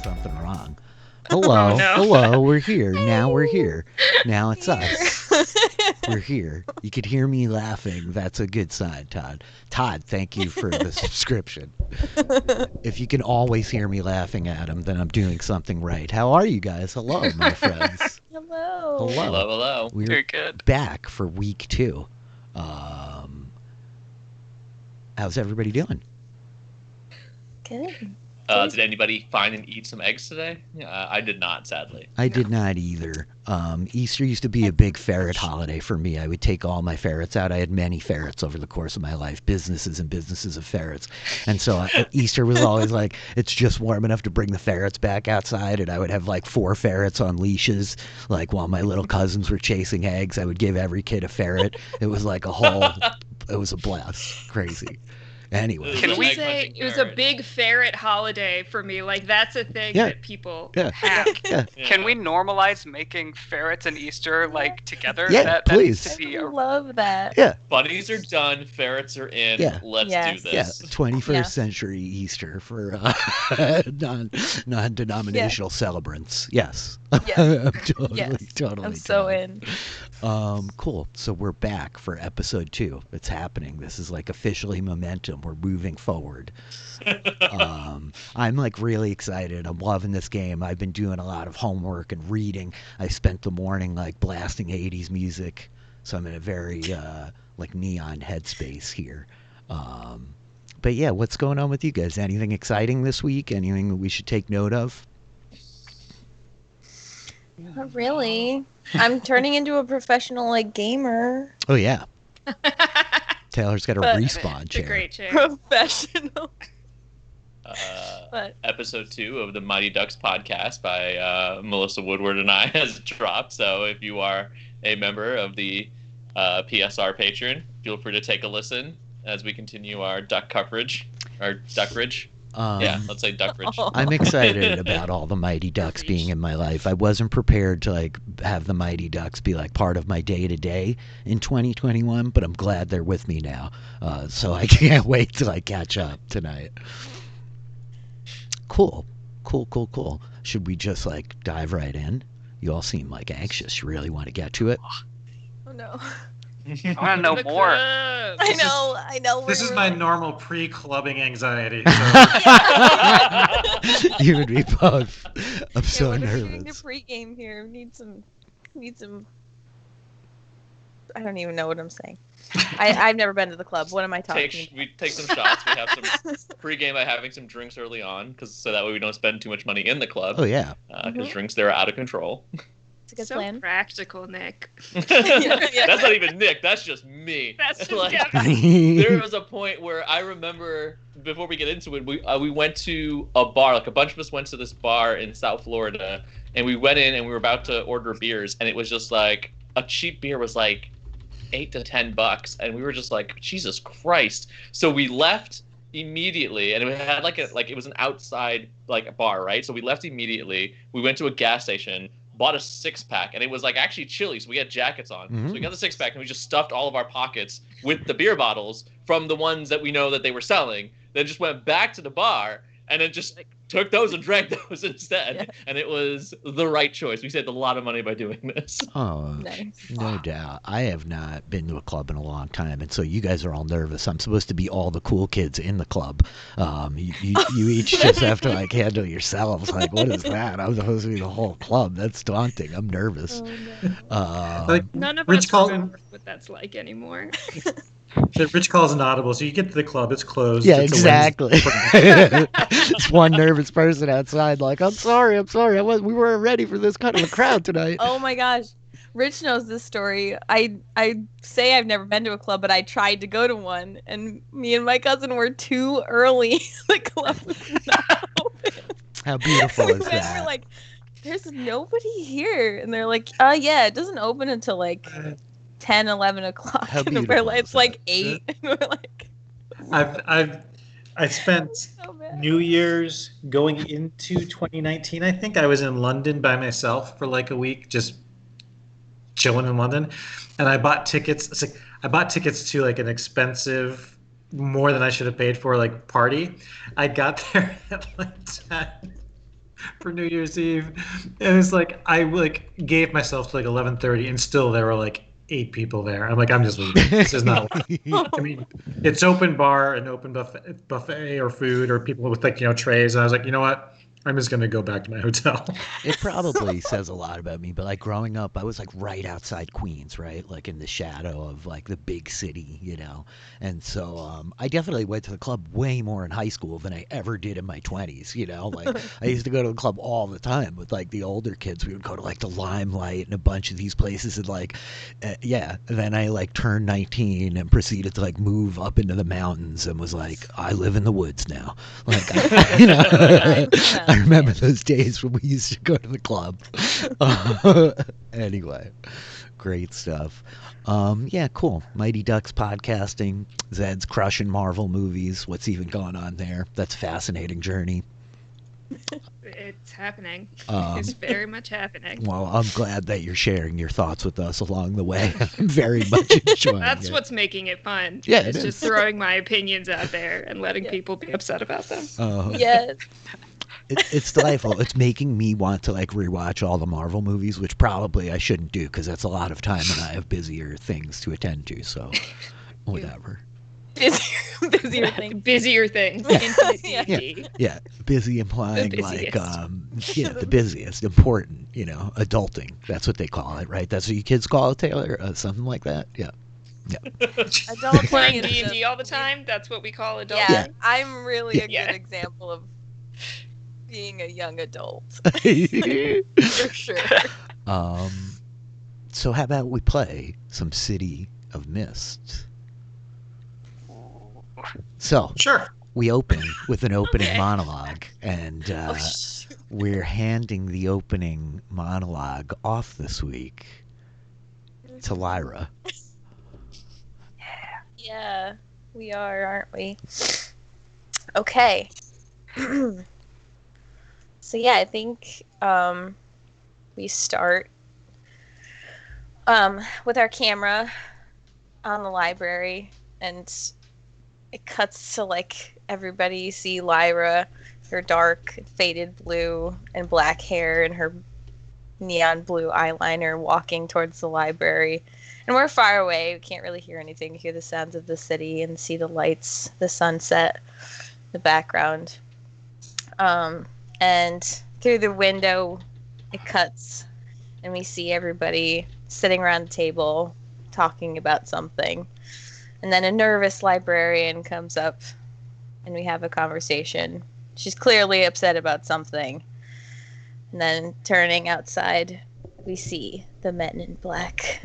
Something wrong. Hello, Oh, no. hello, we're here. Now we're here. Now it's us. We're here. You could hear me laughing. That's a good sign, Todd. Todd, thank you for the subscription. If you can always hear me laughing at him, then I'm doing something right. How are you guys? Hello, my friends. Hello. Hello. Hello, hello. We're Very good. back for week 2. How's everybody doing? Good. Did anybody find and eat some eggs today? I did not, sadly. I did not either. Easter used to be a big ferret holiday for me. I would take all my ferrets out. I had many ferrets over the course of my life, businesses and businesses of ferrets. And so Easter was always like, it's just warm enough to bring the ferrets back outside. And I would have like 4 ferrets on leashes. Like while my little cousins were chasing eggs, I would give every kid a ferret. It was like it was a blast. Crazy. Anyway. Can Little we egg say hunting it was a ferret. big ferret holiday for me? Like, that's a thing Yeah. that people Yeah. have. Yeah. Can Yeah. we normalize making ferrets and Easter, like, together? Yeah, that please. needs to be I a... love that. Yeah. Bunnies are done, ferrets are in. Yeah. Let's Yes. do Yeah, this. 21st Yeah. century Easter for non-denominational celebrants. Yes. Yes. I'm totally, Yes. totally I'm so down. in. Cool. So we're back for episode 2. It's happening. This is like officially momentum. We're moving forward. I'm like really excited. I'm loving this game. I've been doing a lot of homework and reading. I spent the morning like blasting 80s music. So I'm in a very like neon headspace here. But yeah, what's going on with you guys? Anything exciting this week? Anything that we should take note of? Not really. I'm turning into a professional like gamer. Oh yeah, Taylor's got a But- respawn It's a chair. great chair. Professional. But Episode 2 of the Mighty Ducks podcast by Melissa Woodward and I has dropped. So if you are a member of the PSR Patreon, feel free to take a listen as we continue our duck coverage, our duckridge. Yeah, let's say duckridge. I'm excited about all the Mighty Ducks being in my life. I wasn't prepared to like have the Mighty Ducks be like part of my day to day in 2021, but I'm glad they're with me now. So I can't wait till I catch up tonight. Cool. Should we just like dive right in? You all seem like anxious. You really want to get to it? Oh no. I want to know more. I know. This we're is my really- normal pre-clubbing anxiety. So You and me both. I'm Yeah, so what are we doing nervous. to pregame here? Need some. I don't even know what I'm saying. I've never been to the club. What am I talking We take some shots. We have some pregame by having some drinks early on, so that way we don't spend too much money in the club. Oh yeah. Because drinks there are out of control. It's a good So plan. practical, Nick. That's not even Nick. That's just me. That's just like, Kevin. there was a point where I remember before we get into it, we went to a bar. Like a bunch of us went to this bar in South Florida, and we went in and we were about to order beers, and it was just like a cheap beer was like $8 to $10, and we were just like, Jesus Christ! So we left immediately, and it had it was an outside like bar, right? So we left immediately. We went to a gas station, bought a 6-pack, and it was like actually chilly, so we had jackets on. So we got the 6-pack, and we just stuffed all of our pockets with the beer bottles from the ones that we know that they were selling. Then just went back to the bar and then just took those and drank those instead. Yeah. And it was the right choice. We saved a lot of money by doing this. Oh, Nice. no doubt. I have not been to a club in a long time, and so you guys are all nervous. I'm supposed to be all the cool kids in the club. You each just have to like handle yourselves. Like, what is that? I'm supposed to be the whole club. That's daunting. I'm nervous. Oh, no. like, None of Rich us call- remember what that's like anymore. Rich calls an audible, so you get to the club, it's closed. Yeah, it's a exactly. It's one nervous person outside, like, I'm sorry. We weren't ready for this kind of a crowd tonight. Oh my gosh. Rich knows this story. I say I've never been to a club, but I tried to go to one, and me and my cousin were too early. The club was not open. How beautiful We is went that? for like there's nobody here. And they're like, yeah, it doesn't open until like 10, 11 o'clock. How And beautiful is it's that? like 8. And we're like, I spent so bad. New Year's going into 2019. I think I was in London by myself for like a week, just chilling in London, and I bought tickets. It's like I bought tickets to like an expensive, more than I should have paid for, like party. I got there at like 10 for New Year's Eve. And it was like I like gave myself to like 11:30, and still there were like 8 people there. I'm like, I'm just leaving. This is not. I mean, it's open bar and open buffet or food or people with like trays. And I was like, you know what? I'm just gonna go back to my hotel. It probably says a lot about me, but like growing up, I was like right outside Queens, right? Like in the shadow of like the big city, And so I definitely went to the club way more in high school than I ever did in my 20s, Like I used to go to the club all the time with like the older kids. We would go to like the Limelight and a bunch of these places and like, yeah. And then I like turned 19 and proceeded to like move up into the mountains and was like, I live in the woods now. Like, I remember those days when we used to go to the club. Anyway, great stuff. Yeah, cool. Mighty Ducks podcasting. Zed's crushing Marvel movies. What's even going on there? That's a fascinating journey. It's happening. It's very much happening. Well, I'm glad that you're sharing your thoughts with us along the way. I'm very much enjoying That's it. what's making it fun. Yeah, it's it just is. throwing my opinions out there and letting people be upset about them. Yes. It's delightful. It's making me want to like rewatch all the Marvel movies, which probably I shouldn't do because that's a lot of time and I have busier things to attend to. So, whatever. Busier thing. Busier things. Infinite Yeah. D&D. Yeah, busy implying The like busiest. the busiest, important. Adulting. That's what they call it, right? That's what you kids call it, Taylor. Something like that. Yeah. Adult Playing thing is D&D just- all the time. That's what we call adult. Yeah, I'm really a Yeah. good example of being a young adult. Yeah. For sure. So how about we play some City of Mist? So Sure. we open with an opening Okay. monologue, and Oh, shoot. we're handing the opening monologue off this week to Lyra. Yeah, we are, aren't we? Okay. So yeah, I think we start with our camera on the library, and it cuts to like everybody. You see Lyra, her dark faded blue and black hair and her neon blue eyeliner, walking towards the library. And we're far away. We can't really hear anything. We hear the sounds of the city and see the lights, the sunset, the background. And through the window, it cuts, and we see everybody sitting around the table talking about something. And then a nervous librarian comes up, and we have a conversation. She's clearly upset about something. And then turning outside, we see the men in black.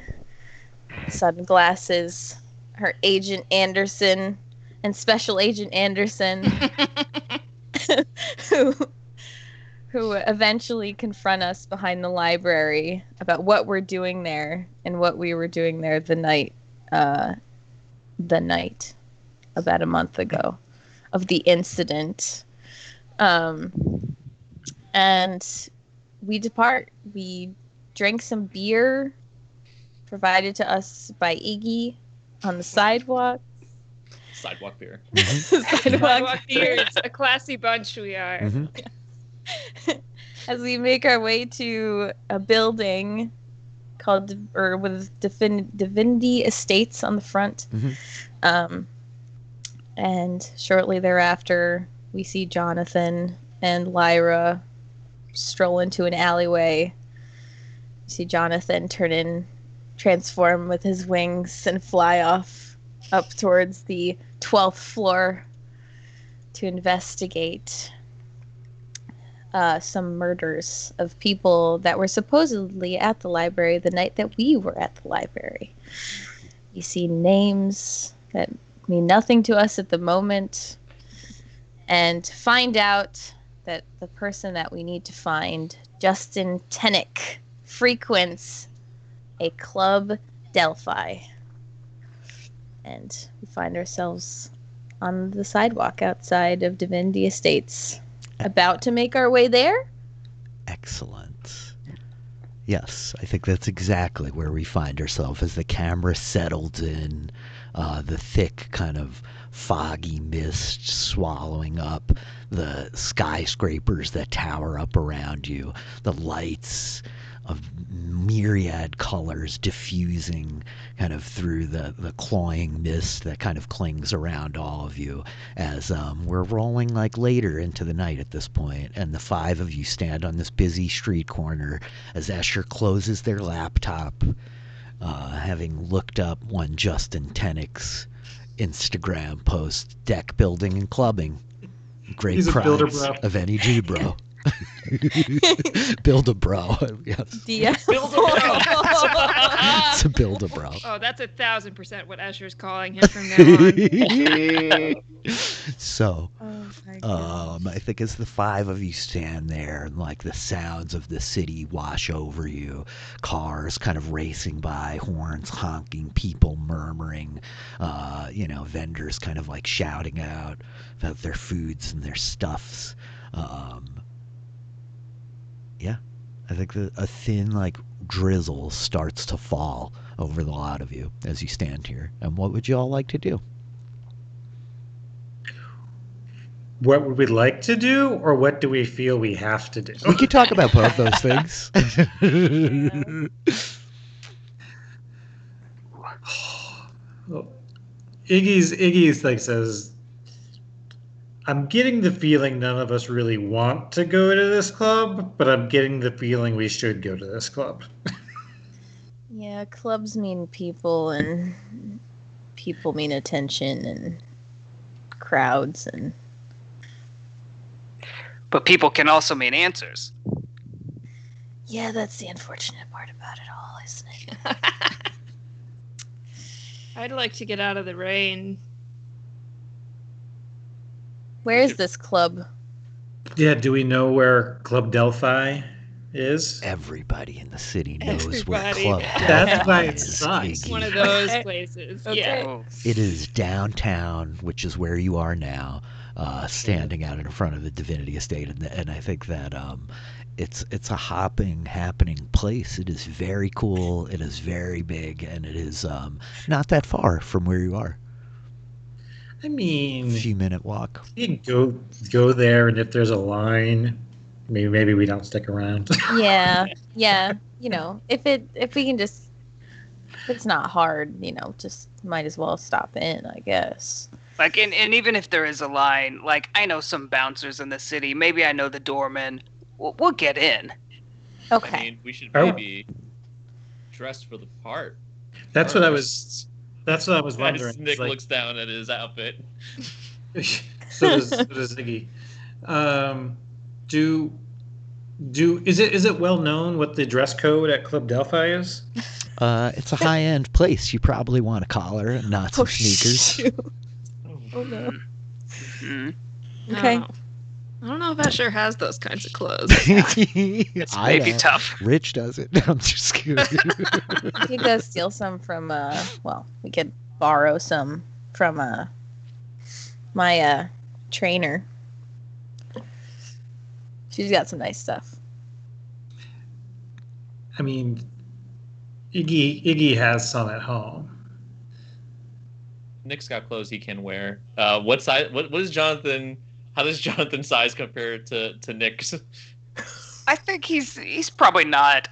Sunglasses, her Agent Anderson, and Special Agent Anderson, who eventually confront us behind the library about what we're doing there and what we were doing there the night about a month ago of the incident. And we depart. We drink some beer provided to us by Iggy on the sidewalk. Sidewalk beer. Sidewalk beers, a classy bunch we are. Mhm. As we make our way to a building called, or with Divinity Estates on the front. Mhm. And shortly thereafter, we see Jonathan and Lyra stroll into an alleyway. We see Jonathan transform with his wings and fly off up towards the 12th floor to investigate some murders of people that were supposedly at the library the night that we were at the library. You see names that mean nothing to us at the moment, and find out that the person that we need to find, Justin Tennick, frequents a Club Delphi. And we find ourselves on the sidewalk outside of Divinity Estates, about to make our way there. Excellent. Yes, I think that's exactly where we find ourselves as the camera settles in, the thick kind of foggy mist swallowing up the skyscrapers that tower up around you, the lights of myriad colors diffusing kind of through the cloying mist that kind of clings around all of you as we're rolling like later into the night at this point, and the five of you stand on this busy street corner as Escher closes their laptop, having looked up one Justin Tennick's Instagram post, deck building and clubbing. Great He's a builder, prize bro. of any G bro. Build a bro. Yes. Build a bro. It's a build a bro. Oh, that's 1,000% what Escher's calling him from now on. So, Oh my God. I think as the five of you stand there and like the sounds of the city wash over you, cars kind of racing by, horns honking, people murmuring, vendors kind of like shouting out about their foods and their stuffs. Yeah, I think a thin like drizzle starts to fall over the lot of you as you stand here. And what would you all like to do? What would we like to do, or what do we feel we have to do? We could talk about both those things. Iggy's like says, I'm getting the feeling none of us really want to go to this club, but I'm getting the feeling we should go to this club. Yeah, clubs mean people, and people mean attention, and crowds, and But people can also mean answers. yeah, that's the unfortunate part about it all, isn't it? I'd like to get out of the rain. Where is this club? Yeah, do we know where Club Delphi is? Everybody in the city knows where Everybody. Club That's Delphi why it is, sucks. Iggy. One of those Okay. places. Okay. Yeah. Oh. It is downtown, which is where you are now, standing out in front of the Divinity Estate, and I think that it's a happening place. It is very cool. It is very big, and it is not that far from where you are. I mean, Few-minute walk. you can go there, and if there's a line, maybe we don't stick around. Yeah, yeah. If we can just, if it's not hard, just might as well stop in, I guess. Like, and even if there is a line, like, I know some bouncers in the city. Maybe I know the doorman. We'll get in. Okay. I mean, we should Oh. maybe dress for the part. That's what I was. first. That's what I was As wondering. Nick It's like- looks down at his outfit. so does Iggy. Is it well known what the dress code at Club Delphi is? It's a high-end place. You probably want a collar and not some sneakers. shoot. Oh no. Mhm. Okay. I don't know if Escher has those kinds of clothes. It's I maybe know. tough. Rich does it. I'm just kidding. We could go steal some from. We could borrow some from my trainer. She's got some nice stuff. I mean, Iggy has some at home. Nick's got clothes he can wear. What size? What is Jonathan? How does Jonathan's size compare to Nick's? I think he's probably not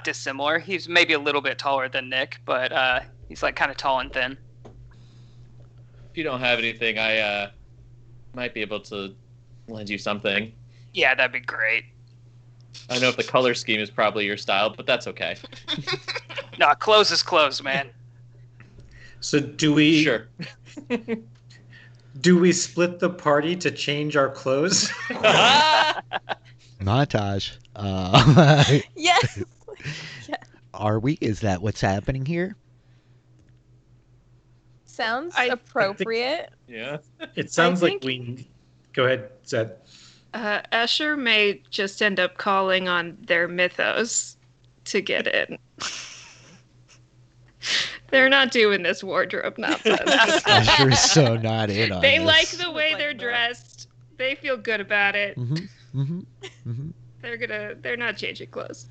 dissimilar. He's maybe a little bit taller than Nick, but he's like kind of tall and thin. If you don't have anything, I might be able to lend you something. Yeah, that'd be great. I don't know if the color scheme is probably your style, but that's okay. No, clothes is clothes, man. So do we? Sure. Do we split the party to change our clothes? Montage. Yes. Are we? Is that what's happening here? Sounds I- appropriate. Yeah. It sounds like think- we. Go ahead, Zed. Escher may just end up calling on their mythos to get in. They're not doing this wardrobe nonsense. Asher is so not in on They this. like the way Like they're that. dressed. They feel good about it. Mm-hmm. Mm-hmm. Mm-hmm. They're not changing clothes.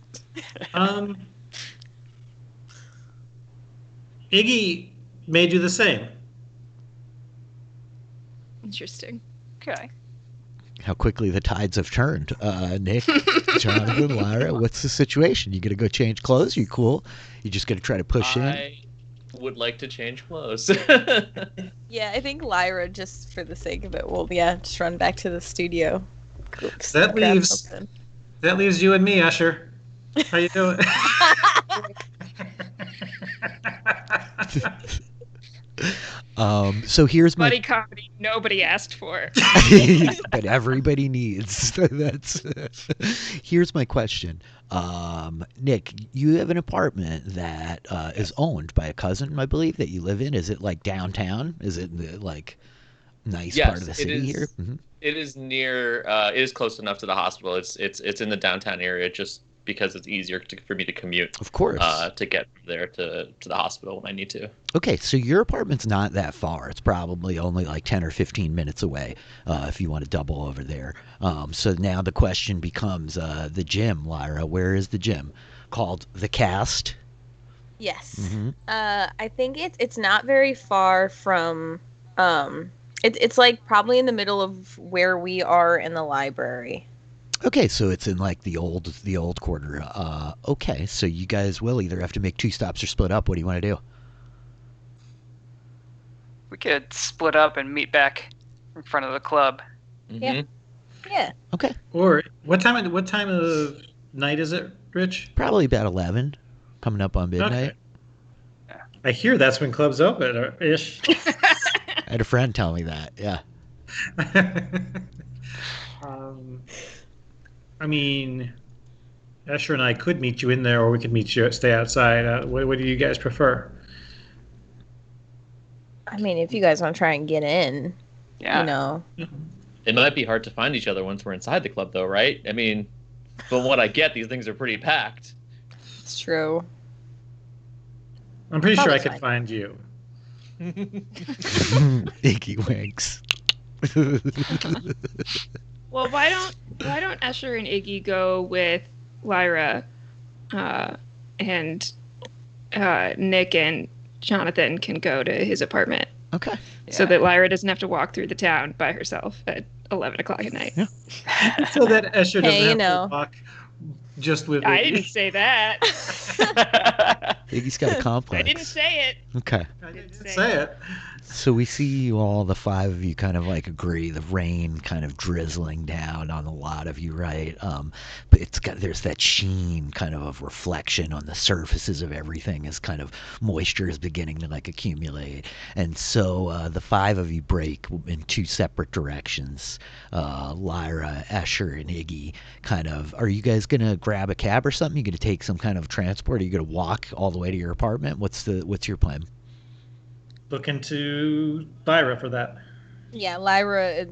Iggy may do the same. Interesting. Okay. How quickly the tides have turned. Nick, Jonathan, Lyra, what's the situation? You gonna go change clothes? You cool? You just gonna try to push in? I would like to change clothes. Yeah, I think Lyra, just for the sake of it, will just run back to the studio. That Grab leaves something. that leaves you and me, Usher. How you doing? So here's Buddy my. comedy nobody asked for. But everybody needs. That's. Here's my question. Nick, you have an apartment that is owned by a cousin, I believe, that you live in. Is it like downtown? Is it in the like nice part of the Yes, city here? Mm-hmm. it is near. It is close enough to the hospital. It's in the downtown area, just because it's easier for me to commute. Of course. To get there to the hospital when I need to. Okay, so your apartment's not that far. It's probably only like 10 or 15 minutes away if you want to double over there. So now the question becomes the gym, Lyra. Where is the gym? Called The Cast. Yes. Mhm. I think it's not very far from. It's like probably in the middle of where we are in the library. Okay, so it's in like the old quarter. Okay, so you guys will either have to make 2 stops or split up. What do you want to do? We could split up and meet back in front of the club. Yeah. Mhm. Yeah. Okay, Or what time of night is it, Rich? probably about 11, coming up on midnight. Okay. I hear that's when clubs open, ish. I had a friend tell me that. Yeah. I mean, Asher and I could meet you in there, or we could stay outside. What do you guys prefer? I mean, if you guys want to try and get in, Yeah. you know. It might be hard to find each other once we're inside the club, though, right? I mean, from what I get, these things are pretty packed. It's true. I'm pretty sure I Probably could find you. Iggy winks. Well, why don't Escher and Iggy go with Lyra, and Nick and Jonathan can go to his apartment, Okay. so that Lyra doesn't have to walk through the town by herself at 11 o'clock at night. Yeah. So that Asher doesn't Hey, you have know. to walk just with I Iggy. didn't say that. Iggy's got a complex. I didn't say it. Okay. I didn't say say it. So we see you all, the 5 of you, kind of like agree. The rain kind of drizzling down on a lot of you, right? But there's that sheen, kind of reflection on the surfaces of everything, as kind of moisture is beginning to like accumulate. And so the 5 of you break in 2 separate directions. Lyra, Escher, and Iggy. Kind of. Are you guys gonna grab a cab or something? You gonna take some kind of transport? Are you gonna walk all the way to your apartment? What's your plan? Look into Lyra for that. Yeah, Lyra,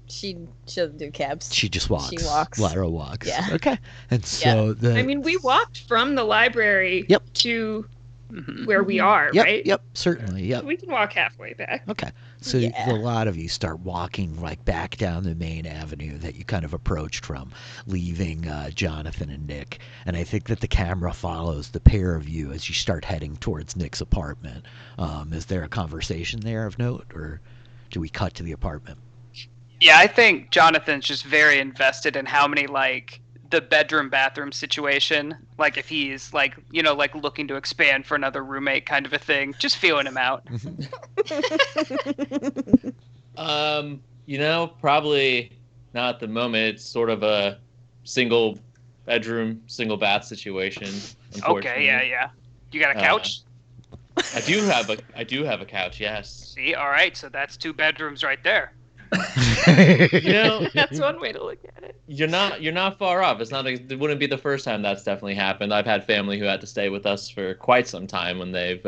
she doesn't do cabs. She just walks. She walks. Lyra walks. Yeah. Okay. And so I mean, we walked from the library Yep. to Mhm. where we are, Yep, right? Yep, certainly. Yep. We can walk halfway back. Okay. So Yeah. a lot of you start walking like back down the main avenue that you kind of approached from, leaving Jonathan and Nick. And I think that the camera follows the pair of you as you start heading towards Nick's apartment. Is there a conversation there of note, or do we cut to the apartment? Yeah, I think Jonathan's just very invested in how many like the bedroom bathroom situation. Like if he's like like looking to expand for another roommate kind of a thing. Just feeling him out. Probably not at the moment. It's sort of a single bedroom, single bath situation. Okay, yeah. You got a couch? I do have a couch, yes. See, all right, so that's 2 bedrooms right there. That's one way to look at it. You're not far off. It wouldn't be the first time that's definitely happened. I've had family who had to stay with us for quite some time when they've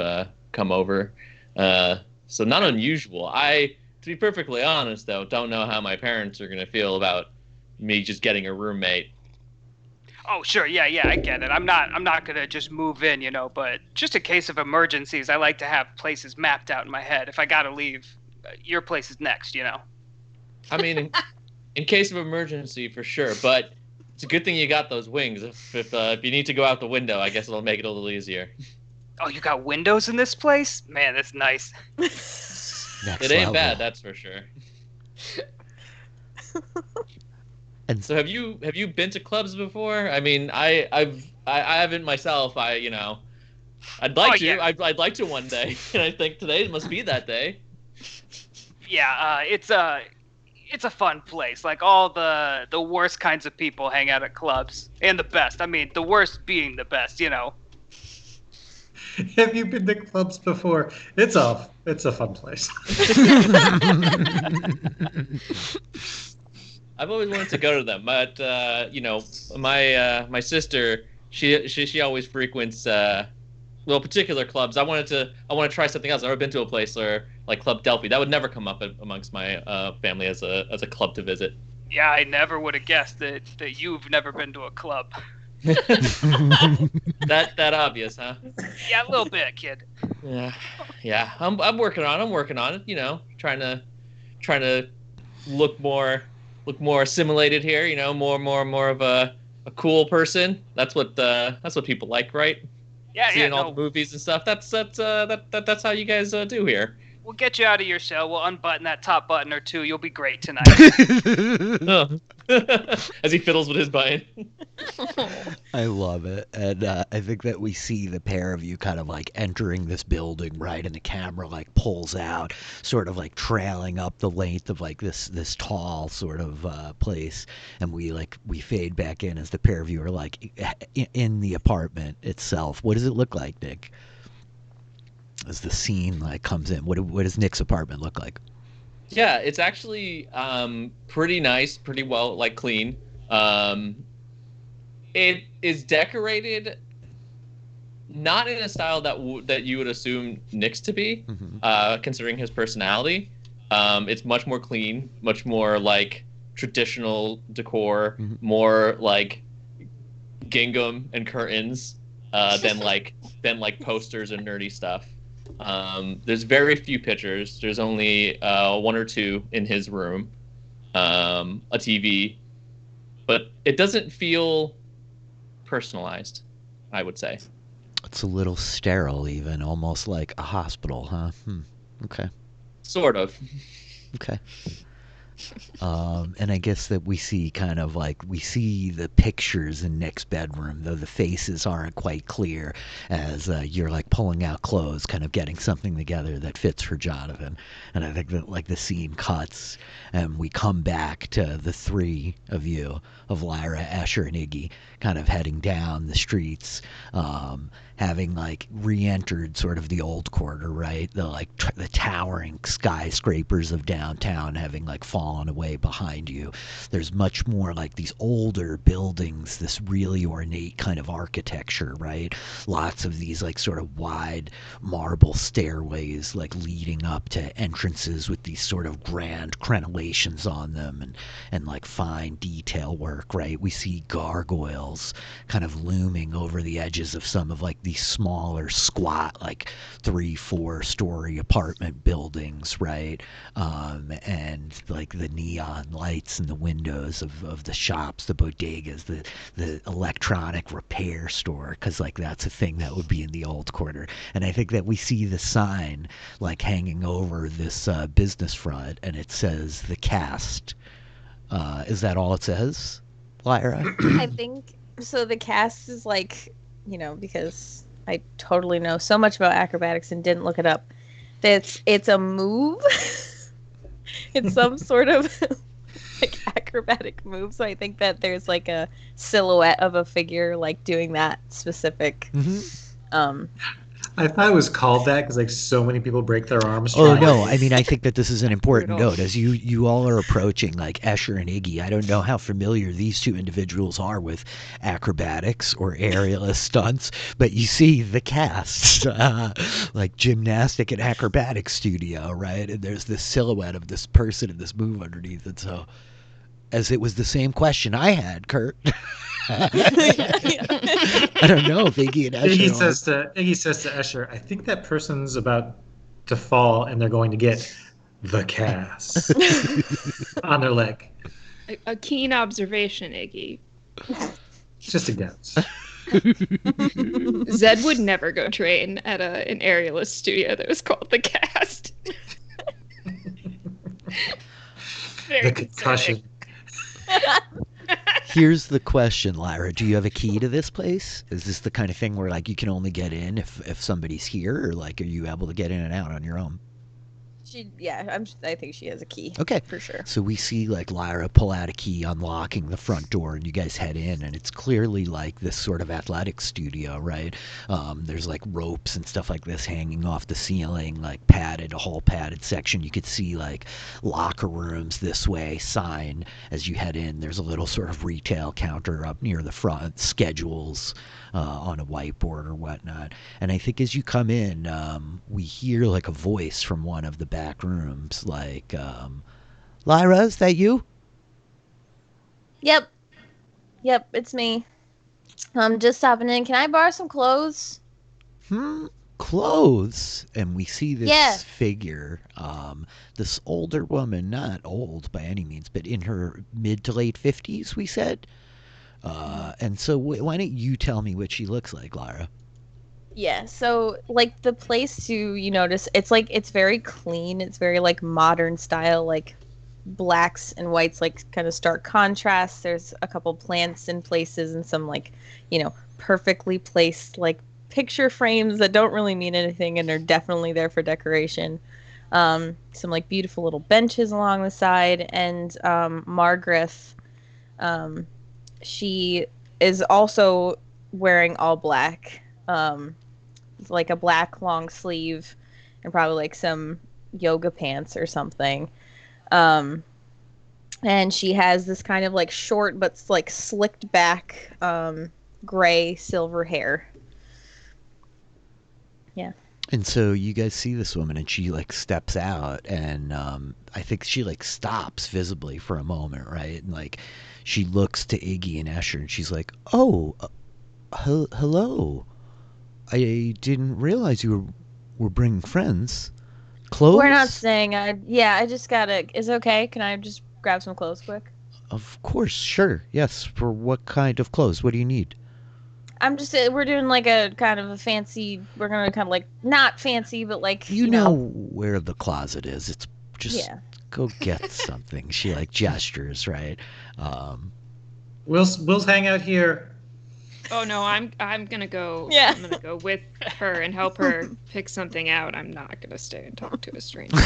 come over. So not unusual. To be perfectly honest though, don't know how my parents are going to feel about me just getting a roommate. Oh, sure, yeah, I get it. I'm not gonna just move in, but just in case of emergencies, I like to have places mapped out in my head. If I gotta leave, your place is next. I mean, in case of emergency, for sure. But it's a good thing you got those wings. If you need to go out the window, I guess it'll make it a little easier. Oh, you got windows in this place? Man, that's nice. Next It ain't level. bad, that's for sure. And So have you been to clubs before? I mean, I haven't myself. I'd like to. yeah. I'd like to one day, and I think today must be that day. Yeah, it's a fun place. Like all the worst kinds of people hang out at clubs, and the best. I mean, the worst being the best. Have you been to clubs before? It's a fun place. I've always wanted to go to them, but my sister, she always frequents particular clubs. I want to try something else. I've never been to a place like Club Delphi. That would never come up amongst my family as a club to visit. Yeah, I never would have guessed that you've never been to a club. That obvious, huh? Yeah, a little bit, kid. Yeah. I'm working on it. Trying to look more assimilated here. More of a cool person. That's what people like, right? Yeah, Seeing yeah. all the movies and stuff. That's how you guys do here. We'll get you out of your cell. We'll unbutton that top button or two. You'll be great tonight. Oh. As he fiddles with his button. I love it. And I think that we see the pair of you kind of like entering this building, right? And the camera like pulls out, sort of like trailing up the length of like this tall sort of place. And we fade back in as the pair of you are like in the apartment itself. What does it look like, Nick? As the scene like comes in, what does Nick's apartment look like? Yeah, it's actually pretty nice, pretty well clean. It is decorated not in a style that you would assume Nick's to be, considering his personality. It's much more clean, much more like traditional decor, more like gingham and curtains than posters and nerdy stuff. There's very few pictures. There's only one or two in his room, a TV, but it doesn't feel personalized, I would say. It's a little sterile, even almost like a hospital, huh? Okay. Sort of. Okay. And I guess that we see the pictures in Nick's bedroom, though the faces aren't quite clear, as you're like pulling out clothes, kind of getting something together that fits for Jonathan. And I think that like the scene cuts and we come back to the three of you, of Lyra, Escher, and Iggy, kind of heading down the streets, having like re-entered sort of the old quarter, right? The towering skyscrapers of downtown having like fallen away behind you. There's much more like these older buildings, this really ornate kind of architecture, right? Lots of these like sort of wide marble stairways like leading up to entrances with these sort of grand crenellations on them and like fine detail work, right? We see gargoyles kind of looming over the edges of some of like these smaller, squat, like 3-4 story apartment buildings, right? And like the neon lights in the windows of the shops, the bodegas, the electronic repair store, because like that's a thing that would be in the old quarter. And I think that we see the sign like hanging over this business front, and it says the cast. Is that all it says, Lyra? I think so. The cast is like, because I totally know so much about acrobatics and didn't look it up. It's a move. It's some sort of like acrobatic move. So I think that there's like a silhouette of a figure like doing that specific. I thought it was called that because like so many people break their arms. Oh trying. no! I mean, I think that this is an important Brutal. note as you all are approaching like Escher and Iggy. I don't know how familiar these two individuals are with acrobatics or aerialist stunts, but you see the cast, like gymnastic and acrobatic studio, right? And there's this silhouette of this person in this move underneath it. So as it was the same question I had, Kurt. I don't know if Iggy and Escher Iggy says to Escher, I think that person's about to fall and they're going to get the cast on their leg. A keen observation, Iggy. It's just a guess. Zed would never go train at an aerialist studio that was called The Cast. Very The concussion. Here's the question, Lyra. Do you have a key to this place? Is this the kind of thing where like you can only get in if somebody's here, or like are you able to get in and out on your own? I think she has a key. Okay. For sure. So we see like Lyra pull out a key, unlocking the front door, and you guys head in, and it's clearly like this sort of athletic studio, right? There's like ropes and stuff like this hanging off the ceiling, like a whole padded section. You could see like locker rooms this way, sign as you head in. There's a little sort of retail counter up near the front, schedules on a whiteboard or whatnot. And I think as you come in, we hear like a voice from one of the back rooms, like, Lyra, is that you? Yep, it's me. I'm just stopping in. Can I borrow some clothes? Clothes? And we see this Yeah. figure, this older woman, not old by any means, but in her mid to late 50s, we said. And so why don't you tell me what she looks like, Lyra? Yeah, so like the place you notice, it's very clean. It's very like modern style, like blacks and whites, like kind of stark contrast. There's a couple plants in places and some like, perfectly placed like picture frames that don't really mean anything and are definitely there for decoration. Some like beautiful little benches along the side, and Margaret, she is also wearing all black. Like a black long sleeve and probably like some yoga pants or something. And she has this kind of like short but like slicked back gray silver hair. Yeah. And so you guys see this woman, and she like steps out, and I think she like stops visibly for a moment, right? And like she looks to Iggy and Escher, and she's like, "Oh, hello. I didn't realize you were bringing friends. Clothes?" We're not staying. I just gotta. Is it okay? Can I just grab some clothes quick? Of course, sure. Yes. For what kind of clothes? What do you need? I'm just. We're doing like a kind of a fancy. We're gonna kind of like not fancy, but like You know where the closet is. It's just go get something. She like gestures, right? We'll hang out here. Oh no, I'm gonna go. Yeah. I'm gonna go with her and help her pick something out. I'm not gonna stay and talk to a stranger.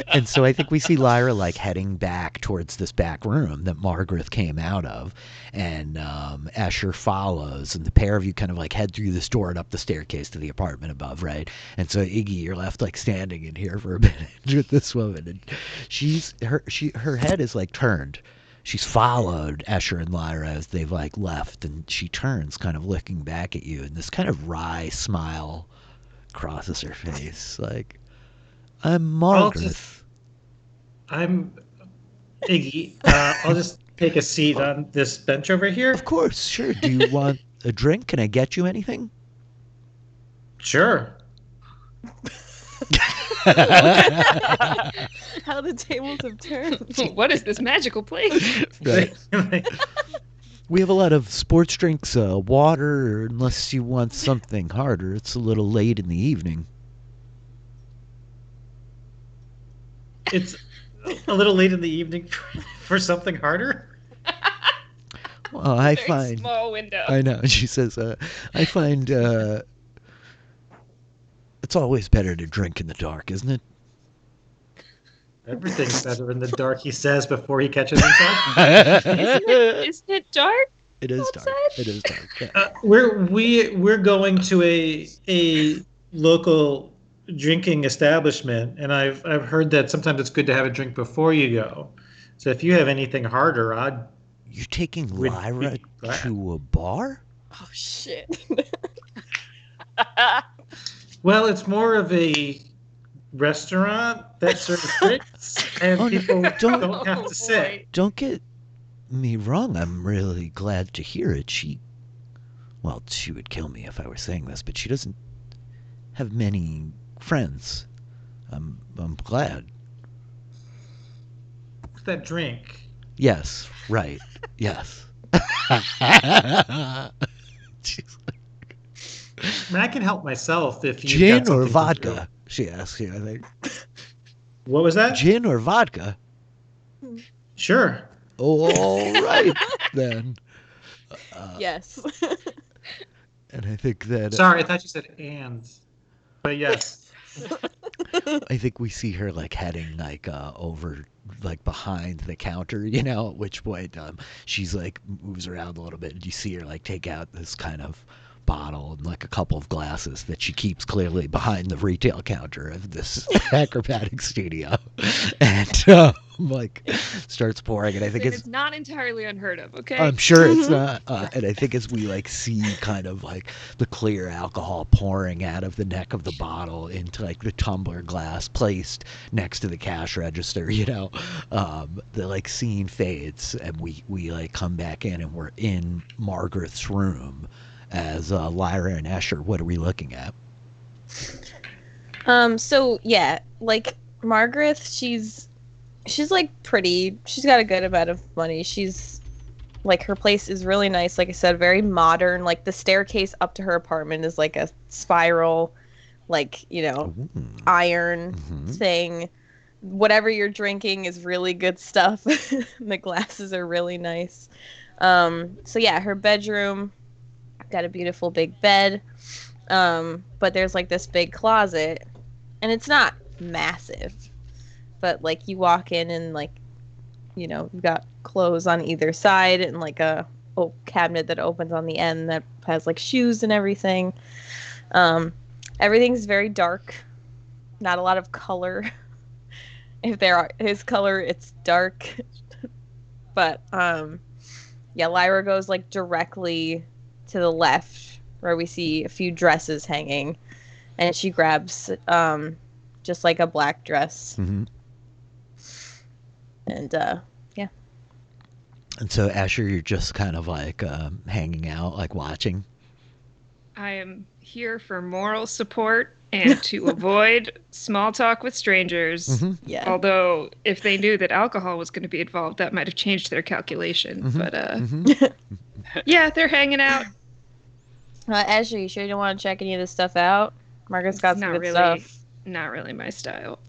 And so I think we see Lyra like heading back towards this back room that Margaret came out of, and Escher follows, and the pair of you kind of like head through this door and up the staircase to the apartment above, right? And so Iggy, you're left like standing in here for a minute with this woman, and her head is like turned. She's followed Escher and Lyra as they've like left, and she turns, kind of looking back at you, and this kind of wry smile crosses her face, like, "I'm Margaret." I'm Iggy. I'll just take a seat on this bench over here. Of course, sure. Do you want a drink? Can I get you anything? Sure. How the tables have turned. What is this magical place? Right. We have a lot of sports drinks, water, unless you want something harder. It's a little late in the evening. It's a little late in the evening for something harder. Well, I Very find. small window. I know. She says, I find it's always better to drink in the dark, isn't it? Everything's better in the dark, he says before he catches himself. Isn't it dark? It is outside? dark. It is dark. Yeah. We're going to a local drinking establishment, and I've heard that sometimes it's good to have a drink before you go. So if you have anything harder, You're taking Would Lyra be glad. to a bar? Oh shit. well, it's more of a restaurant that serves drinks, and Oh, no, people don't- don't have to sit. Don't get me wrong. I'm really glad to hear it. Well, she would kill me if I were saying this, but she doesn't have many friends. I'm glad. That drink. Yes, right. Yes. She's like, I mean, I can help myself if you gin got or something to vodka? She asks you, I think. do. What was that? Gin or vodka? Sure. All right, then. Yes. And I think that Sorry, I thought you said and. But yes. I think we see her like heading like over like behind the counter, you know, at which point she's like moves around a little bit and you see her like take out this kind of bottle and like a couple of glasses that she keeps clearly behind the retail counter of this acrobatic studio and like starts pouring, and I think It's not entirely unheard of, okay? I'm sure it's not. And I think as we like see kind of like the clear alcohol pouring out of the neck of the bottle into like the tumbler glass placed next to the cash register, you know, the like scene fades and we like come back in and we're in Margaret's room as Lyra and Escher. What are we looking at? So yeah, like Margaret, she's like pretty. She's got a good amount of money. She's like, her place is really nice. Like I said, very modern. Like the staircase up to her apartment is like a spiral, like, you know, iron thing. Whatever you're drinking is really good stuff. The glasses are really nice. So yeah, her bedroom got a beautiful big bed. But there's like this big closet, and it's not massive, but like you walk in and like, you know, you've got clothes on either side and like a cabinet that opens on the end that has like shoes and everything. Everything's very dark, not a lot of color. If there is color, it's dark. But yeah, Lyra goes like directly to the left where we see a few dresses hanging, and she grabs just like a black dress. And yeah. And so Asher, you're just kind of like hanging out, like watching. I am here for moral support and to avoid small talk with strangers. Yeah. Although, if they knew that alcohol was going to be involved, that might have changed their calculation. But yeah, they're hanging out. Ashley, you sure you don't want to check any of this stuff out? Margaret's got some Not good really. stuff. Not really my style.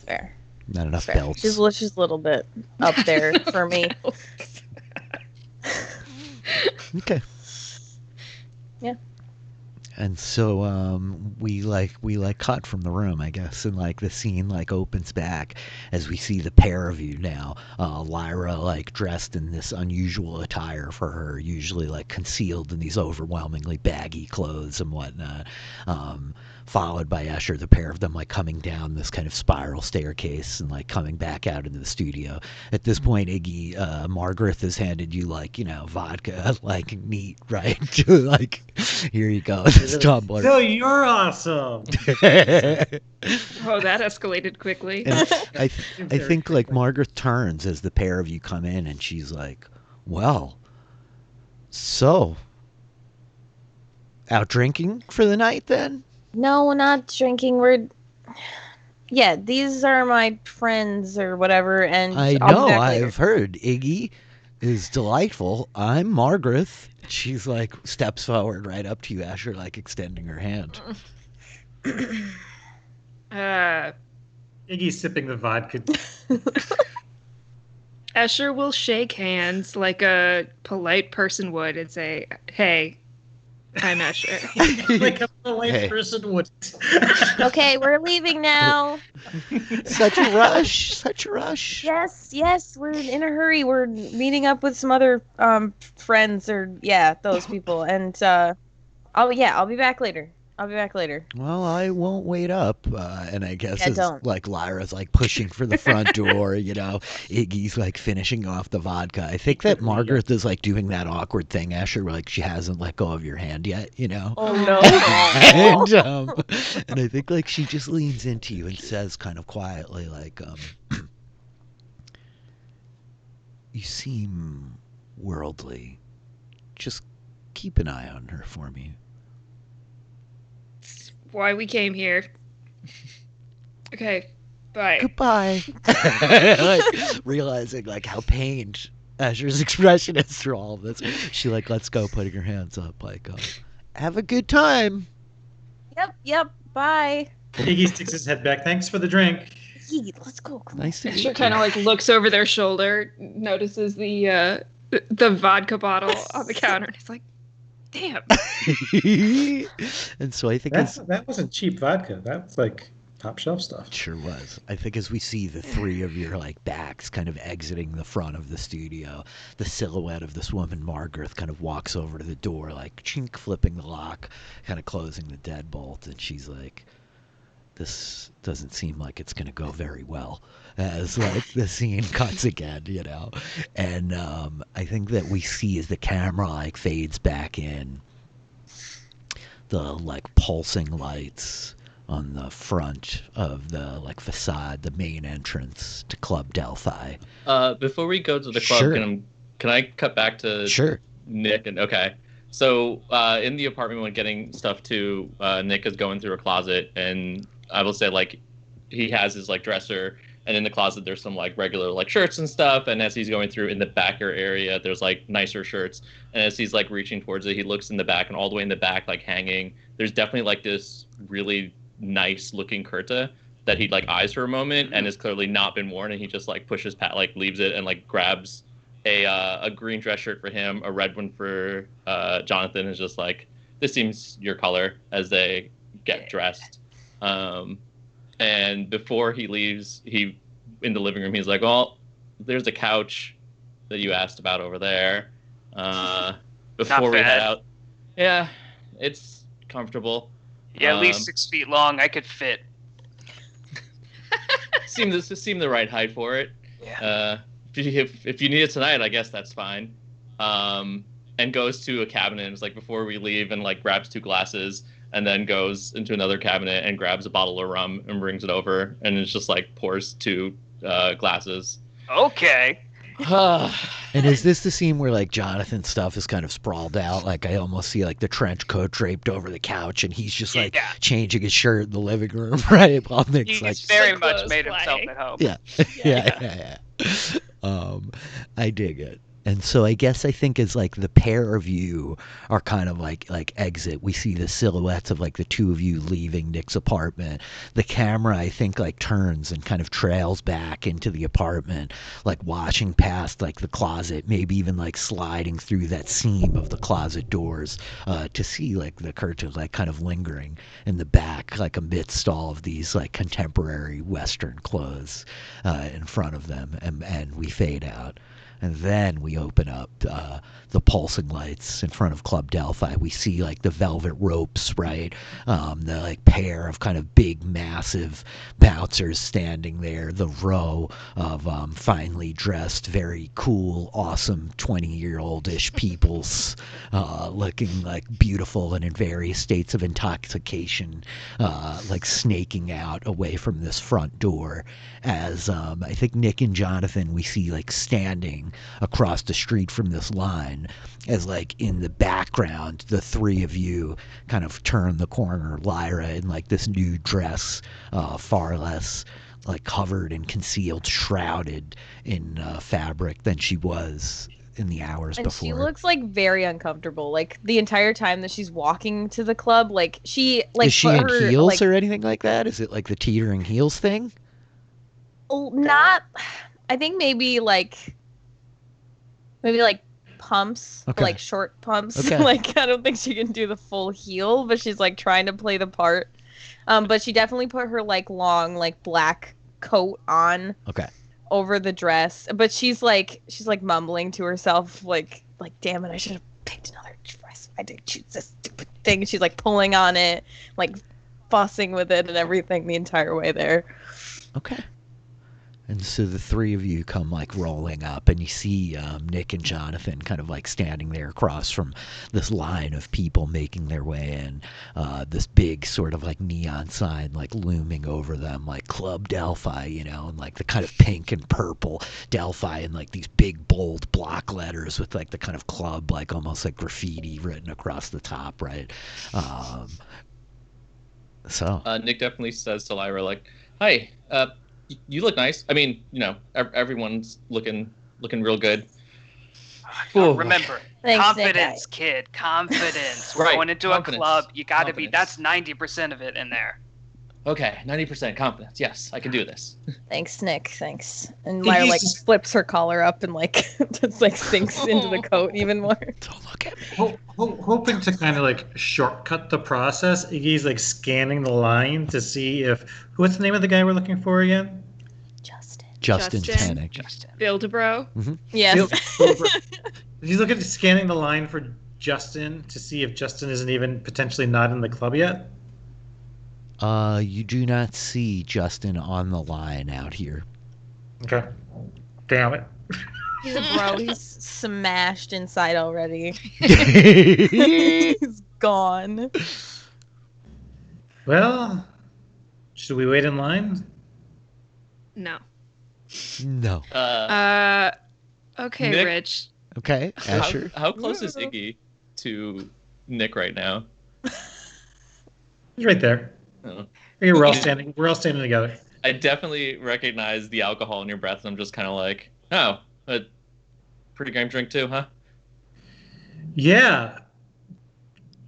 Fair. Not enough Fair. belts. She's just a little bit up there for me. Okay. Yeah. And so we cut from the room, I guess, and like the scene like opens back as we see the pair of you now. Lyra like dressed in this unusual attire for her, usually like concealed in these overwhelmingly baggy clothes and whatnot. Followed by Escher, the pair of them like coming down this kind of spiral staircase and like coming back out into the studio. At this point, Iggy, Margaret has handed you like, you know, vodka, like neat, right? Like, here you go, this tumbler. No, you're awesome. Oh, that escalated quickly. And I think like Margaret turns as the pair of you come in and she's like, well, so out drinking for the night then? No, we're not drinking. Yeah, these are my friends or whatever, and I I'll know, be back later. I've heard. Iggy is delightful. I'm Margaret. She's like steps forward right up to you, Asher, like extending her hand. Iggy's sipping the vodka. Escher will shake hands like a polite person would and say, "Hey, I'm Escher." Like a polite Hey. person would. Okay, we're leaving now. Such a rush. Such a rush. Yes, we're in a hurry. We're meeting up with some other friends or those people, and I'll be back later. I'll be back later. Well, I won't wait up. And I guess Yeah, as don't. like Lyra's like pushing for the front door, Iggy's like finishing off the vodka. I think that Margaret is like doing that awkward thing, Asher, where like she hasn't let go of your hand yet, Oh no. and I think like she just leans into you and says kind of quietly like, you seem worldly. Just keep an eye on her for me. Why we came here. Okay, bye. Goodbye. Like realizing like how pained Asher's expression is through all of this, she like lets go, putting her hands up, like, have a good time. Yep. Bye. Iggy sticks his head back. Thanks for the drink. Iggy, let's go. Come on. Nice to meet Asher you. kind of like looks over their shoulder, notices the vodka bottle on the counter, and he's like, "Damn." And so I think as That wasn't cheap vodka. That was like top shelf stuff. it sure was. I think as we see the three of your like backs kind of exiting the front of the studio, the silhouette of this woman, Margaret, kind of walks over to the door, like chink, flipping the lock, kind of closing the deadbolt, and she's like, this doesn't seem like it's going to go very well, as like the scene cuts again, and I think that we see as the camera like fades back in, the like pulsing lights on the front of the like facade, the main entrance to Club Delphi. Before we go to the club, Sure. can I cut back to Sure. Nick? And okay, so in the apartment when getting stuff to, Nick is going through a closet, and I will say like he has his like dresser, and in the closet there's some like regular like shirts and stuff, and as he's going through in the backer area there's like nicer shirts, and as he's like reaching towards it, he looks in the back, and all the way in the back, like hanging, there's definitely like this really nice looking kurta that he like eyes for a moment and has clearly not been worn, and he just like pushes like leaves it and like grabs a green dress shirt for him, a red one for Jonathan, is just like, this seems your color, as they get dressed. And before he leaves, in the living room, he's like, well, there's a couch that you asked about over there. Before we head out. Yeah, it's comfortable. Yeah, at least 6 feet long. I could fit. Seemed the right height for it. Yeah. If you need it tonight, I guess that's fine. And goes to a cabinet, and it's like, before we leave, and like grabs 2 glasses, and then goes into another cabinet and grabs a bottle of rum and brings it over, and it's just like pours 2 glasses. Okay. And is this the scene where like Jonathan's stuff is kind of sprawled out? Like I almost see like the trench coat draped over the couch, and he's just like changing his shirt in the living room, right? While Nick's He's like very like much clothes made himself flying. at home. yeah. I dig it. And so I guess I think as like the pair of you are kind of like exit, we see the silhouettes of like the 2 of you leaving Nick's apartment. The camera, I think, like turns and kind of trails back into the apartment, like watching past like the closet, maybe even like sliding through that seam of the closet doors to see like the curtain like kind of lingering in the back, like amidst all of these like contemporary Western clothes in front of them, and we fade out. And then we open up the pulsing lights in front of Club Delphi. We see like the velvet ropes, right? The like pair of kind of big, massive bouncers standing there. The row of finely dressed, very cool, awesome 20-year-old-ish peoples looking like beautiful and in various states of intoxication, like snaking out away from this front door. As I think Nick and Jonathan, we see like standing across the street from this line, as like in the background the 3 of you kind of turn the corner, Lyra in like this new dress, far less like covered and concealed, shrouded in fabric than she was in the hours And before. she looks like very uncomfortable. Like the entire time that she's walking to the club, like she like is she put in her, heels like, or anything like that? Is it like the teetering heels thing? not. I think maybe like pumps, Okay. like short pumps. Okay. Like I don't think she can do the full heel, but she's like trying to play the part. But she definitely put her like long like black coat on. Okay. Over the dress, but she's like mumbling to herself like damn it, I should have picked another dress. I didn't choose this stupid everything. She's like pulling on it, like fussing with it and everything the entire way there. Okay. And so the three of you come like rolling up, and you see Nick and Jonathan kind of like standing there across from this line of people making their way in. This big sort of like neon sign like looming over them, like Club Delphi, you know, and like the kind of pink and purple Delphi, and like these big bold block letters with like the kind of club, like almost like graffiti written across the top, right? So Nick definitely says to Lyra, like, "Hi, you look nice. I mean, you know, everyone's looking real good." Remember, Thanks, confidence, Nick. kid. Confidence. We're Right, going into confidence. a club. You got to be. Confidence. That's 90% of it in there. Okay, 90% confidence. Yes, I can do this. Thanks, Nick. Thanks. And Lyra like flips her collar up and like just like sinks into the coat even more. don't look at me. Hoping to kind of like shortcut the process, Iggy's like scanning the line to see if what's the name of the guy we're looking for again? Justin Justin. Tenig. Justin. Build-a-bro. Yes. He's looking at scanning the line for Justin to see if Justin isn't even potentially not in the club yet. You do not see Justin on the line out here. Okay. Damn it. He's a bro. He's smashed inside already. No. He's gone. Well, should we wait in line? No. Okay, Nick? Rich. Okay, Asher. How close is Iggy to Nick right now? He's right there. Oh. Here, we're all standing. We're all standing together. I definitely recognize the alcohol in your breath, and I'm just kind of like, oh, a pretty game drink too, huh? Yeah.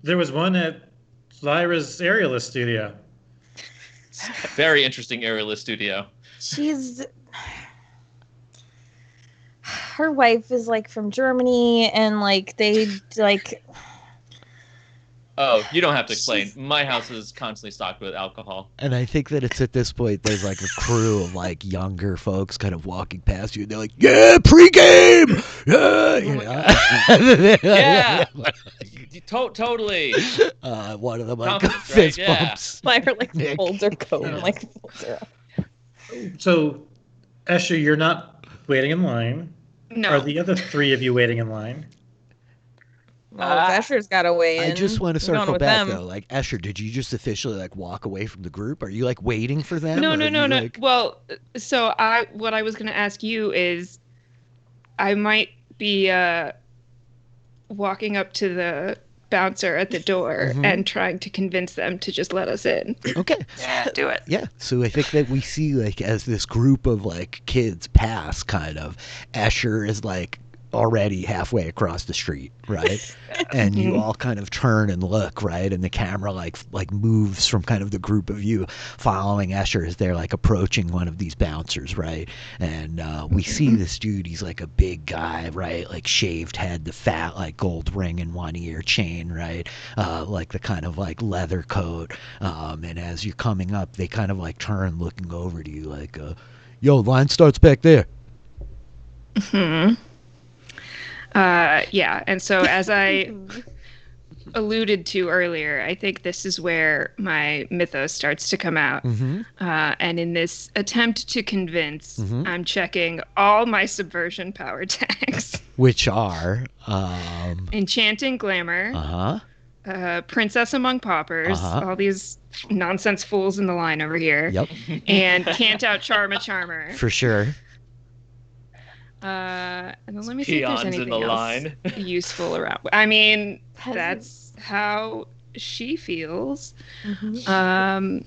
There was one at Lyra's aerialist studio. Very interesting aerialist studio. She's her wife is like from Germany and like they like Oh, you don't have to explain. My house is constantly stocked with alcohol. And I think that it's at this point there's like a crew of like younger folks kind of walking past you, and they're like, "Yeah, pregame, yeah." You know? Yeah. Totally. One of them like Confidence, right? fist Yeah. bumps. Lyra like Nick. folds her coat and like folds her up. So, Escher, you're not waiting in line. No. Are the other three of you waiting in line? Well, Asher's got to weigh in. I just want to We're going circle with back them. though. Like, Escher, did you just officially like walk away from the group? Are you like waiting for them? No, or no, are no, you, no. like- Well, so what I was going to ask you is, I might be walking up to the bouncer at the door Mhm. and trying to convince them to just let us in. Okay. Yeah, do it. Yeah, so I think that we see like as this group of like kids pass, kind of, Escher is like already halfway across the street, right? And you all kind of turn and look, right? And the camera like moves from kind of the group of you following Escher as they're like approaching one of these bouncers, right? And we see this dude, he's like a big guy, right? Like shaved head, the fat like gold ring in one ear, chain, right? Like the kind of like leather coat. And as you're coming up, they kind of like turn looking over to you like, yo, line starts back there. Yeah, and so as I alluded to earlier, I think this is where my mythos starts to come out. Mm-hmm. And in this attempt to convince, Mhm. I'm checking all my subversion power tags. Which are, Enchanting Glamour, uh-huh, Princess Among Paupers, Uh-huh. all these nonsense fools in the line over here, yep, and Cant Out Charm a Charmer. for sure. And then let me see if there's Peons in anything the else line. useful around. I mean, Peasant. that's how she feels. Mhm.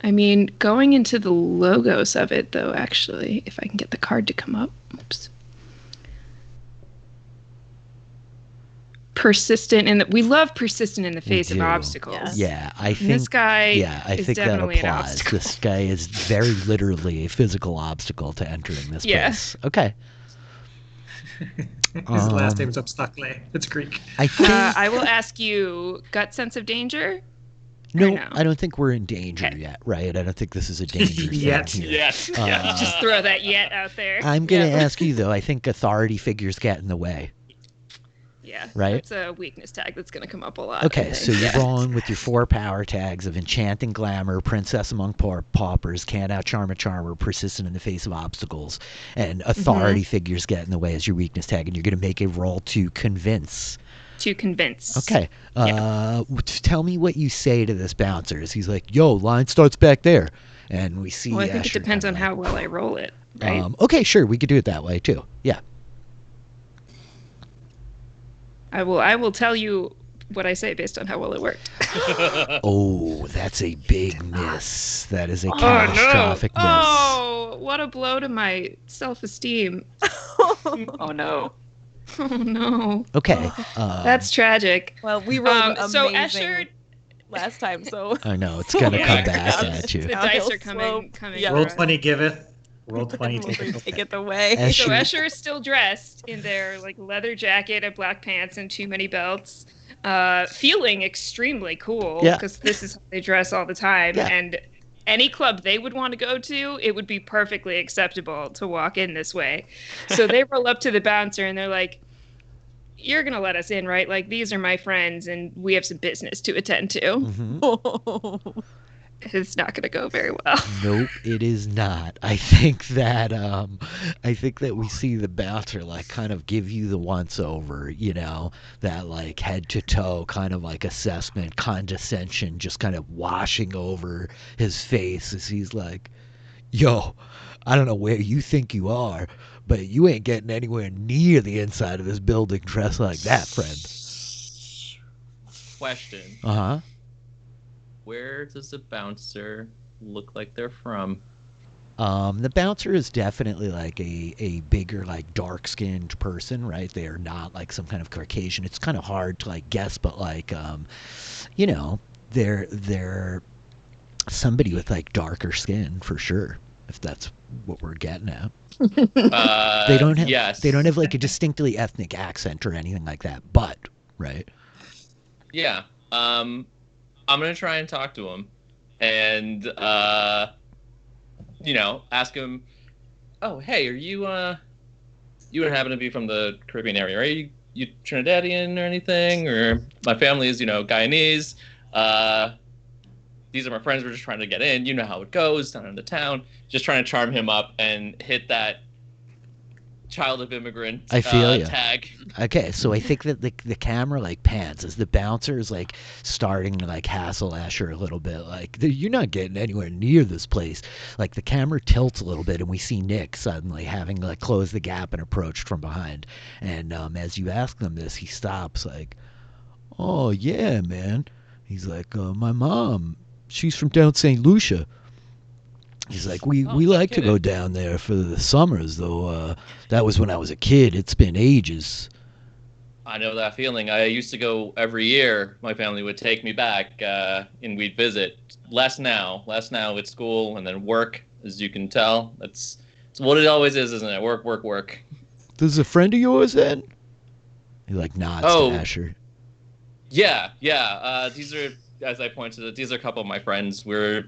I mean, going into the logos of it, though, actually, if I can get the card to come up. Oops. Persistent in the we love persistent in the face of do. obstacles. Yeah, I And think. this guy Yeah, I is think that definitely an applies. obstacle. This guy is very literally a physical obstacle to entering this Yeah. place. Okay. His last name's Obstacle. It's Greek. I think. I will ask you, gut sense of danger? No, no? I don't think we're in danger Okay. yet, right? I don't think this is a danger zone Yet. here. Yes. Just throw that yet out there. I'm gonna Yeah. ask you though. I think authority figures get in the way. Yeah, Right? That's a weakness tag that's going to come up a lot. Okay, so you're rolling with your 4 power tags of enchanting glamour, princess among paupers, can't outcharm a charmer, persistent in the face of obstacles, and authority figures get in the way as your weakness tag, and you're gonna make a roll to convince. To convince. Okay. Tell me what you say to this bouncer. As he's like, "Yo, line starts back there," and we see. Well, I think it Asher depends on kinda how well I roll it, right? Okay, sure, we could do it that way too. Yeah. I will tell you what I say based on how well it worked. Oh, that's a big miss. That is a Oh no! catastrophic miss. Oh, what a blow to my self-esteem. Oh no. Oh no. Okay. That's tragic. Well, we rolled So amazing Escher, last time, so I know it's gonna Yeah, come back yeah. at you. the Downhill dice are coming. slope. coming Yeah. Roll for us. 20 giveth. Roll 20 take taketh. it away. Escher- So Escher is still dressed in their like leather jacket and black pants and too many belts, feeling extremely cool Yeah. because this is how they dress all the time. Yeah. And any club they would want to go to, it would be perfectly acceptable to walk in this way. So they roll up to the bouncer and they're like, "You're gonna let us in, right? Like these are my friends and we have some business to attend to." Mhm. It's not gonna go very well. Nope, it is not. I think that we see the bouncer like kind of give you the once over, you know, that like head to toe kind of like assessment, condescension just kind of washing over his face as he's like, "Yo, I don't know where you think you are, but you ain't getting anywhere near the inside of this building dressed like that, friend." Question: Uh-huh. Where does the bouncer look like they're from? The bouncer is definitely like a bigger, like dark-skinned person, right? They are not like some kind of Caucasian. It's kind of hard to like guess, but like, you know, they're somebody with like darker skin for sure. If that's what we're getting at. They don't have Yes. they don't have like a distinctly ethnic accent or anything like that. But right. Yeah. I'm gonna try and talk to him, and ask him. Oh, hey, are you you would happen to be from the Caribbean area? Are you Trinidadian or anything? Or my family is Guyanese. These are my friends. We're just trying to get in. You know how it goes down in the town. Just trying to charm him up and hit that child of immigrant I feel ya. tag. Okay, so I think that the camera like pans as the bouncer is like starting to like hassle Asher a little bit. Like, "You're not getting anywhere near this place." Like the camera tilts a little bit, and we see Nick suddenly having like closed the gap and approached from behind. And as you ask them this, he stops like, "Oh yeah, man." He's like, "My mom, she's from down St. Lucia." He's like, we no like to kidding. go down there for the summers, though. That was when I was a kid. It's been ages. I know that feeling. I used to go every year. My family would take me back, and we'd visit. Less now with school and then work, as you can tell. It's what it always is, isn't it? Work, work, work. This is a friend of yours, then? He like nods Oh. to Asher. Yeah. These are, as I pointed out, these are a couple of my friends. We're,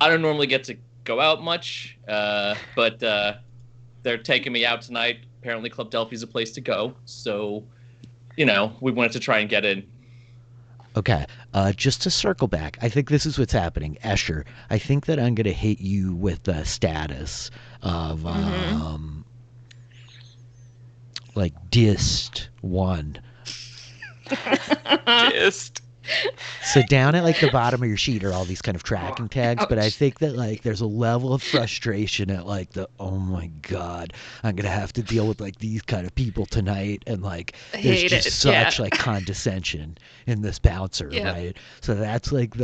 I don't normally get to go out much, but they're taking me out tonight. Apparently, Club Delphi's a place to go. So, we wanted to try and get in. Okay, just to circle back, I think this is what's happening. Escher, I think that I'm going to hit you with the status of, like, dist 1. Just. So down at, like, the bottom of your sheet are all these kind of tracking tags, but I ouch. think that, like, there's a level of frustration at, like, oh my god, I'm going to have to deal with, like, these kind of people tonight, and, like, there's Hate just it, such, yeah. like, condescension in this bouncer, Yeah. right? So that's, like,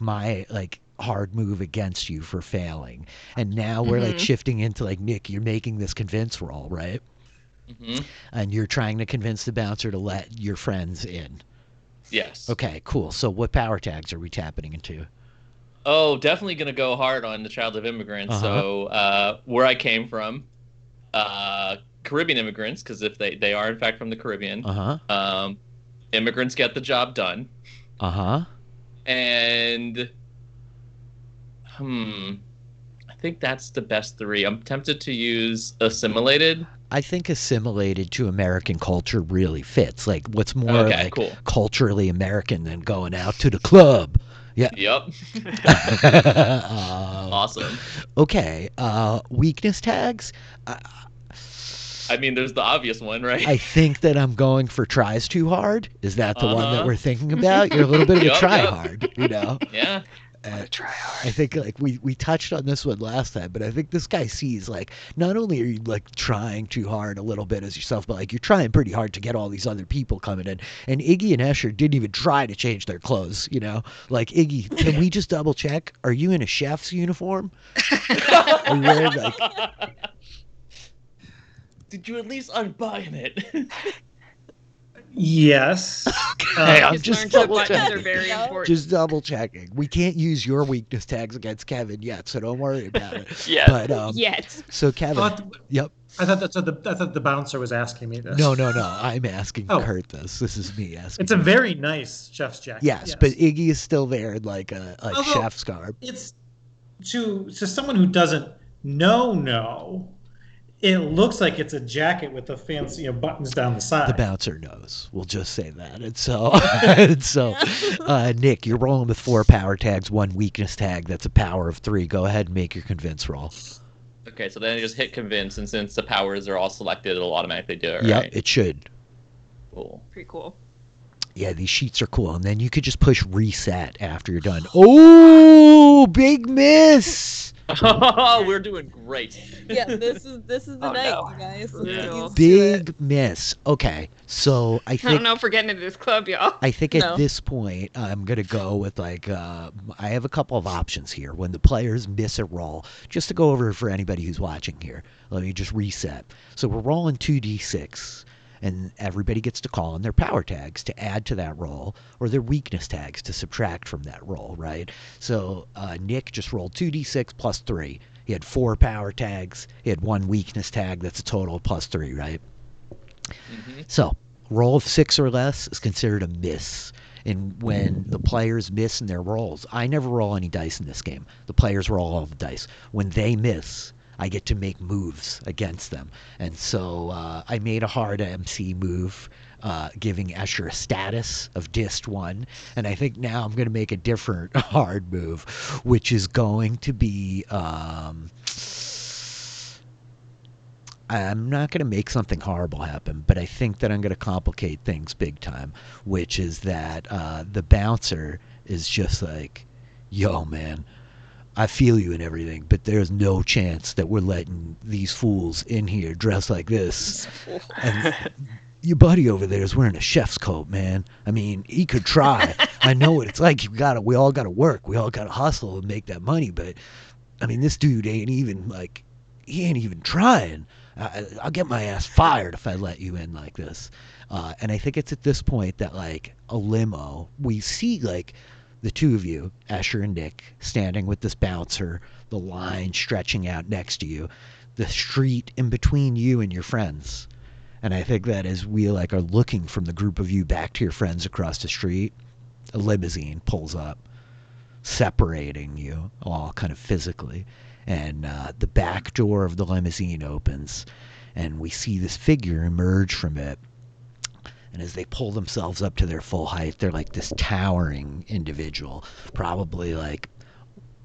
my, like, hard move against you for failing. And now we're, like, shifting into, like, Nick, you're making this convince roll, right? Mm-hmm. And you're trying to convince the bouncer to let your friends in. Yes. Okay, cool. So what power tags are we tapping into? Oh, definitely going to go hard on the child of immigrants. Uh-huh. So where I came from, Caribbean immigrants, because if they are in fact from the Caribbean, Uh-huh. immigrants get the job done. Uh-huh. and I think that's the best three. I'm tempted to use assimilated. I think assimilated to American culture really fits. Like, what's more Okay, like cool. culturally American than going out to the club? Yeah. Yep. Awesome. Okay. Weakness tags. I mean, there's the obvious one, right? I think that I'm going for tries too hard. Is that the one that Uh-huh. we're thinking about? You're a little bit of a Yup, try yup. hard, you know? Yeah. Try hard. I think like we touched on this one last time, but I think this guy sees like not only are you like trying too hard a little bit as yourself, but like you're trying pretty hard to get all these other people coming in. And Iggy and Escher didn't even try to change their clothes, you know? Like, Iggy, can we just double check? Are you in a chef's uniform? Are you wearing like Did you at least unbutton it? Yes. Hey, I'm Just just learned that double buttons are checking. very Just important. Just double checking. We can't use your weakness tags against Kevin yet, so don't worry about it. Yeah. But Yet. so Kevin, yep. I thought the bouncer was asking me this. No. I'm asking Oh. Kurt this. This is me asking. It's a very nice chef's jacket. yes, but Iggy is still there in like a Although- chef's garb. it's to someone who doesn't know. It looks like it's a jacket with the fancy buttons down the side. The bouncer knows. We'll just say that. And so, Nick, you're rolling with 4 power tags, 1 weakness tag. That's a power of 3. Go ahead and make your convince roll. Okay, so then I just hit convince, and since the powers are all selected, it'll automatically do it, Yep, right? it should. Cool. Pretty cool. Yeah, these sheets are cool. And then you could just push reset after you're done. Oh, big miss. We're doing great. Yeah, this is the Oh, night, no. you guys. Brutal. Let's do it. Big miss. Okay, so I I think don't know if we're getting into this club, y'all. I think at No. this point, I'm going to go with like, I have a couple of options here. When the players miss a roll, just to go over for anybody who's watching here, let me just reset. So we're rolling 2d6, and everybody gets to call in their power tags to add to that roll, or their weakness tags to subtract from that roll, right? So Nick just rolled 2d6 plus 3. He had 4 power tags. He had 1 weakness tag. That's a total of plus 3, right? Mm-hmm. So, roll of 6 or less is considered a miss. And when the players miss in their rolls, I never roll any dice in this game. The players roll all the dice. When they miss, I get to make moves against them. And so I made a hard MC move, giving Escher a status of dist 1. And I think now I'm going to make a different hard move, which is going to be... I'm not going to make something horrible happen, but I think that I'm going to complicate things big time, which is that the bouncer is just like, yo, man, I feel you and everything, but there's no chance that we're letting these fools in here dressed like this. And your buddy over there is wearing a chef's coat, man. I mean, he could try. I know what it's like. We all got to work. We all got to hustle and make that money, but I mean, this dude ain't even like, he ain't even trying. I'll get my ass fired if I let you in like this. And I think it's at this point that, like, a limo, we see, like, the two of you, Escher and Nick, standing with this bouncer, the line stretching out next to you, the street in between you and your friends. And I think that as we, like, are looking from the group of you back to your friends across the street, a limousine pulls up, separating you all kind of physically. And the back door of the limousine opens, and we see this figure emerge from it. And as they pull themselves up to their full height, they're like this towering individual, probably like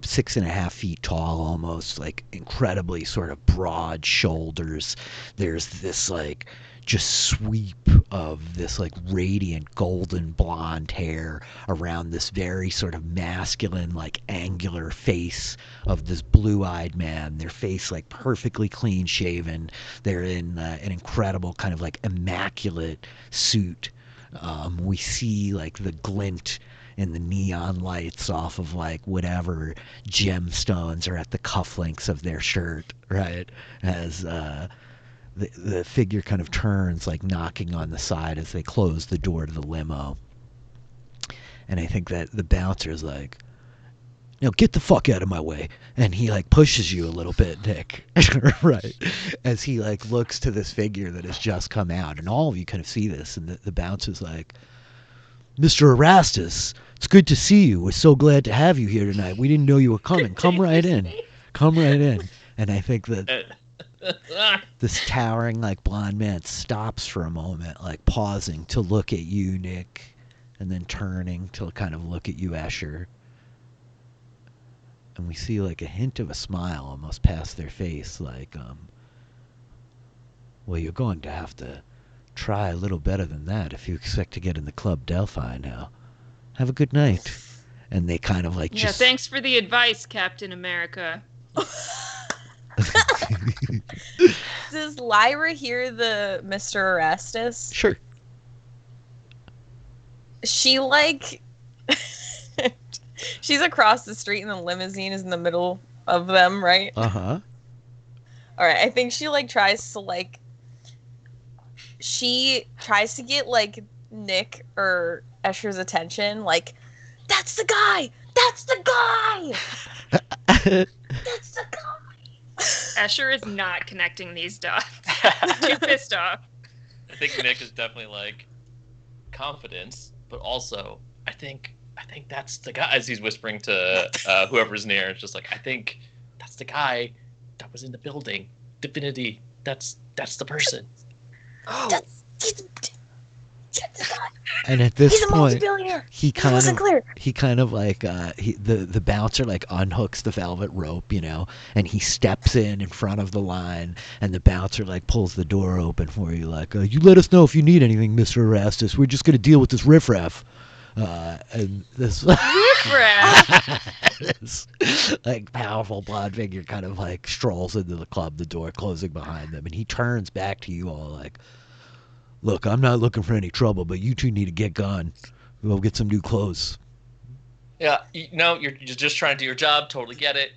6.5 feet tall, almost, like incredibly sort of broad shoulders. There's this like just sweep of this like radiant golden blonde hair around this very sort of masculine, like angular face of this blue-eyed man. Their face like perfectly clean shaven. They're in an incredible kind of like immaculate suit. We see like the glint and the neon lights off of like whatever gemstones are at the cufflinks of their shirt, right? As the figure kind of turns, like knocking on the side as they close the door to the limo. And I think that the bouncer's like, no, get the fuck out of my way. And he like pushes you a little bit, Nick. Right. As he like looks to this figure that has just come out. And all of you kind of see this. And the bouncer's like, Mr. Erastus, it's good to see you. We're so glad to have you here tonight. We didn't know you were coming. Come right in. Come right in. And I think that this towering, like, blonde man stops for a moment, like, pausing to look at you, Nick, and then turning to kind of look at you, Escher. And we see, like, a hint of a smile almost past their face, like, well, you're going to have to try a little better than that if you expect to get in the Club Delphi now. Have a good night. And they kind of, like, Yeah, just... thanks for the advice, Captain America. Does Lyra hear the Mr. Erastus? Sure. She, like... She's across the street and the limousine is in the middle of them, right? Uh-huh. Alright, I think she, like, tries to, like... She tries to get, like, Nick or Escher's attention. Like, that's the guy! That's the guy! That's the guy! Escher is not connecting these dots. Too pissed off. I think Nick is definitely like confidence, but also I think that's the guy. As he's whispering to whoever's near, it's just like, I think that's the guy that was in the building. Divinity. That's the person. Oh. He's the guy. And at this He's a point, multi-billionaire. he kind wasn't clear. of like the bouncer like unhooks the velvet rope, you know, and he steps in front of the line, and the bouncer like pulls the door open for you, like, you let us know if you need anything, Mr. Erastus. We're just gonna deal with this riffraff. And this this like powerful blonde figure kind of like strolls into the club, the door closing behind them, and he turns back to you all like, look, I'm not looking for any trouble, but you two need to get gone. We'll get some new clothes. Yeah, no, you're just trying to do your job. Totally get it.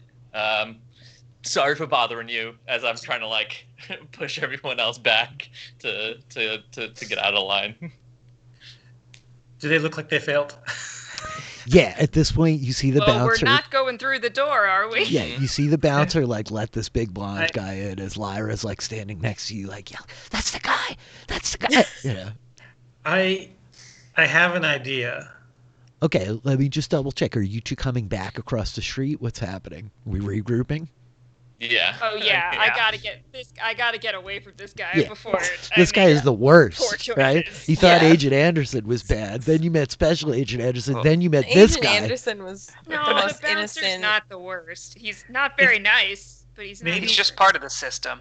Sorry for bothering you, as I'm trying to like push everyone else back to get out of line. Do they look like they failed? Yeah, at this point, you see the Well, bouncer. we're not going through the door, are we? Yeah, you see the bouncer like let this big blonde guy in as Lyra's like standing next to you, like, yeah, that's the guy. That's the guy. Yeah. I have an idea. Okay, let me just double check. Are you two coming back across the street? What's happening? We regrouping? Yeah. Oh yeah, Yeah. I gotta get away from this guy Yeah. before. This guy is the worst, poor choices. right? You thought Yeah. Agent Anderson was bad, then you met Special Agent Anderson, then you met this Agent guy. Anderson was No, the the most bouncer's innocent. not the worst. He's not very nice, but he's not. Maybe He's just part of the system.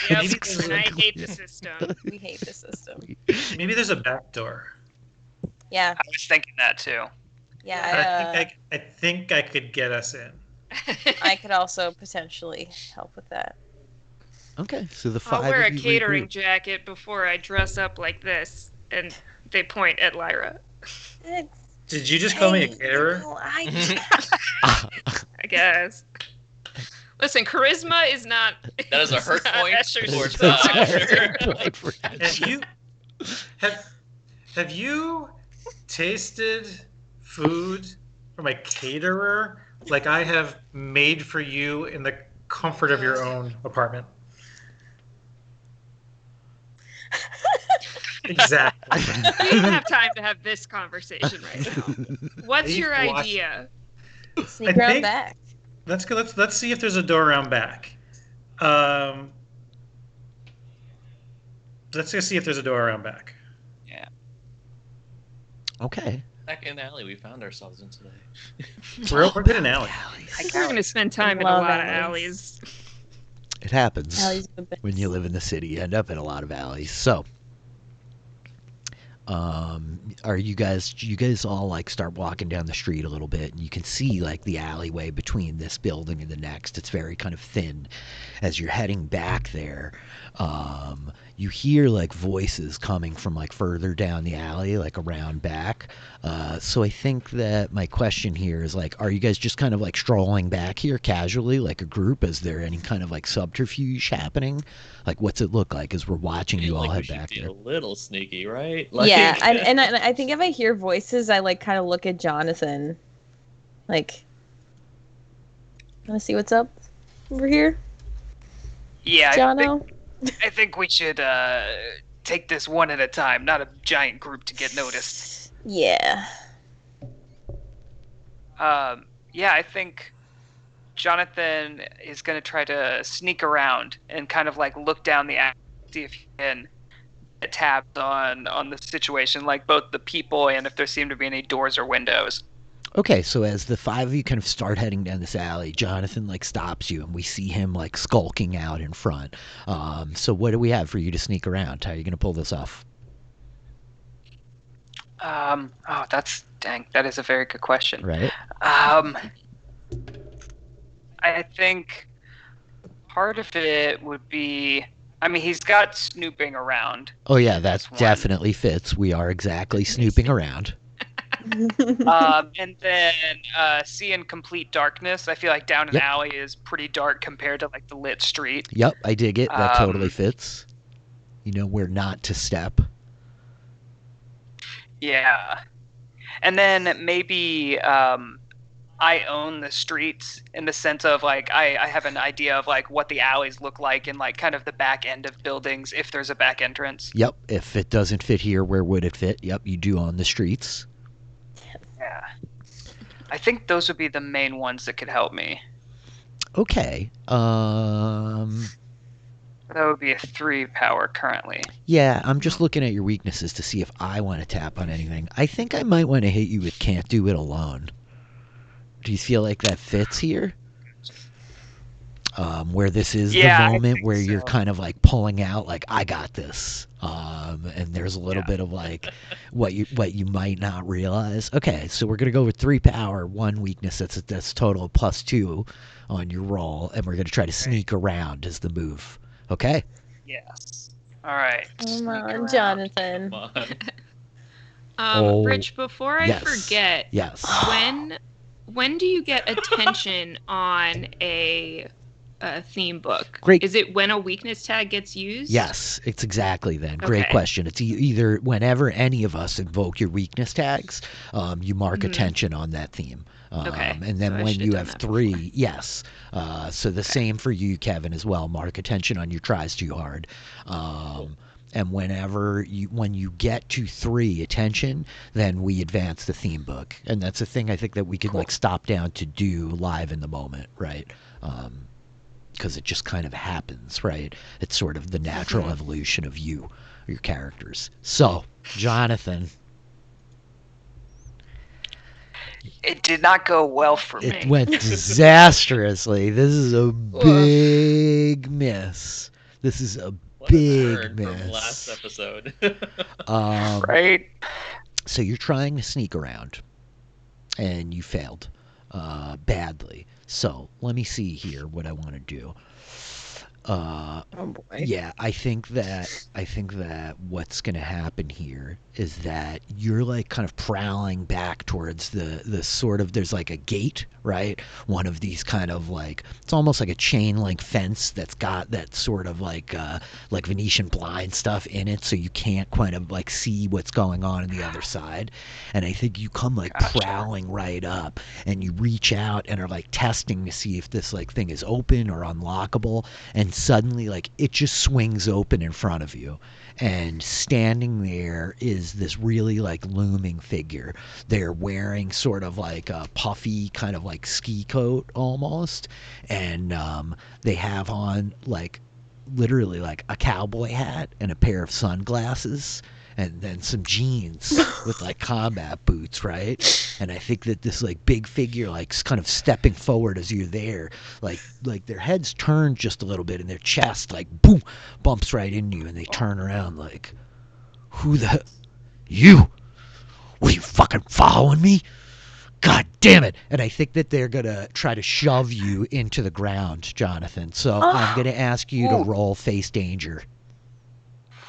Yep, Maybe and I hate the system. We hate the system. Maybe there's a back door. Yeah, I was thinking that too. yeah. I think I could get us in. I could also potentially help with that. Okay, so the I'll five wear a of you catering regroup. jacket before I dress up like this, and they point at Lyra. Did you just call me a Hey, caterer? no, I guess. Listen, charisma is not. That is a hurt not point Escher's towards strength. Have you tasted food from a caterer like I have made for you in the comfort of your own apartment? Exactly. We don't have time to have this conversation right now. What's Please your watch- idea? Sneak I around think- back. Let's go. Let's see if there's a door around back. Let's go see if there's a door around back. Okay. Back in the alley we found ourselves in today. We're good in alley. I think we're going to spend time in a Love lot of alleys. alleys. It happens. Alley's the best. When you live in the city, you end up in a lot of alleys. So, are you guys all like start walking down the street a little bit, and you can see like the alleyway between this building and the next. It's very kind of thin. As you're heading back there, you hear like voices coming from like further down the alley, like around back. So I think that my question here is like, are you guys just kind of like strolling back here casually, like a group? Is there any kind of like subterfuge happening? Like, what's it look like as we're watching you all Like, we head should back be there? a little sneaky, right? Like, Yeah, and I think if I hear voices, I like kind of look at Jonathan, like, want to see what's up over here, Yeah, Jono? I think we should take this one at a time, not a giant group to get noticed. Yeah. Yeah, I think Jonathan is going to try to sneak around and kind of like look down the alley, see if he can get tabs on the situation, like both the people and if there seem to be any doors or windows. Okay, so as the five of you kind of start heading down this alley, Jonathan like stops you, and we see him like skulking out in front. So what do we have for you to sneak around? How are you going to pull this off? Oh, that is a very good question. Right. I think part of it would be, I mean, he's got snooping around. Oh yeah, that That's one. definitely fits. We are exactly snooping around. And then see in complete darkness. I feel like down an Yep. alley is pretty dark compared to like the lit street. Yep, I dig it. That totally fits. You know where not to step. Yeah. And then maybe I own the streets in the sense of like I have an idea of like what the alleys look like and like kind of the back end of buildings if there's a back entrance. Yep, if it doesn't fit here, where would it fit? Yep, you do on the streets. Yeah. I think those would be the main ones that could help me. Okay. That would be a 3 power currently. Yeah, I'm just looking at your weaknesses to see if I want to tap on anything. I think I might want to hit you with Can't Do It Alone. Do you feel like that fits here? Where this is the moment where you're kind of like pulling out, like I got this, and there's a little bit of like what you might not realize. Okay, so we're gonna go with 3 power, 1 weakness. That's total +2 on your roll, and we're gonna try to sneak around as the move. Okay. Yes. All right. Come on, Jonathan. Come on. Rich, before I forget, yes. When do you get attention on a theme book? Great. Is it when a weakness tag gets used? Yes, it's exactly then. Great question. It's either whenever any of us invoke your weakness tags, you mark attention on that theme. And then so when you have 3, before. yes. So the same for you, Kevin, as well. Mark attention on your tries too hard. And when you get to 3 attention, then we advance the theme book. And that's a thing I think that we can like stop down to do live in the moment, right? Because it just kind of happens, right? It's sort of the natural evolution of your characters. So, Jonathan. It did not go well for me. It went disastrously. This is a big miss. This is a big miss. From last episode. Right? So you're trying to sneak around, and you failed badly. So let me see here what I want to do. Oh boy. Yeah, I think that what's going to happen here is that you're like kind of prowling back towards the sort of, there's like a gate, right? One of these kind of like, it's almost like a chain link fence that's got that sort of like Venetian blind stuff in it, so you can't kind of like see what's going on the other side. And I think you come like prowling right up, and you reach out and are like testing to see if this like thing is open or unlockable, and suddenly like it just swings open in front of you, and standing there is this really like looming figure. They're wearing sort of like a puffy kind of like ski coat almost, and they have on like literally like a cowboy hat and a pair of sunglasses, and then some jeans with like combat boots, right? And I think that this like big figure like kind of stepping forward as you're there, like their heads turn just a little bit, and their chest like boom bumps right into you, and they turn around like, who the you? What, are you fucking following me? God damn it. And I think that they're going to try to shove you into the ground, Jonathan. So I'm going to ask you to roll face danger.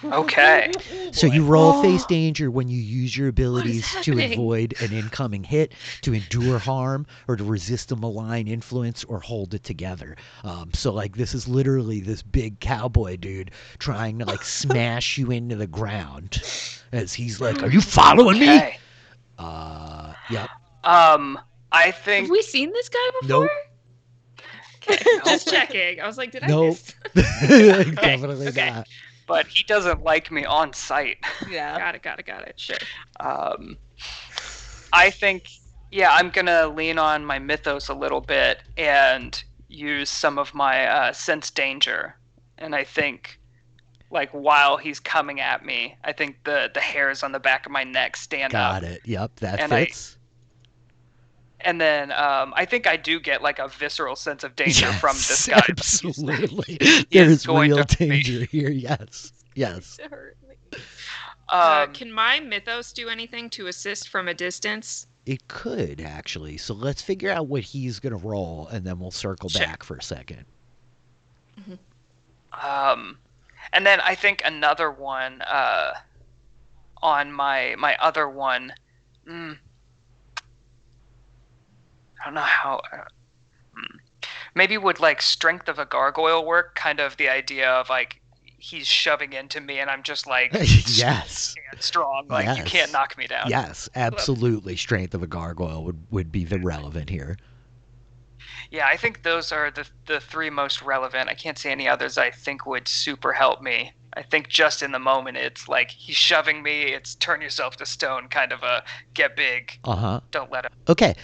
Okay. So you roll face danger when you use your abilities to happening? avoid an incoming hit, to endure harm, or to resist a malign influence, or hold it together. So like this is literally this big cowboy dude trying to like smash you into the ground as he's like, are you following me? Okay. Yep. I think Have we seen this guy before? Nope. Okay, just checking. I was like, did I Nope. miss? Definitely okay. not. but he doesn't like me on sight. Yeah. Got it. Sure. I think, yeah, I'm gonna lean on my mythos a little bit and use some of my sense danger. And I think, like, while he's coming at me, I think the hairs on the back of my neck stand Got up, it. Yep, that and fits. then I think I do get like a visceral sense of danger from this guy. Absolutely. He's There's going real to hurt me. danger here. Yes. Yes. To hurt me. Can my mythos do anything to assist from a distance? It could actually. So let's figure out what he's gonna roll, and then we'll circle Sure. back for a second. And then I think another one on my other one. I don't know how. Maybe would like strength of a gargoyle work? Kind of the idea of like he's shoving into me, and I'm just like Yes. strong. Like you Yes. can't knock me down. Yes, absolutely. Strength of a gargoyle would be the relevant here. Yeah, I think those are the three most relevant. I can't see any others I think would super help me. I think just in the moment, it's like he's shoving me. It's turn yourself to stone, kind of a get big. Uh-huh. Don't let him. Okay.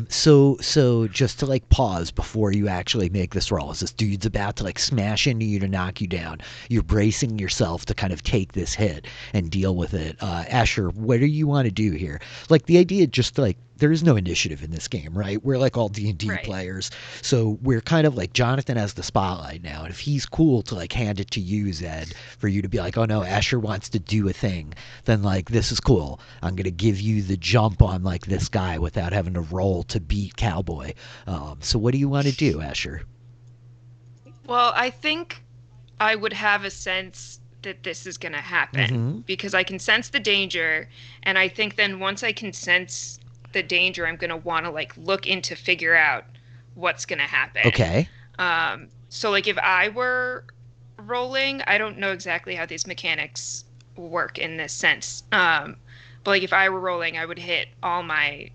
So just to like pause before you actually make this roll, as this dude's about to like smash into you to knock you down, you're bracing yourself to kind of take this hit and deal with it. Asher, what do you want to do here? Like the idea just like there is no initiative in this game, right? We're like all D&D Right. players. So we're kind of like Jonathan has the spotlight now. And if he's cool to like hand it to you, Zed, for you to be like, oh no, Asher wants to do a thing, then like this is cool. I'm going to give you the jump on like this guy without having to roll to beat Cowboy. So what do you want to do, Asher? Well, I think I would have a sense that this is going to happen Mhm. because I can sense the danger, and I think then once I can sense the danger, I'm going to want to like look in to figure out what's going to happen. Okay. So like if I were rolling, I don't know exactly how these mechanics work in this sense. But like if I were rolling, I would hit all my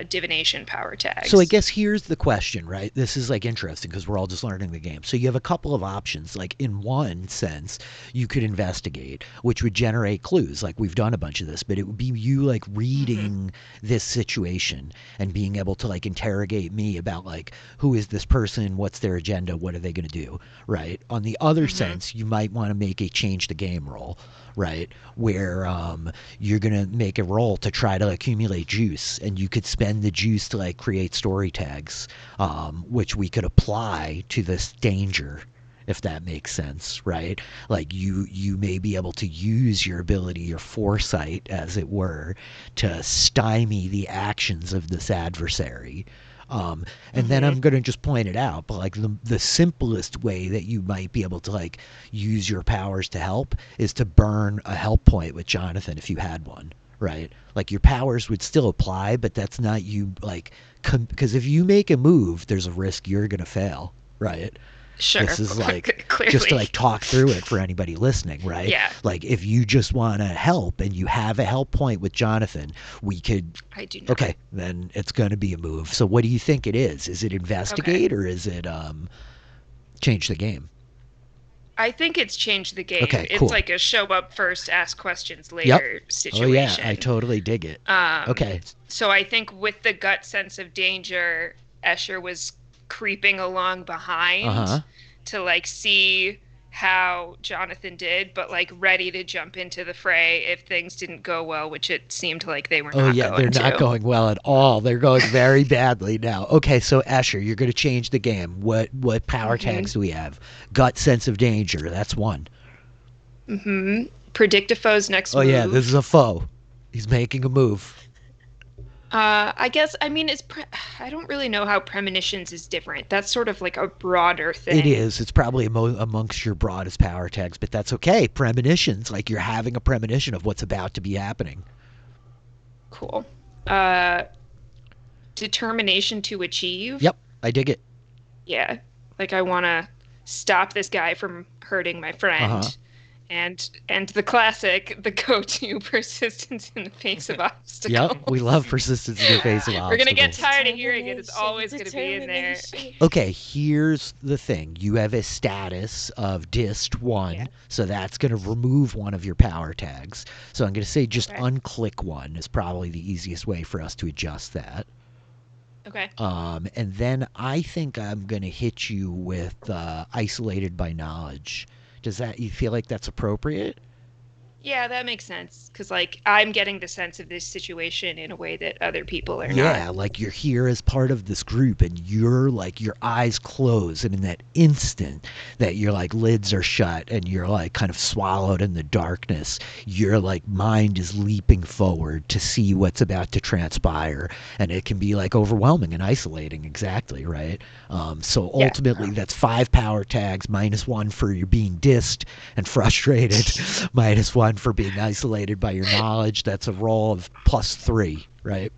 divination power tags. So I guess here's the question, right? This is like interesting because we're all just learning the game. So you have a couple of options. Like in one sense, you could investigate, which would generate clues. Like we've done a bunch of this, but it would be you like reading this situation and being able to like interrogate me about like who is this person, what's their agenda, what are they going to do, right? On the other sense, you might want to make a change the game roll, right? Where you're going to make a roll to try to accumulate juice, and you could spend the juice to like create story tags, which we could apply to this danger, if that makes sense, right? Like you may be able to use your ability, your foresight, as it were, to stymie the actions of this adversary. And then I'm going to just point it out, but like the simplest way that you might be able to like use your powers to help is to burn a help point with Jonathan if you had one, right? Like your powers would still apply, but that's not you like, because if you make a move, there's a risk you're going to fail, right? Sure. This is like Clearly. just to like talk through it for anybody listening, right? Yeah. Like if you just want to help and you have a help point with Jonathan, we could. I do not. Okay, then it's going to be a move. So what do you think it is? Is it investigate or is it change the game? I think it's changed the game. Okay, it's cool. like a show up first, ask questions later situation. Oh yeah, I totally dig it. Okay. So I think with the gut sense of danger, Escher was creeping along behind to like see how Jonathan did, but like ready to jump into the fray if things didn't go well, which it seemed like they were not Oh yeah, going they're not to. going well at all. They're going very badly now. Okay, so Escher, you're going to change the game. What power tags do we have? Gut sense of danger. That's one. Predict a foe's next Oh move. yeah, this is a foe. He's making a move. I guess, I mean, I don't really know how premonitions is different. That's sort of like a broader thing. It is. It's probably amongst your broadest power tags, but that's okay. Premonitions, like you're having a premonition of what's about to be happening. Cool. Determination to achieve. Yep, I dig it. Yeah. Like I want to stop this guy from hurting my friend. And the classic, the go-to persistence in the face of obstacles. Yep, we love persistence in the face of obstacles. We're gonna get tired of hearing it. It's always gonna be in there. Okay, here's the thing. You have a status of dist 1, Yeah. so that's going to remove one of your power tags. So I'm going to say just Okay. unclick one is probably the easiest way for us to adjust that. Okay. And then I think I'm going to hit you with isolated by knowledge. You feel like that's appropriate? Yeah, that makes sense. Because, like, I'm getting the sense of this situation in a way that other people are Yeah, not. like you're here as part of this group and you're like your eyes close, and in that instant that your like lids are shut and you're like kind of swallowed in the darkness, your like mind is leaping forward to see what's about to transpire, and it can be like overwhelming and isolating. Exactly, right? So Yeah. ultimately that's 5 power tags, -1 for you being dissed and frustrated, -1 for being isolated by your knowledge. That's a roll of +3, right?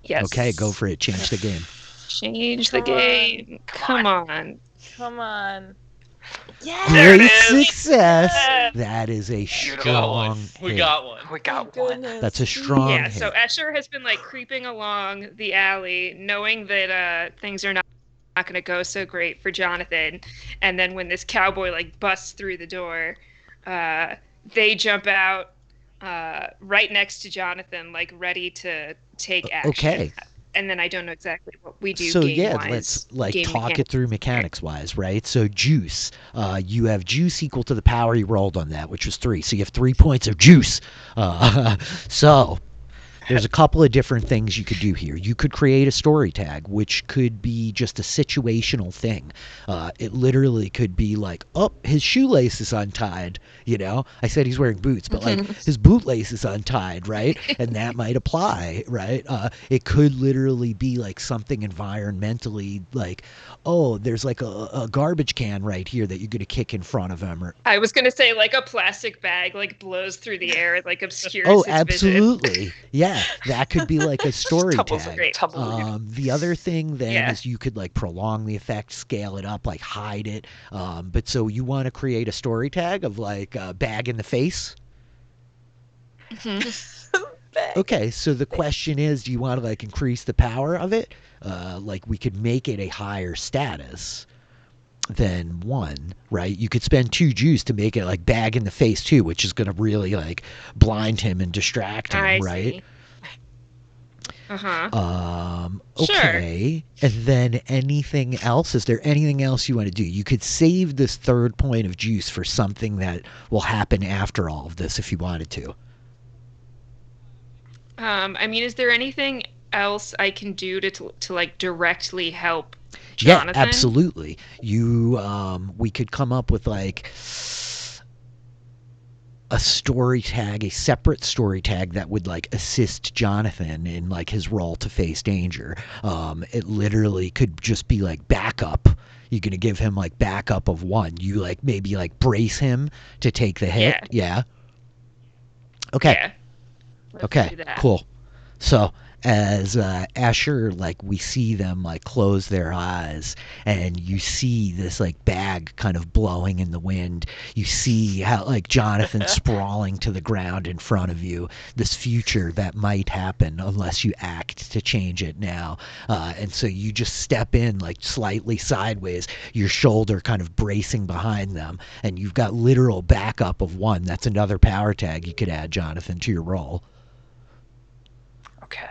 Yes. Okay, go for it. Change the game. Change the Come on. game. Come on. Come on. Yeah. There it Great is. success. Yeah. That is a Beautiful. strong We hit. got one. We got one. That's a strong Yeah, hit. so Escher has been like creeping along the alley, knowing that things are not going to go so great for Jonathan. And then when this cowboy like busts through the door, they jump out right next to Jonathan, like ready to take action. Okay. And then I don't know exactly what we do. So yeah, game-wise, let's like game talk mechanics. it through mechanics wise, right? So juice, you have juice equal to the power you rolled on that, which was 3. So you have 3 points of juice. So there's a couple of different things you could do here. You could create a story tag, which could be just a situational thing. It literally could be like, oh, his shoelace is untied. You know, I said he's wearing boots, but like his bootlace is untied, right? And that might apply, right? It could literally be like something environmentally, like, oh, there's like a garbage can right here that you're gonna kick in front of him, or I was gonna say like a plastic bag like blows through the air, like obscures oh, its vision. absolutely. Yeah, that could be like a story Tumbles tag. great. Tumbleweed. The other thing then Yeah. is you could like prolong the effect, scale it up, like hide it. But so you want to create a story tag of like bag in the face. Okay, so the question is, do you want to like increase the power of it? Like we could make it a higher status than 1, right? You could spend 2 juice to make it like bag in the face too, which is going to really like blind him and distract him, I right? see. Uh-huh. Okay. And then anything else? Is there anything else you want to do? You could save this 3rd point of juice for something that will happen after all of this if you wanted to. I mean, is there anything else I can do to like directly help Jonathan? Yeah, absolutely. We could come up with like a story tag, a separate story tag that would like assist Jonathan in like his role to face danger. It literally could just be like backup. You're gonna give him like backup of 1. You like maybe like brace him to take the hit. Yeah. Okay. Yeah. Let's Okay, do that. cool. So as Asher, like we see them like close their eyes, and you see this like bag kind of blowing in the wind. You see how like Jonathan sprawling to the ground in front of you. This future that might happen unless you act to change it now. And so you just step in like slightly sideways, your shoulder kind of bracing behind them, and you've got literal backup of 1. That's another power tag you could add, Jonathan, to your roll. Okay.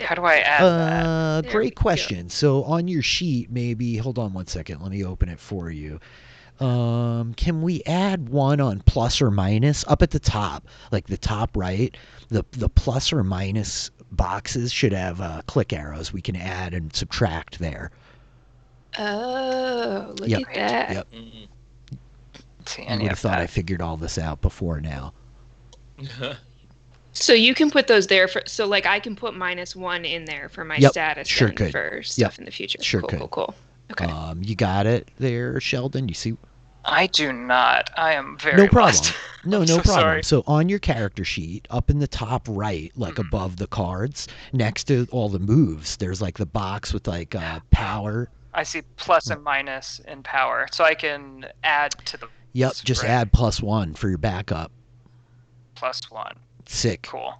How do I add that? There we Great go. question. So on your sheet, maybe hold on one second. Let me open it for you. Can we add 1 on plus or minus up at the top, like the top right? The plus or minus boxes should have click arrows. We can add and subtract there. Oh, look Yep. at that. Yep. Mm-mm. See You any would have of thought I that? figured all this out before now. So you can put those there for, so like I can put -1 in there for my Yep, status sure then could. for stuff Yep, in the future. sure cool, could. cool. Okay. You got it there, Sheldon? You see? I do not. I am very No problem. lost. No, I'm no so problem. sorry. So on your character sheet, up in the top right, like Mhm. above the cards, next to all the moves, there's like the box with like power. I see plus and minus in power, so I can add to the Yep, just Spread. add +1 for your backup. +1. Sick. Cool.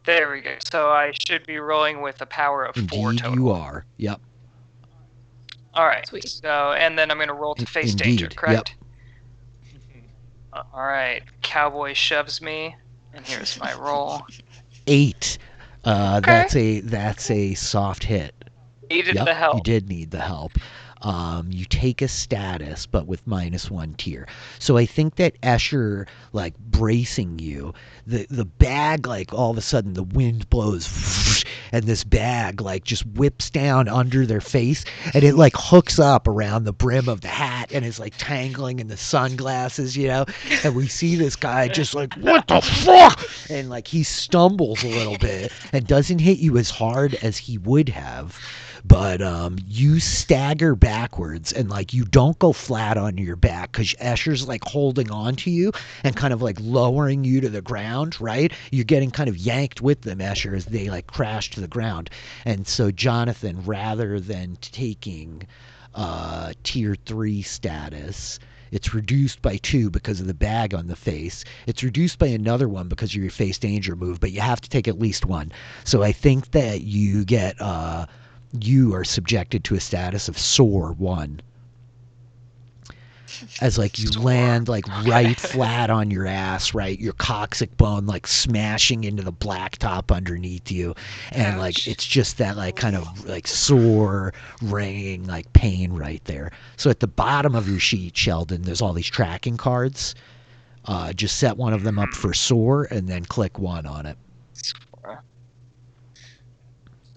There we go. So I should be rolling with a power of 4 Indeed, total. you are. Yep. All right. Sweet. So, and then I'm going to roll to face danger, Indeed, correct? All right. Cowboy shoves me, and here's my roll. 8. Okay. That's a soft hit. Needed Yep, the help. you did need the help. You take a status, but with -1 tier. So I think that Escher, like, bracing you, the bag, like, all of a sudden the wind blows, and this bag, like, just whips down under their face, and it, like, hooks up around the brim of the hat and is, like, tangling in the sunglasses, you know? And we see this guy just like, what the fuck? And, like, he stumbles a little bit and doesn't hit you as hard as he would have. But you stagger backwards and, like, you don't go flat on your back because Escher's, like, holding on to you and kind of, like, lowering you to the ground, right? You're getting kind of yanked with them, Escher, as they, like, crash to the ground. And so, Jonathan, rather than taking tier 3 status, it's reduced by 2 because of the bag on the face. It's reduced by another 1 because of your face danger move, but you have to take at least 1. So I think that you get... you are subjected to a status of sore 1. As, like, you land, like, right flat on your ass, right? Your coccyx bone, like, smashing into the blacktop underneath you. And, like, Ouch. it's just that, like, kind of, like, sore, ringing, like, pain right there. So at the bottom of your sheet, Sheldon, there's all these tracking cards. Just set one of them up for sore and then click 1 on it.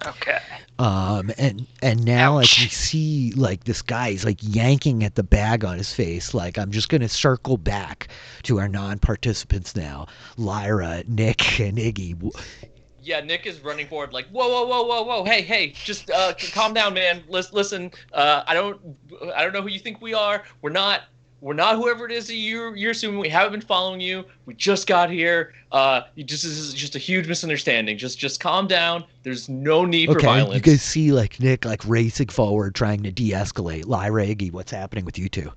Okay. And now, like, Ouch. we see, like, this guy is, like, yanking at the bag on his face. Like, I'm just gonna circle back to our non-participants now. Lyra, Nick, and Iggy. Yeah, Nick is running forward like, whoa, whoa, whoa, whoa, whoa, hey, just calm down, man. Listen, I don't know who you think we are. We're not whoever it is that you're assuming. We haven't been following you. We just got here. This is just a huge misunderstanding. Just calm down. There's no need for violence. You guys see, like, Nick, like, racing forward, trying to de-escalate. Lyra, Iggy, what's happening with you two?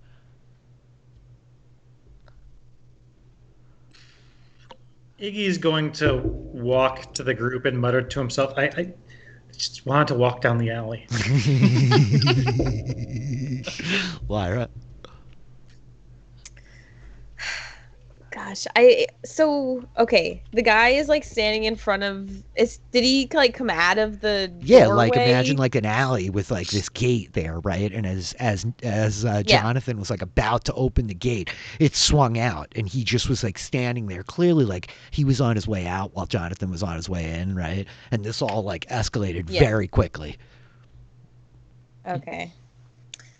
Iggy's going to walk to the group and mutter to himself, I just wanted to walk down the alley. Lyra? Gosh, okay. The guy is, like, standing in front of. Did he, like, come out of the Yeah, doorway? like, imagine, like, an alley with, like, this gate there, right? And as Jonathan was, like, about to open the gate, it swung out, and he just was, like, standing there. Clearly, like, he was on his way out while Jonathan was on his way in, right? And this all, like, escalated very quickly. Okay.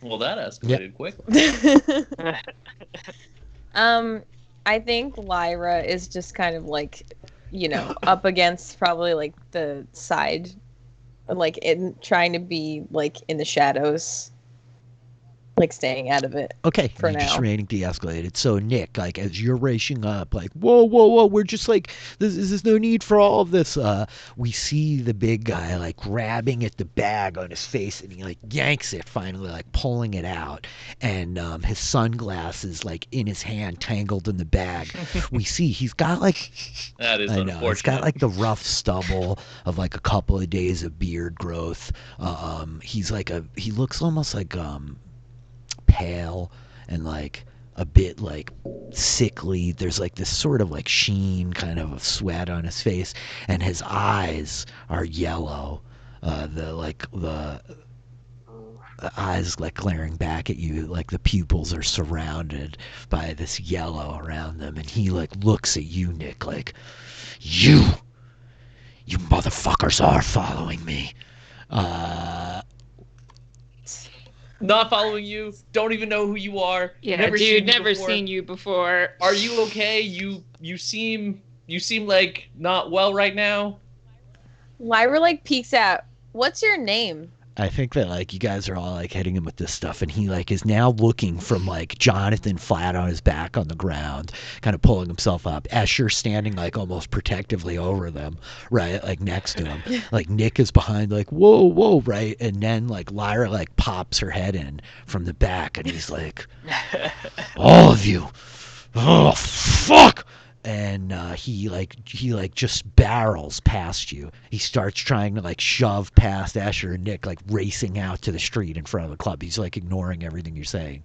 Well, that escalated quickly. I think Lyra is just kind of, like, you know, up against probably, like, the side, like, in trying to be, like, in the shadows, like, staying out of it. Okay, for you're just now. remaining de-escalated. So, Nick, like, as you're racing up, like, whoa, we're just, like, there's no need for all of this. We see the big guy, like, grabbing at the bag on his face, and he, like, yanks it finally, like, pulling it out. And his sunglasses, like, in his hand, tangled in the bag. We see he's got, like... That is unfortunate. He's got, like, the rough stubble of, like, a couple of days of beard growth. He's, like, he looks almost like, pale and, like, a bit, like, sickly. There's, like, this sort of, like, sheen kind of sweat on his face, and his eyes are yellow. The eyes, like, glaring back at you, like the pupils are surrounded by this yellow around them, and he, like, looks at you, Nick, like, you motherfuckers are following me. Not following you. Don't even know who you are. Yeah, never dude, seen you never before. seen you before. Are you okay? You seem like not well right now. Lyra, like, peeks out. What's your name? I think that like you guys are all like hitting him with this stuff, and he like is now looking from like Jonathan flat on his back on the ground, kind of pulling himself up. Escher standing like almost protectively over them, right, like next to him. Like Nick is behind, like whoa, whoa, right, and then like Lyra like pops her head in from the back, and he's like, all of you, oh fuck. And he just barrels past you. He starts trying to like shove past Escher and Nick, like racing out to the street in front of the club. He's like ignoring everything you're saying.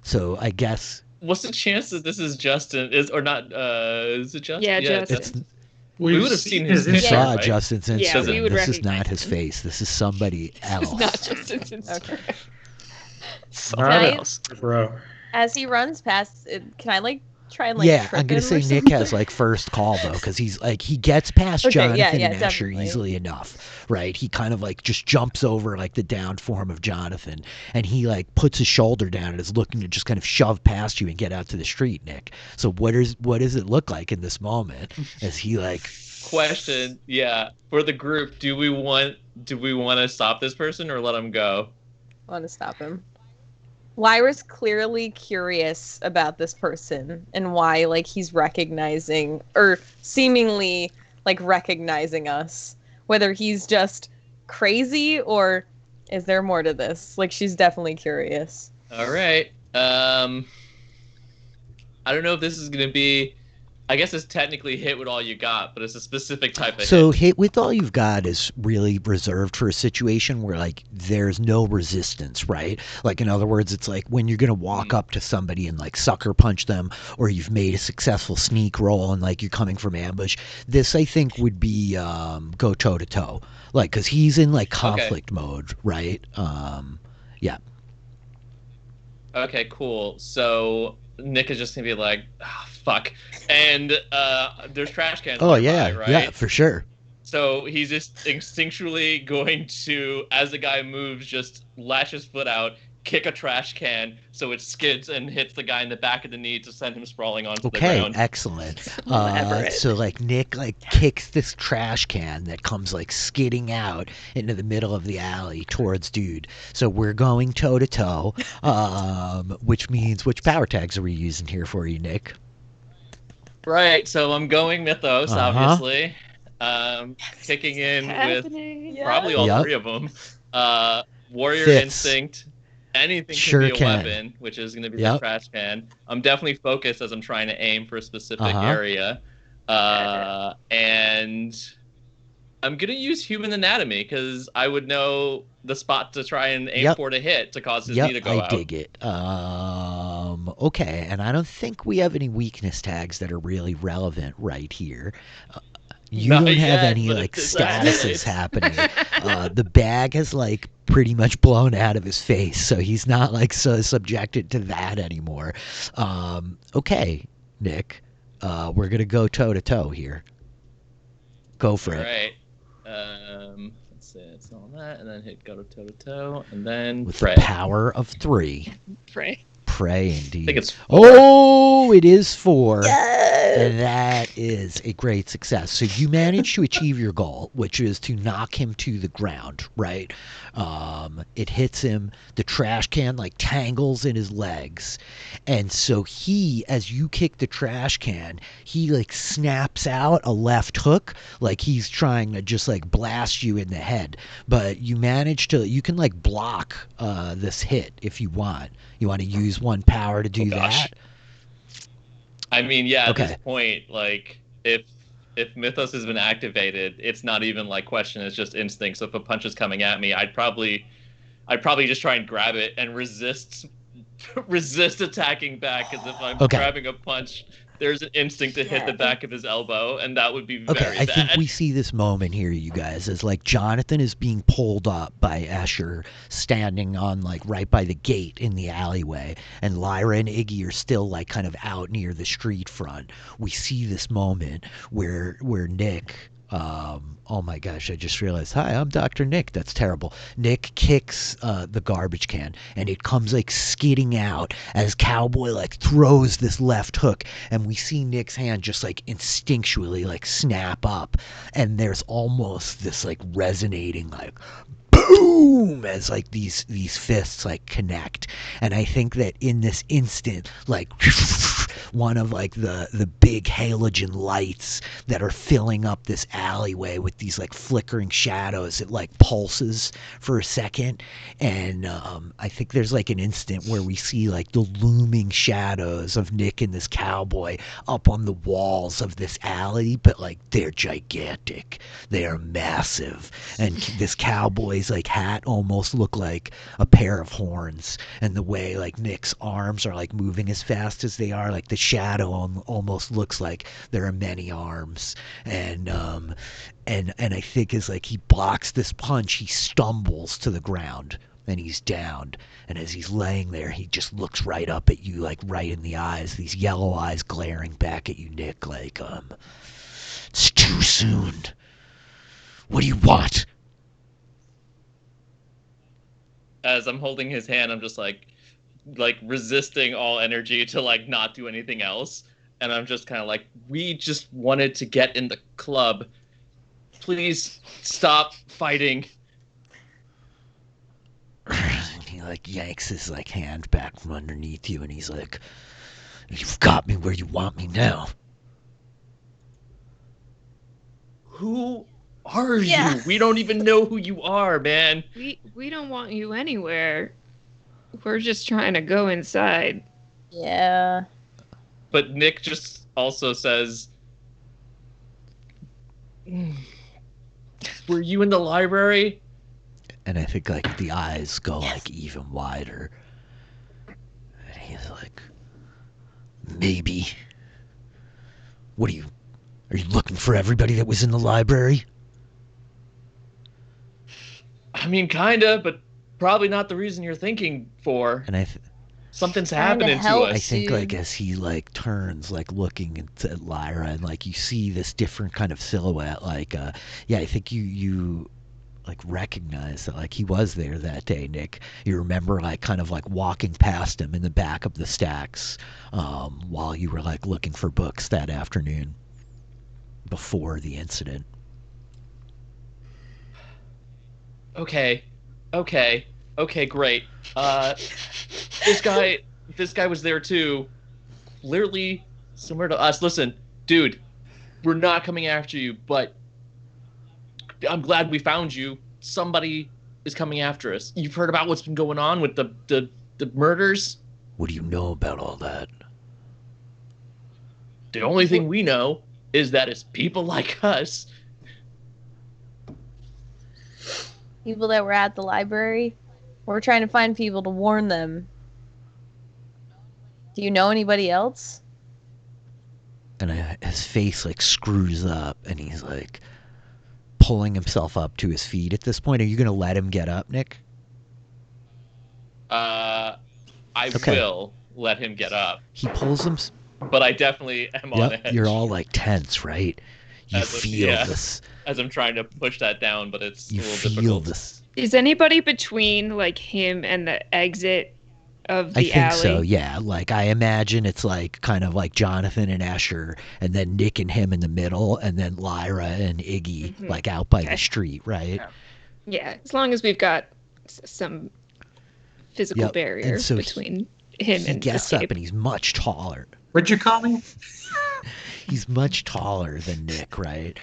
So I guess What's the chance that this is Justin? Is or not? Is it Justin? Yeah, Justin. it's We would have seen his you picture, saw right? Justin's Yeah, Instagram. we would This is not recognize his him. face. This is somebody else. It's not just Instagram. Okay. Something Right. else. Bro. As he runs past, can I like try and like Yeah, trip I'm gonna him say or Nick has something? like first call though, because he's like he gets past Okay, yeah, Jonathan yeah, and Escher definitely. easily enough, right? He kind of like just jumps over like the down form of Jonathan, and he like puts his shoulder down and is looking to just kind of shove past you and get out to the street, Nick. So what does it look like in this moment as he like? Question, yeah, for the group, do we want to stop this person or let him go? I want to stop him. Lyra's clearly curious about this person and why like he's recognizing or seemingly like recognizing us. Whether he's just crazy or is there more to this? Like she's definitely curious. All right. I don't know if this is gonna be. I guess it's technically hit with all you got, but it's a specific type of So hit. hit with all you've got is really reserved for a situation where like there's no resistance, right? Like in other words, it's like when you're gonna walk up to somebody and like sucker punch them, or you've made a successful sneak roll and like you're coming from ambush. This I think would be go toe to toe, like because he's in like conflict mode, right? Yeah. Okay, cool. So Nick is just gonna be like, oh, fuck. And there's trash cans. Oh nearby, yeah, right? yeah, for sure. So he's just instinctually going to, as the guy moves, just latch his foot out, kick a trash can so it skids and hits the guy in the back of the knee to send him sprawling onto the Okay, ground. excellent. Elaborate. So like Nick like kicks this trash can that comes like skidding out into the middle of the alley towards dude. So we're going toe to toe, which means which power tags are we using here for you, Nick? Right, so I'm going Mythos, Uh-huh. obviously. Kicking in with Happening. probably all Yep. three of them. Warrior Fits. Instinct. Anything Sure can be a can. weapon, which is going to be Yep. the trash can. I'm definitely focused as I'm trying to aim for a specific Uh-huh. area. And I'm going to use human anatomy because I would know the spot to try and aim Yep. for to hit to cause his knee to Yep, go I out. dig it. Okay, and I don't think we have any weakness tags that are really relevant right here. You Not don't have yet, any but like it's statuses happening. The bag has like pretty much blown out of his face, so he's not like so subjected to that anymore. Okay, Nick, we're gonna go toe to toe here. Go for All it right. Let's see. It's all that, and then hit go toe to toe, and then with pray. the power of 3. Pray. Pray I indeed. think it's Oh, it is 4. And that is a great success. So you managed to achieve your goal, which is to knock him to the ground, right? It hits him. The trash can like tangles in his legs. And so he, as you kick the trash can, he like snaps out a left hook, like he's trying to just like blast you in the head. But you manage to, you can like block this hit if you want. You want to use one power to do gosh. that? I mean, yeah, at Okay. this point, like if Mythos has been activated, it's not even like question, it's just instinct. So if a punch is coming at me, I'd probably just try and grab it and resist attacking back, because if I'm Okay. grabbing a punch, there's an instinct to hit the back of his elbow, and that would be Okay, very I bad. think we see this moment here, you guys, as like Jonathan is being pulled up by Escher standing on like right by the gate in the alleyway, and Lyra and Iggy are still like kind of out near the street front. We see this moment where Nick Oh my gosh, I just realized, hi, I'm Dr. Nick. That's terrible. Nick kicks the garbage can, and it comes like skidding out as Cowboy like throws this left hook, and we see Nick's hand just like instinctually like snap up, and there's almost this like resonating like boom as like these fists like connect. And I think that in this instant, like one of like the big halogen lights that are filling up this alleyway with these like flickering shadows, it like pulses for a second. And I think there's like an instant where we see like the looming shadows of Nick and this cowboy up on the walls of this alley, but like they're gigantic, they are massive, and this cowboy's like hat almost look like a pair of horns, and the way like Nick's arms are like moving as fast as they are, like the shadow almost looks like there are many arms. And I think as like he blocks this punch, he stumbles to the ground and he's downed. And as he's laying there, he just looks right up at you, like right in the eyes, these yellow eyes glaring back at you, Nick, like it's too soon. What do you want? As I'm holding his hand, I'm just like resisting all energy to like not do anything else. And I'm just kind of like, we just wanted to get in the club. Please stop fighting. He like yanks his like hand back from underneath you, and he's like, "You've got me where you want me now." Who are Yeah. you? We don't even know who you are, man. We don't want you anywhere. We're just trying to go inside. Yeah. But Nick just also says, were you in the library? And I think like the eyes go like even wider, and he's like, "Maybe. What are you looking for everybody that was in the library?" I mean, kinda, but probably not the reason you're thinking for. And Something's Trying to happening to help. I us. think Dude. like as he like turns like looking into Lyra, and like you see this different kind of silhouette, like yeah, I think you like recognize that like he was there that day, Nick. You remember like kind of like walking past him in the back of the stacks while you were like looking for books that afternoon before the incident. Okay, great. This guy was there too. Clearly similar to us. Listen, dude, we're not coming after you, but I'm glad we found you. Somebody is coming after us. You've heard about what's been going on with the murders? What do you know about all that? The only thing we know is that it's people like us. People that were at the library. We're trying to find people to warn them. Do you know anybody else? And his face like screws up, and he's like pulling himself up to his feet at this point. Are you gonna let him get up, Nick? I Okay. will let him get up, He pulls him. but I definitely am on Yep, edge. you're all like tense, right? You As if- feel yeah. this. As I'm trying to push that down, but it's You a little feel difficult. this. Is anybody between like him and the exit of the I think alley? so, yeah. Like I imagine it's like kind of like Jonathan and Escher, and then Nick and him in the middle, and then Lyra and Iggy Mhm. like out by Okay. the street, right? Yeah. Yeah, as long as we've got some physical Yep, barrier and so between him He and gets escape. up and he's much taller. What'd you call me? He's much taller than Nick, right?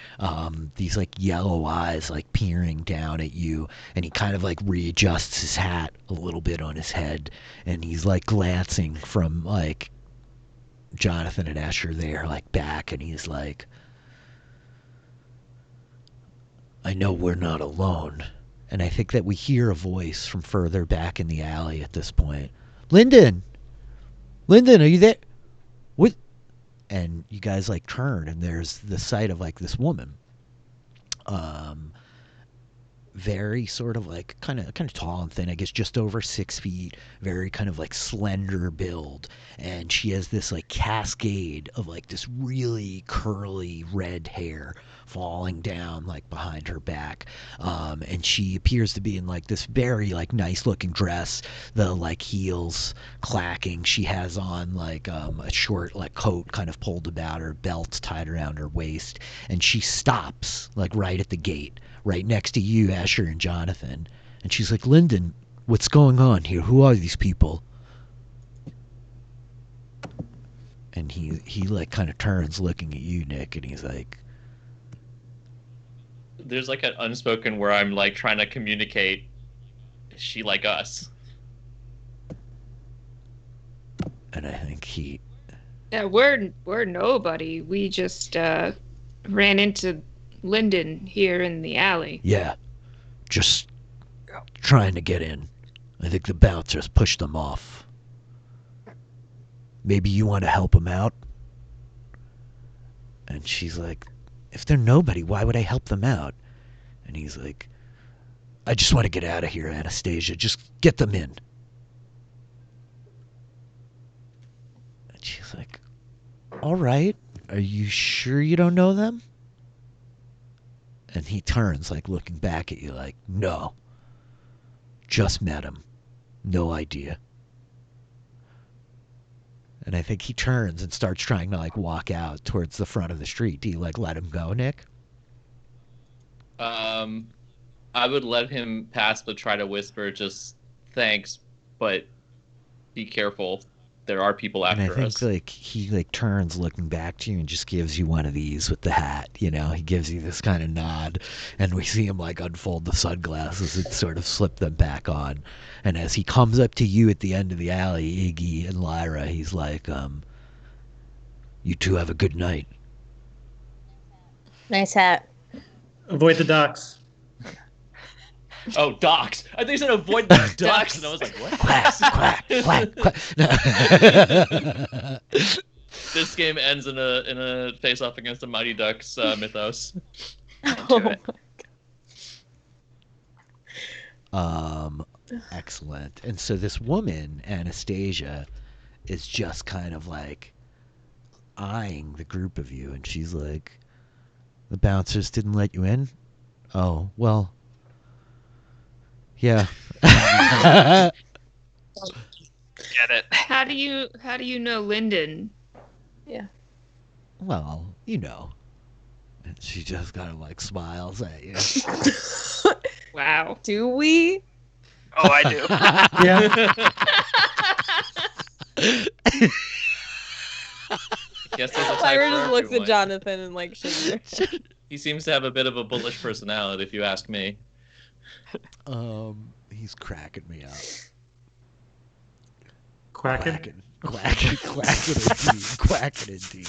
These like yellow eyes like peering down at you, and he kind of like readjusts his hat a little bit on his head, and he's like glancing from like Jonathan and Escher there like back, and he's like, "I know we're not alone." And I think that we hear a voice from further back in the alley at this point. Lyndon, are you there? What? And you guys like turn, and there's the sight of like this woman, very sort of like kind of tall and thin, I guess just over 6 feet, very kind of like slender build, and she has this like cascade of like this really curly red hair falling down like behind her back, and she appears to be in like this very like nice looking dress, the like heels clacking. She has on like a short like coat kind of pulled about her, belt tied around her waist, and she stops like right at the gate, right next to you, Asher and Jonathan. And she's like, Lyndon, what's going on here? Who are these people? And he like kind of turns looking at you, Nick, and he's like, There's like an unspoken where I'm like trying to communicate. Is she like us? and I think he, Yeah, we're nobody. We just ran into Lyndon here in the alley. yeah, just trying to get in. I think the bouncers pushed them off. Maybe you want to help them out? And she's like, if they're nobody, why would I help them out? And he's like, I just want to get out of here, Anastasia. Just get them in. And she's like, all right. Are you sure you don't know them? And he turns, like, looking back at you, like, no. Just met him. No idea. And I think he turns and starts trying to, like, walk out towards the front of the street. Do you, like, let him go, Nick? I would let him pass, but try to whisper, just thanks, but be careful. There are people And I after think us. like he like turns looking back to you and just gives you one of these with the hat, you know. He gives you this kind of nod, and we see him like unfold the sunglasses and sort of slip them back on. And as he comes up to you at the end of the alley, Iggy and Lyra, he's like, you two have a good night. Nice hat. Avoid the docks. Oh, docks! I think you said avoid the docks, and I was like, what? Quack, quack, quack, quack. This game ends in a face-off against the Mighty Ducks mythos. Oh, Excellent. And so this woman, Anastasia, is just kind of like eyeing the group of you, and she's like, the bouncers didn't let you in? Oh, well, yeah. Get it. How do you know Lyndon? Well, you know. And she just kind of like smiles at you. Wow. do we? Oh, I do. Yeah. Guess there's a type Lyra for just looks at everyone. Jonathan and like shakes her. He seems to have a bit of a bullish personality, if you ask me. He's cracking me up. Quacking. Quacking indeed. Quacking indeed.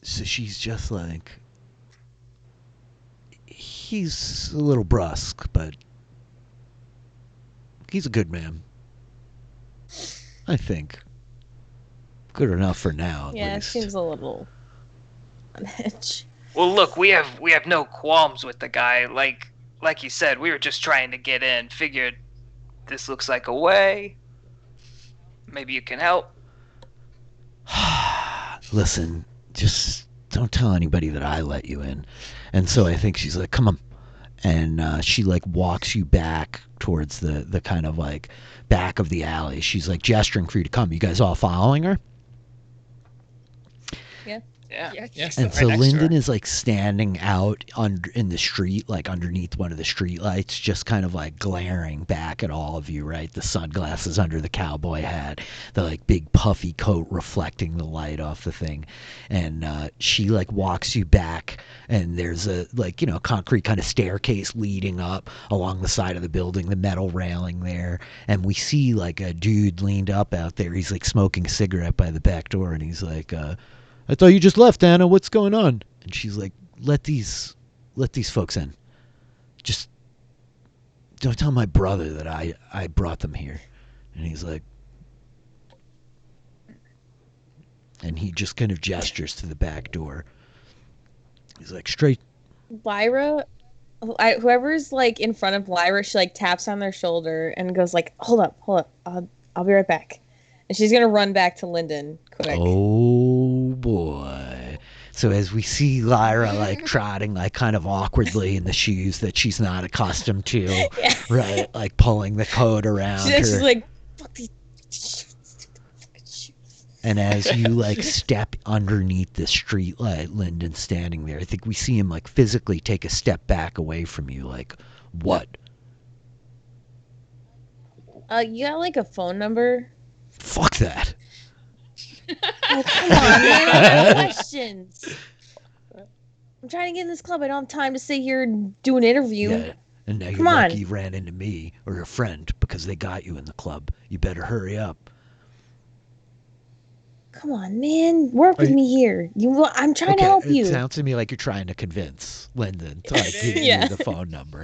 So she's just like, he's a little brusque, but he's a good man. I think. Good enough for now, at Yeah, it least. seems a little on edge. Well, look, we have no qualms with the guy. Like you said, we were just trying to get in. Figured this looks like a way. Maybe you can help. Listen, just don't tell anybody that I let you in. And so I think she's like, come on. And she like walks you back towards the kind of like back of the alley. She's like gesturing for you to come. You guys all following her? Yeah. Yes. And Right so next to Lyndon her. is like standing out in the street, like underneath one of the street lights, just kind of like glaring back at all of you, right? The sunglasses under the cowboy hat, the like big puffy coat reflecting the light off the thing. And she like walks you back, and there's a like, you know, concrete kind of staircase leading up along the side of the building, the metal railing there. And we see like a dude leaned up out there. He's like smoking a cigarette by the back door, and he's like, I thought you just left, Anna. What's going on? And she's like, let these folks in. Just don't tell my brother that I brought them here. And he's like, and he just kind of gestures to the back door. He's like, straight. Lyra, whoever's like in front of Lyra, she like taps on their shoulder and goes like, hold up, I'll be right back. And she's gonna run back to Lyndon quick. Oh boy. So as we see Lyra like trotting like kind of awkwardly in the shoes that she's not accustomed to, Yeah. right? Like pulling the coat around her. She's like, fuck these fucking shoes. And as you like step underneath the street light, Lyndon's standing there. I think we see him like physically take a step back away from you. Like, what? You got like a phone number? Fuck that. Oh, come on, man. I have questions. I'm trying to get in this club. I don't have time to sit here and do an interview. Yeah. And now you're Come on. lucky you ran into me or your friend because they got you in the club. You better hurry up. Come on, man. Work with me here. I'm trying to help you. It sounds to me like you're trying to convince Lyndon to like give Yeah. you the phone number.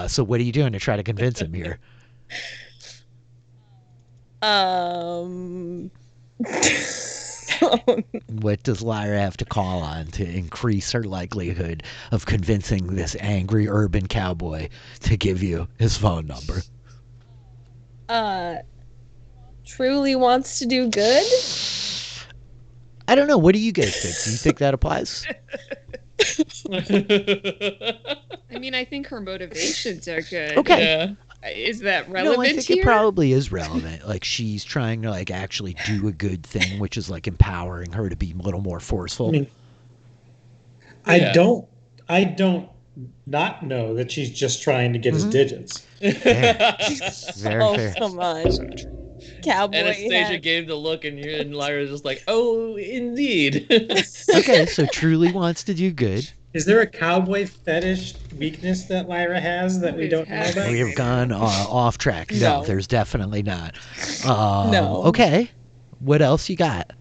So what are you doing to try to convince him here? What does Lyra have to call on to increase her likelihood of convincing this angry urban cowboy to give you his phone number? Truly wants to do good? I don't know. What do you guys think? Do you think that applies? I mean, I think her motivations are good. Okay. Yeah. Is that No, relevant I think here? it probably is relevant. Like she's trying to like actually do a good thing, which is like empowering her to be a little more forceful. I mean, Yeah. I don't not know that she's just trying to get his digits. Very Oh, fair. come on. Cowboy Anastasia hat. gave the look, and Lyra's just like, "Oh, indeed." Okay, so truly wants to do good. Is there a cowboy fetish weakness that Lyra has that we don't know about? We have gone off track. No, No. there's definitely not. No. Okay. What else you got?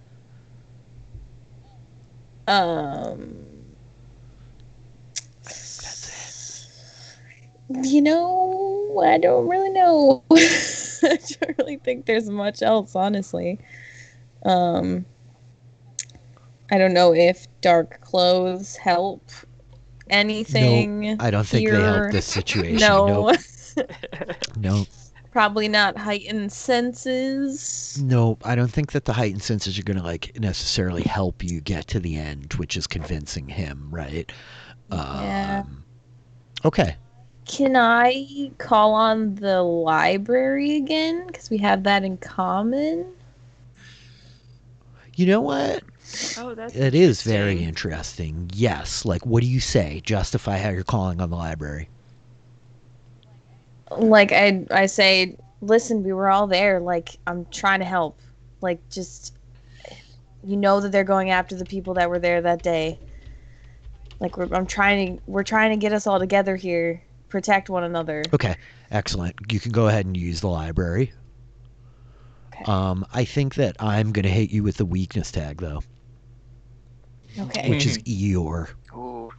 You know, I don't really know. I don't really think there's much else, honestly. I don't know if dark clothes help anything. Nope. I don't think they here. help this situation. No. Nope. Probably not heightened senses. Nope. I don't think that the heightened senses are going to like necessarily help you get to the end, which is convincing him, right? Yeah. Okay. Can I call on the library again? Because we have that in common. You know what? Oh, that's It is very interesting. Yes. Like, what do you say? Justify how you're calling on the library. Like, I say, listen, we were all there. Like, I'm trying to help. Like, just, you know that they're going after the people that were there that day. Like, we're trying to get us all together here, protect one another. Okay. Excellent. You can go ahead and use the library. Okay. I think that I'm going to hit you with the weakness tag, though, Okay. which is Eeyore. Ooh.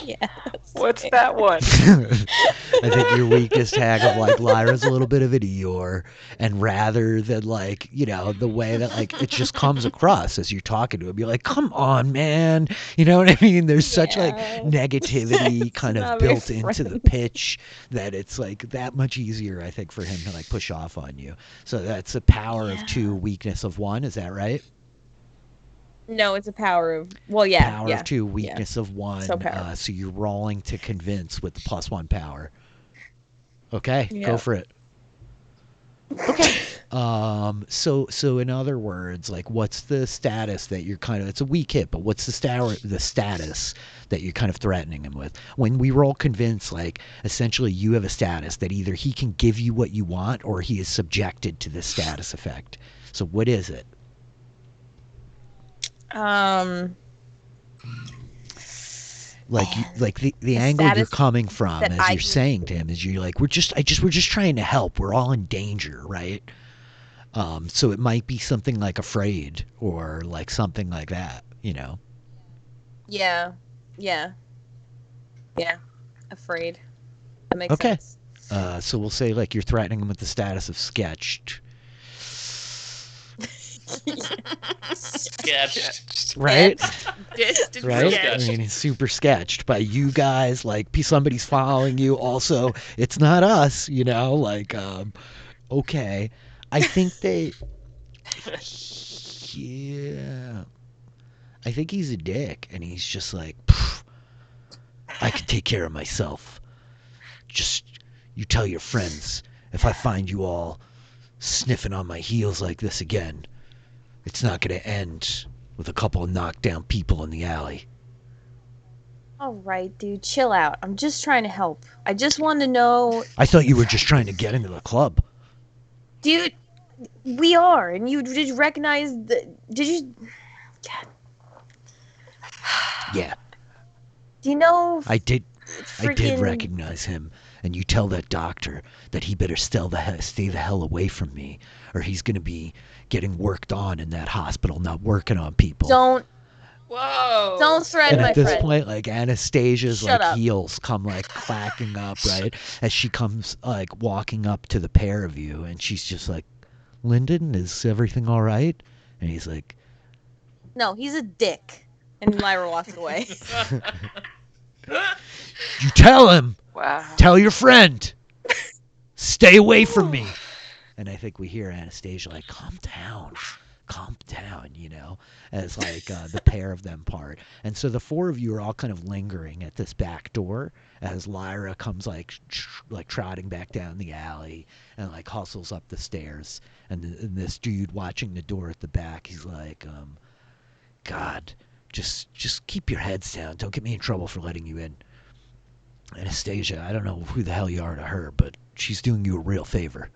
Yeah. What's that one? I think your weakest tag of like Lyra's a little bit of an Eeyore, and rather than like, you know, the way that like it just comes across as you're talking to him, you're like, come on, man. You know what I mean? There's such like Yeah. negativity kind It's of not very built into the friendly. pitch that it's like that much easier, I think, for him to like push off on you. So that's a power of 2, weakness of 1. Is that right? No, it's a power of. Well, yeah. Power yeah. of 2, weakness of 1. So powerful. So you're rolling to convince with the +1 power. Okay, go Yeah. for it. Okay. So in other words, like, what's the status that you're kind of? It's a weak hit, but what's the status that you're kind of threatening him with? When we roll convince, like, essentially you have a status that either he can give you what you want or he is subjected to this status effect. So what is it? Like, the angle you're status coming from, that as I you're can- saying to him, is you're like, we're just trying to help. We're all in danger, right? So it might be something like afraid or like something like that, you know? Yeah. Yeah. Yeah. Afraid. That makes Okay. sense. So we'll say like you're threatening him with the status of sketched. Sketched. right? Distant Right? sketch. I mean, it's super sketched by you guys. Like, somebody's following you. Also, it's not us, like, okay. I think they, yeah. I think he's a dick, and he's just like, I can take care of myself. Just, you tell your friends, if I find you all sniffing on my heels like this again, it's not going to end with a couple of knocked down people in the alley. All right, dude, chill out. I'm just trying to help. I just want to know, I thought you were just trying to get into the club. dude. We are, and you did recognize the. Did you? God. Yeah, Do you know? I did freaking- recognize him, and you tell that doctor that he better stay the hell away from me, or he's going to be getting worked on in that hospital, not working on people. Don't Whoa. threaten And my at this friend. point, like, Anastasia's Shut up. heels come clacking up, right? As she comes walking up to the pair of you, and she's just like, Lyndon, is everything all right? And he's like, No, he's a dick. And Lyra walks away. you tell him, Wow. tell your friend, stay away from me. And I think we hear Anastasia like, calm down, as the pair of them part. And so the four of you are all kind of lingering at this back door as Lyra comes trotting back down the alley and hustles up the stairs. And this dude watching the door at the back, he's like, God, just keep your heads down. Don't get me in trouble for letting you in. Anastasia, I don't know who the hell you are to her, but she's doing you a real favor.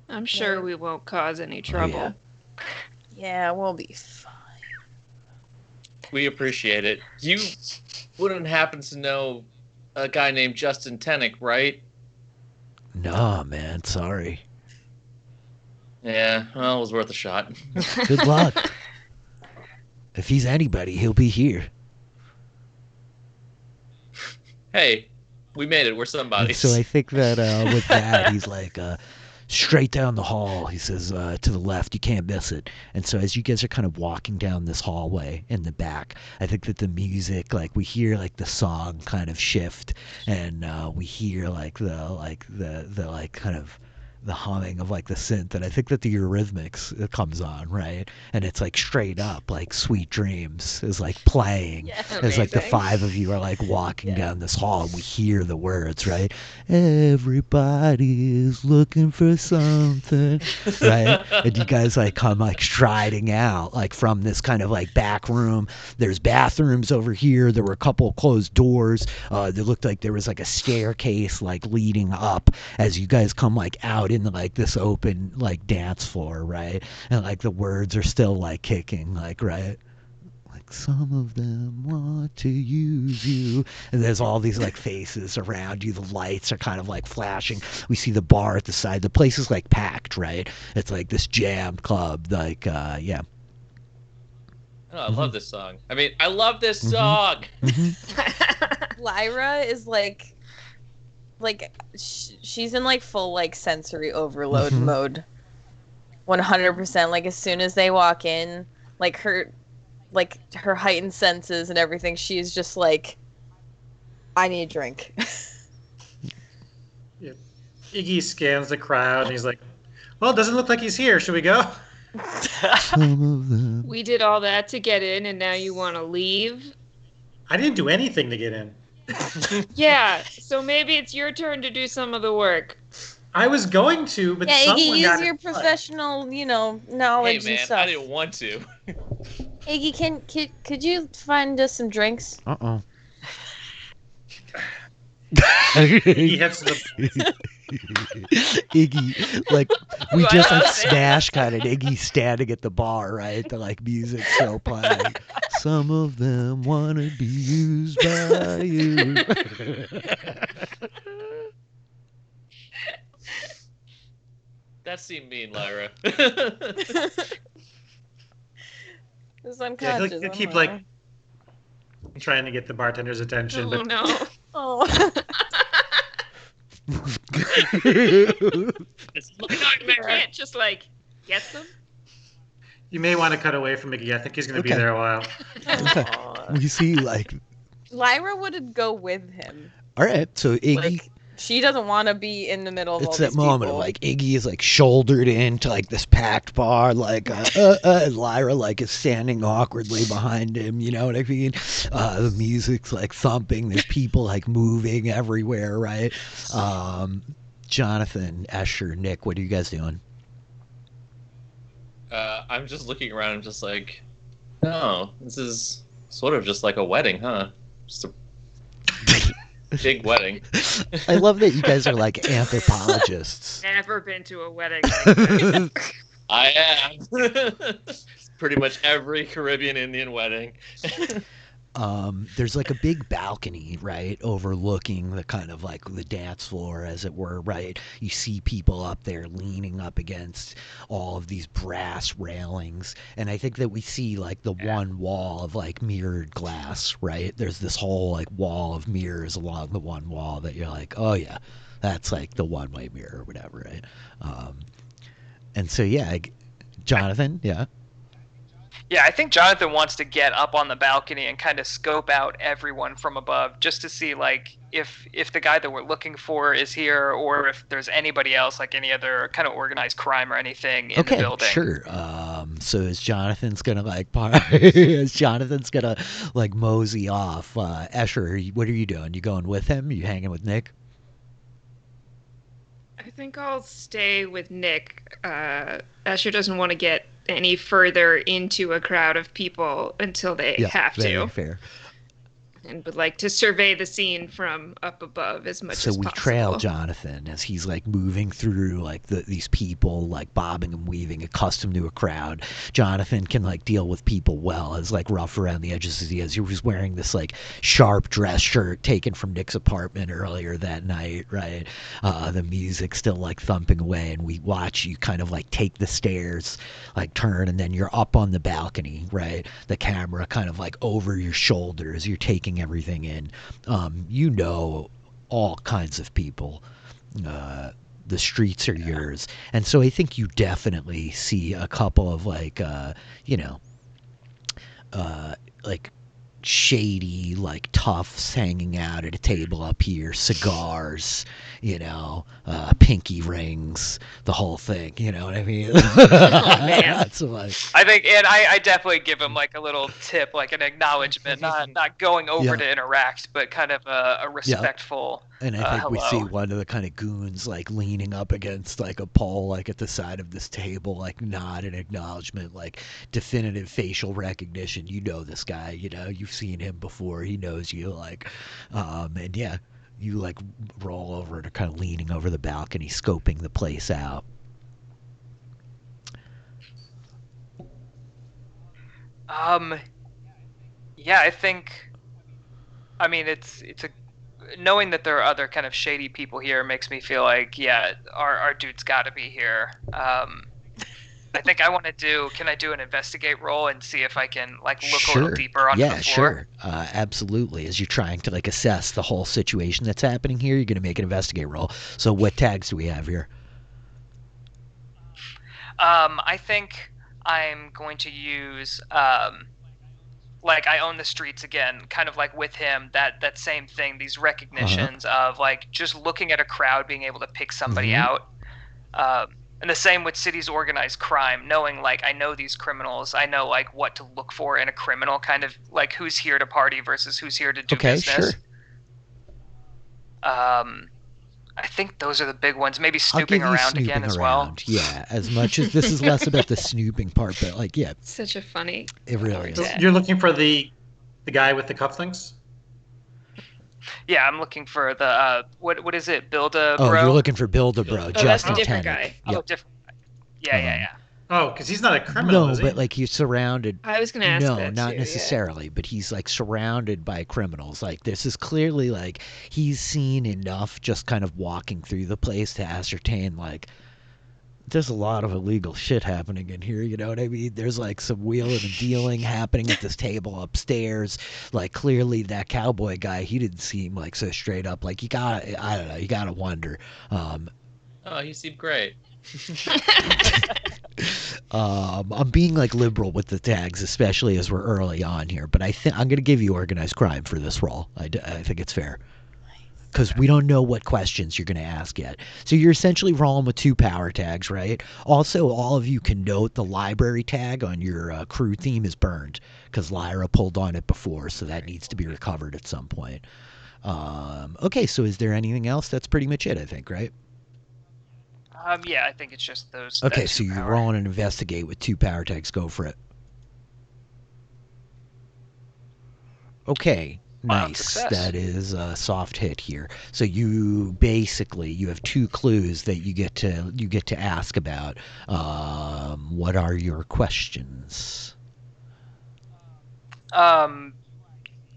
I'm sure we won't cause any trouble. yeah. Yeah, we'll be fine. We appreciate it. You wouldn't happen to know a guy named Justin Tennick, right? Nah, man, sorry. Yeah, well, it was worth a shot. Good luck. If he's anybody, he'll be here. Hey, we made it. We're somebody. And so I think that with that, he's like, straight down the hall. He says, to the left, you can't miss it. And so as you guys are kind of walking down this hallway in the back, I think that the music, we hear the song kind of shift, and we hear the kind of the humming of the synth, and I think that the Eurythmics comes on, right? And it's straight up Sweet Dreams is playing Yeah, as the amazing. five of you are walking down this hall, and we hear the words, right? Everybody is looking for something, right? And you guys come striding out from this kind of back room. There's bathrooms over here. There were a couple of closed doors. There looked like there was a staircase leading up as you guys come out into this open dance floor, right? And the words are still kicking, right? Some of them want to use you, and there's all these faces around you. The lights are kind of flashing. We see the bar at the side. The place is packed, right? It's this jam club, yeah. Oh, I love this song. I mean, I love this song. Lyra is she's in full sensory overload mode. 100%. As soon as they walk in, her heightened senses and everything, she is just I need a drink. Yeah. Iggy scans the crowd and he's like, well, it doesn't look like he's here. Should we go? Some of them. We did all that to get in, and now you want to leave? I didn't do anything to get in. Yeah, so maybe it's your turn to do some of the work. I was going to, but Yeah, someone Iggy, got use in your front. professional, Hey, knowledge and man, stuff. I didn't want to. Iggy, could you find us some drinks? Uh-oh. He heads to the Iggy, we What just else? smash cut at Iggy standing at the bar, right? The music still playing. Some of them wanna be used by you. That seemed mean, Lyra. It's Yeah, unconscious. he'll keep I don't trying to get the bartender's attention, Oh but no. know. Oh. It's a nightmare. I can't just gets them. You may want to cut away from Mickey. I think he's going to be Okay. there a while. Aw. We see like, Lyra would go with him. all right, so Iggy. Like, she doesn't want to be in the middle of all It's these that moment people. of like Iggy is like shouldered into like this packed bar, like and Lyra like is standing awkwardly behind him. You know what I mean? The music's like thumping. There's people like moving everywhere, right? Jonathan, Escher, Nick, what are you guys doing? I'm just looking around and just like, no, this is sort of just like a wedding, huh? Just a big wedding. I love that you guys are like anthropologists. Never been to a wedding like this. I am. Pretty much every Caribbean Indian wedding. There's like a big balcony, right, overlooking the kind of like the dance floor, as it were, right? You see people up there leaning up against all of these brass railings, and I think that we see like the one wall of like mirrored glass, right? There's this whole like wall of mirrors along the one wall that you're like, oh yeah, that's like the one-way mirror or whatever, right? And so yeah, Jonathan, yeah. Yeah, I think Jonathan wants to get up on the balcony and kind of scope out everyone from above, just to see like if the guy that we're looking for is here, or if there's anybody else, like any other kind of organized crime or anything in the building. Sure. So is Jonathan's gonna like is Jonathan's gonna like mosey off? Escher, what are you doing? You going with him? You hanging with Nick? I think I'll stay with Nick. Escher doesn't want to get any further into a crowd of people until they have very to. Fair. And would like to survey the scene from up above as much So as we possible. trail Jonathan as he's like moving through like these people like bobbing and weaving, accustomed to a crowd. Jonathan can like deal with people well, as like rough around the edges as he is. He was wearing this like sharp dress shirt taken from Nick's apartment earlier that night, right? The music still like thumping away, and we watch you kind of like take the stairs, like turn, and then you're up on the balcony, right? The camera kind of like over your shoulders. You're taking everything in. You know all kinds of people. The streets are yours. And so I think you definitely see a couple of like like shady like toughs hanging out at a table up here, cigars, pinky rings, the whole thing, you know what I mean? Man. So like, I think, and I definitely give him like a little tip, like an acknowledgement, not going over to interact, but kind of a respectful. And I think we hello. see one of the kind of goons like leaning up against like a pole, like at the side of this table, like nod and acknowledgement, like definitive facial recognition. You know this guy, you've seen him before. He knows you, like, and yeah, you like roll over and are kind of leaning over the balcony, scoping the place out. Yeah, I think. I mean, it's a. Knowing that there are other kind of shady people here makes me feel like, yeah, our dude's got to be here. I think I want to do. Can I do an investigate roll and see if I can like look a little deeper onto the floor? Sure. Absolutely. As you're trying to like assess the whole situation that's happening here, you're going to make an investigate roll. So what tags do we have here? I think I'm going to use like I own the streets again, kind of like with him, that same thing, these recognitions of like just looking at a crowd, being able to pick somebody out. And the same with cities organized crime, knowing like I know these criminals, I know like what to look for in a criminal, kind of like who's here to party versus who's here to do business. Sure. I think those are the big ones. Maybe snooping around again as well. Yeah, as much as this is less about the snooping part, but like, yeah, Such a funny. it really is. You're looking for the guy with the cufflinks? Yeah, I'm looking for the what is it? Build-A-Bro? Oh, you're looking for Build-A-Bro, Oh, that's Justin a different Tennant. guy. Yep. Different. Yeah. Oh, because he's not a criminal, No, is he? but like he's surrounded. I was going to ask No, that not too, necessarily, but he's like surrounded by criminals. Like this is clearly like he's seen enough just kind of walking through the place to ascertain like there's a lot of illegal shit happening in here, you know what I mean? There's like some wheeling and dealing happening at this table upstairs. Like clearly that cowboy guy, he didn't seem like so straight up. Like you gotta wonder. Oh, he seemed great. I'm being like liberal with the tags, especially as we're early on here. But I think I'm gonna give you organized crime for this role. I think it's fair because we don't know what questions you're gonna ask yet. So you're essentially rolling with 2 power tags, right? Also, all of you can note the library tag on your crew theme is burned because Lyra pulled on it before, so that needs to be recovered at some point. Okay, so is there anything else? That's pretty much it, I think, right? Yeah, I think it's just those. Okay, that so 2 you power. roll and investigate with 2 power tags. Go for it. Okay, Wow, nice. success. That is a soft hit here. So you basically you have 2 clues that you get to ask about. What are your questions?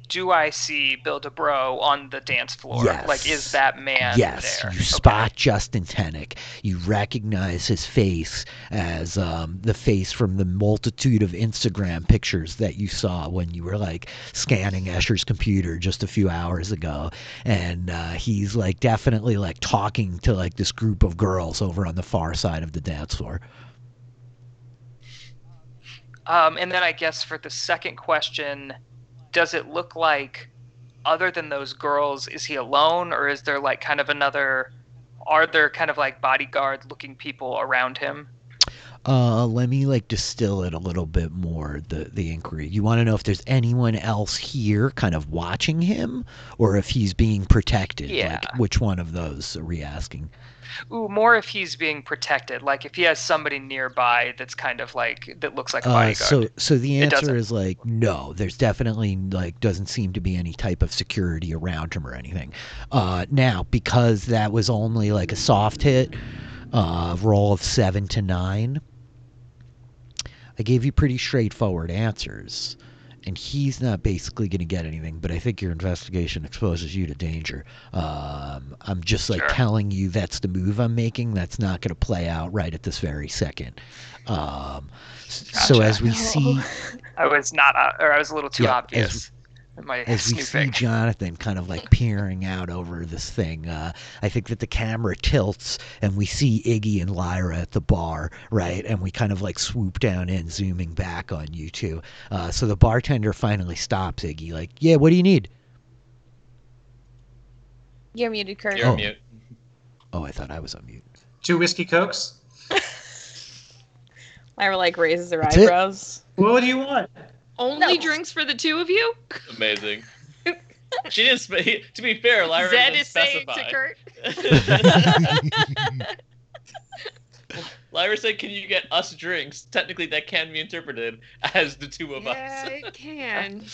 Do I see Bill DeBro on the dance floor? Yes. Like, is that man Yes, there? you spot Justin Tennick. You recognize his face as the face from the multitude of Instagram pictures that you saw when you were like scanning Escher's computer just a few hours ago. And he's like definitely like talking to like this group of girls over on the far side of the dance floor. And then I guess for the second question, does it look like, other than those girls, is he alone, or is there like kind of another? Are there kind of like bodyguard-looking people around him? Let me like distill it a little bit more, the inquiry. You want to know if there's anyone else here kind of watching him, or if he's being protected? Yeah. Like, which one of those are we asking? Ooh, more if he's being protected. Like if he has somebody nearby that's kind of like, that looks like a bodyguard. So the It answer doesn't. is like no. There's definitely like doesn't seem to be any type of security around him or anything. Now because that was only like a soft hit, roll of 7 to 9. I gave you pretty straightforward answers, and he's not basically going to get anything, but I think your investigation exposes you to danger. I'm just like Sure. telling you that's the move I'm making. That's not going to play out right at this very second. So Gotcha. as we No. see, I was not, or I was a little too Yeah, obvious in my as we see snooping. Jonathan kind of like peering out over this thing, I think that the camera tilts and we see Iggy and Lyra at the bar, right? And we kind of like swoop down in, zooming back on you two. So the bartender finally stops Iggy, like, yeah, what do you need? You're muted, Kurt. You're Oh. mute. Oh, I thought I was on mute. 2 whiskey cokes. Lyra like raises her That's it? eyebrows. What do you want? Only No. drinks for the 2 of you? Amazing. She didn't. To be fair, Lyra Zed didn't is saying specify. to Kurt. Lyra said, "Can you get us drinks?" Technically, that can be interpreted as the 2 of Yeah, us. it can.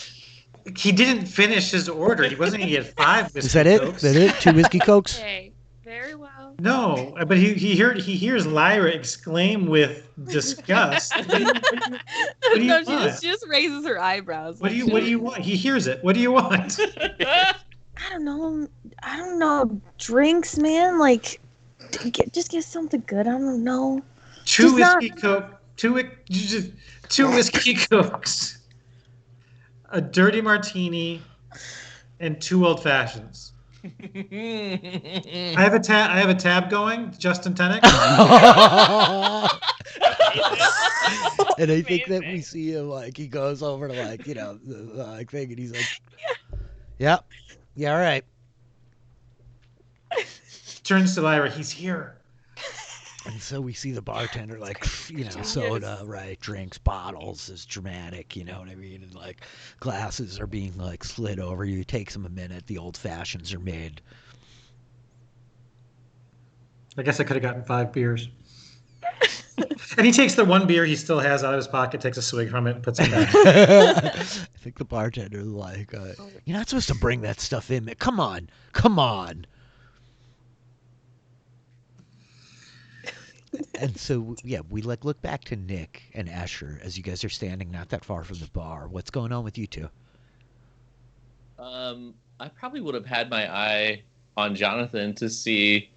He didn't finish his order. He wasn't going to get 5 whiskey Is that it? cokes. Is that it? 2 whiskey cokes? Okay, very well. No, but he hears Lyra exclaim with disgust. What do you No, want? she just raises her eyebrows. What do you want? He hears it. What do you want? I don't know. Drinks, man. Like, just get something good. I don't know. 2 Just not- whiskey coke. 2 whiskey cokes. A dirty martini, and 2 old fashions. I have a tab going. Justin Tennick. And I think that we see him like he goes over to like the like thing, and he's like, "Yep, yeah, all right." Turns to Lyra. He's here. And so we see the bartender like soda, right, drinks, bottles is dramatic, you know what I mean, and like glasses are being like slid over you. It takes him a minute. The old fashions are made. I guess I could have gotten 5 beers. And he takes the 1 beer he still has out of his pocket, takes a swig from it, and puts it back. I think the bartender's like, "You're not supposed to bring that stuff in. Come on, come on." And so, yeah, we like look back to Nick and Escher as you guys are standing not that far from the bar. What's going on with you two? I probably would have had my eye on Jonathan to see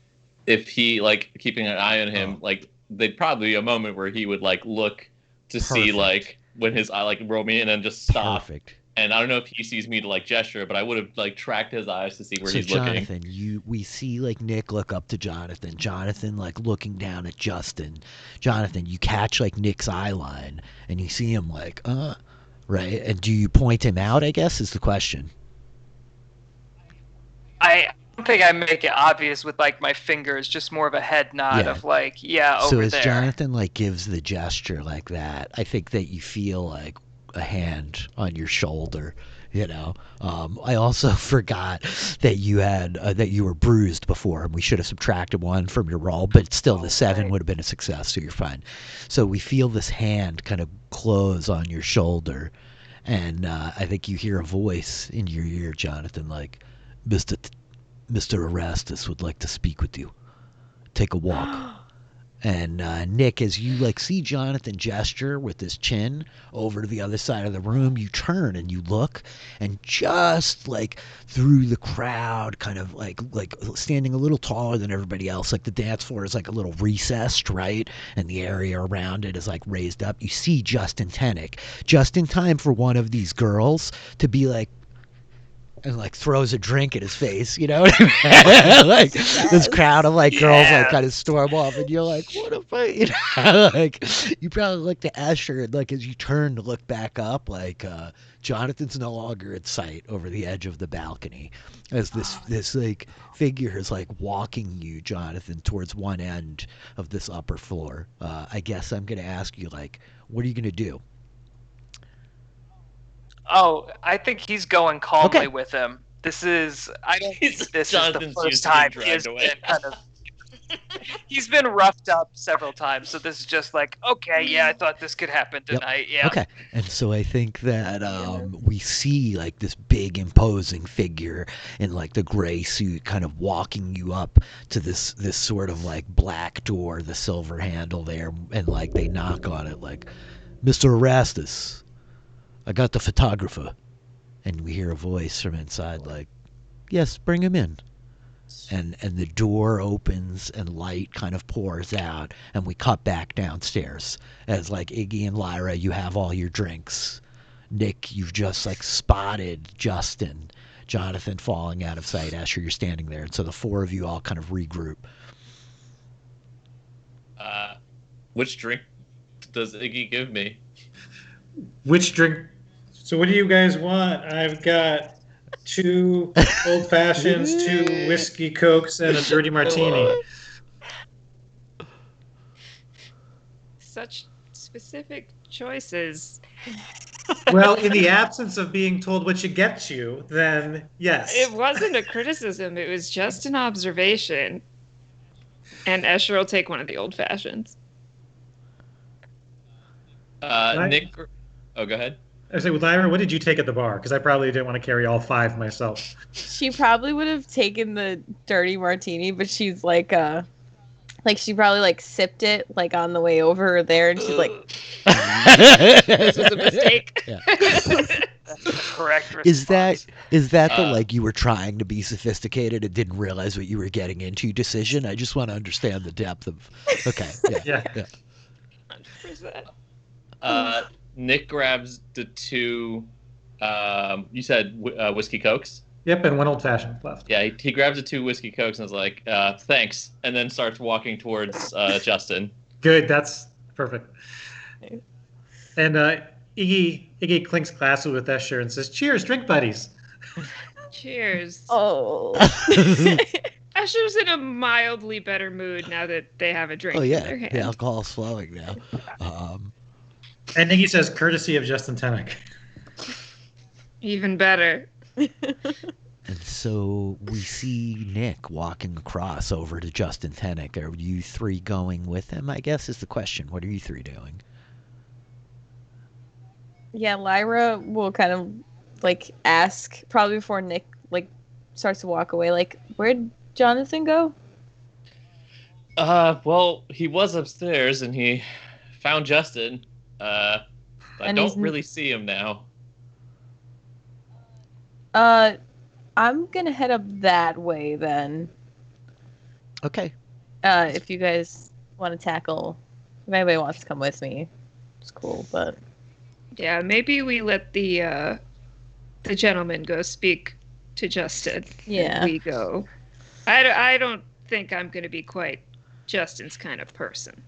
if he, like, keeping an eye on him, like, there'd probably be a moment where he would, like, look to see, Perfect. like, when his eye, like, roll me in and just stop. Perfect. And I don't know if he sees me to like gesture, but I would have like tracked his eyes to see where So he's looking. Jonathan, we see like Nick look up to Jonathan. Jonathan like looking down at Justin. Jonathan, you catch like Nick's eye line, and you see him like, right? And do you point him out? I guess is the question. I don't think I make it obvious with like my fingers, just more of a head nod Yeah. of like, yeah, So over as there. Jonathan like gives the gesture like that, I think that you feel like a hand on your shoulder. You know, I also forgot that you had that you were bruised before, and we should have subtracted 1 from your roll, but still the 7 would have been a success, so you're fine. So we feel this hand kind of close on your shoulder, and I think you hear a voice in your ear, Jonathan, like, Mr. Erastus would like to speak with you. Take a walk. And Nick, as you like see Jonathan gesture with his chin over to the other side of the room, you turn and you look, and just like through the crowd, kind of like standing a little taller than everybody else, like the dance floor is like a little recessed, right? And the area around it is like raised up. You see Justin Tennick, just in time for one of these girls to be like, and like throws a drink at his face, you know what I mean? Like this crowd of like girls like kind of storm off, and you're like, what a fight, you know? Like you probably look to Asher, and like as you turn to look back up, like Jonathan's no longer in sight over the edge of the balcony, as this like figure is like walking you, Jonathan, towards one end of this upper floor. I guess I'm gonna ask you, like, what are you gonna do? Oh, I think he's going calmly Okay. with him. This is I don't think this Jonathan's is the used first to being time he dragged has away. been kind of he's been roughed up several times, so this is just like, okay, yeah, I thought this could happen Yep. tonight. Yeah. Okay. And so I think that we see like this big imposing figure in like the gray suit kind of walking you up to this sort of like black door, the silver handle there, and like they knock on it like, Mr. Erastus, I got the photographer. And we hear a voice from inside like, yes, bring him in. And the door opens and light kind of pours out, and we cut back downstairs as like Iggy and Lyra, you have all your drinks. Nick, you've just like spotted Justin. Jonathan falling out of sight. Asher, you're standing there, and so the 4 of you all kind of regroup. Which drink does Iggy give me? Which drink? So what do you guys want? I've got 2 old fashions, 2 whiskey cokes, and a dirty martini. Such specific choices. Well, in the absence of being told what you get you, then yes. It wasn't a criticism. It was just an observation. And Escher will take one of the old fashions. Nick. Oh, go ahead. I say, with Lyra, what did you take at the bar? Because I probably didn't want to carry all 5 myself. She probably would have taken the dirty martini, but she's like she probably like sipped it like on the way over there, and she's like, This was a mistake. Yeah. That's the correct response. Is that the like you were trying to be sophisticated and didn't realize what you were getting into decision? I just want to understand the depth of. Okay. Yeah. Yeah. 100%. Nick grabs the 2. You said whiskey cokes. Yep, and 1 old fashioned left. Yeah, he grabs the 2 whiskey cokes and is like, "Thanks," and then starts walking towards Justin. Good, that's perfect. And Iggy clinks glasses with Escher and says, "Cheers, drink buddies." Cheers. oh. Escher's in a mildly better mood now that they have a drink Oh in yeah. their hand. The alcohol's flowing now. And Iggy says, "Courtesy of Justin Tennick." Even better. And so we see Nick walking across over to Justin Tennick. Are you 3 going with him, I guess, is the question. What are you 3 doing? Yeah, Lyra will kind of like ask probably before Nick like starts to walk away, like, where'd Jonathan go? Well, he was upstairs and he found Justin. I And don't he's really see him now. I'm gonna head up that way then. Okay. If you guys want to tackle, if anybody wants to come with me, it's cool. But Yeah, maybe we let the the gentleman go speak to Justin. Yeah. And we go. I don't think I'm going to be quite Justin's kind of person.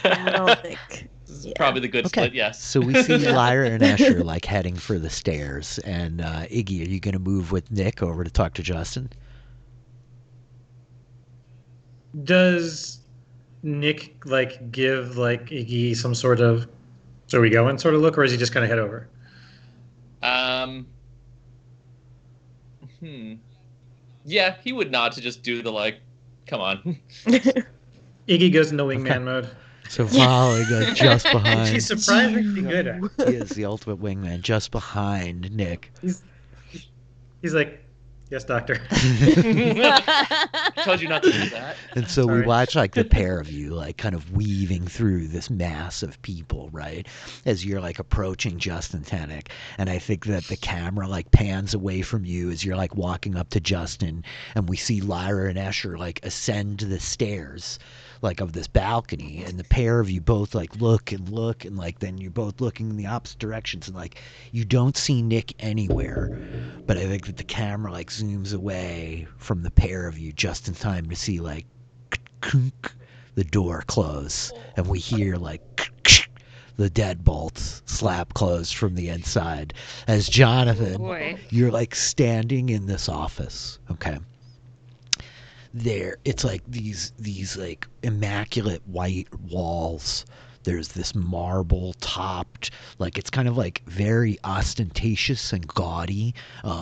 I don't think. This is Yeah. probably the good Okay. split, yes. So we see Lyra and Escher like heading for the stairs, and Iggy, are you going to move with Nick over to talk to Justin? Does Nick like give like Iggy some sort of "so we going" sort of look, or is he just kind of head over? Yeah, he would nod to just do the like, come on. Iggy goes into wingman mode. So following just behind. She's surprisingly good at it. He is the ultimate wingman, just behind Nick. He's like, "Yes, doctor." I told you not to do that. And so we Sorry. watch like the pair of you like kind of weaving through this mass of people, right? As you're like approaching Justin Tenek. And I think that the camera like pans away from you as you're like walking up to Justin, and we see Lyra and Escher like ascend the stairs like of this balcony, and the pair of you both like look and like then you're both looking in the opposite directions, and like you don't see Nick anywhere, but I think that the camera like zooms away from the pair of you just in time to see like the door close, and we hear like the deadbolts slap closed from the inside as Jonathan, Boy. you're like standing in this office, okay? There, it's like these like immaculate white walls. There's this marble topped, like it's kind of like very ostentatious and gaudy.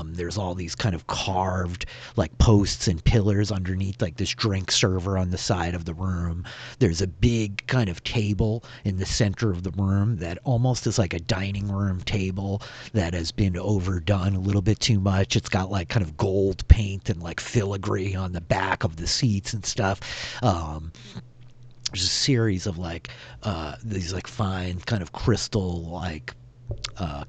There's all these kind of carved like posts and pillars underneath like this drink server on the side of the room. There's a big kind of table in the center of the room that almost is like a dining room table that has been overdone a little bit too much. It's got like kind of gold paint and like filigree on the back of the seats and stuff. There's a series of like these like fine kind of crystal like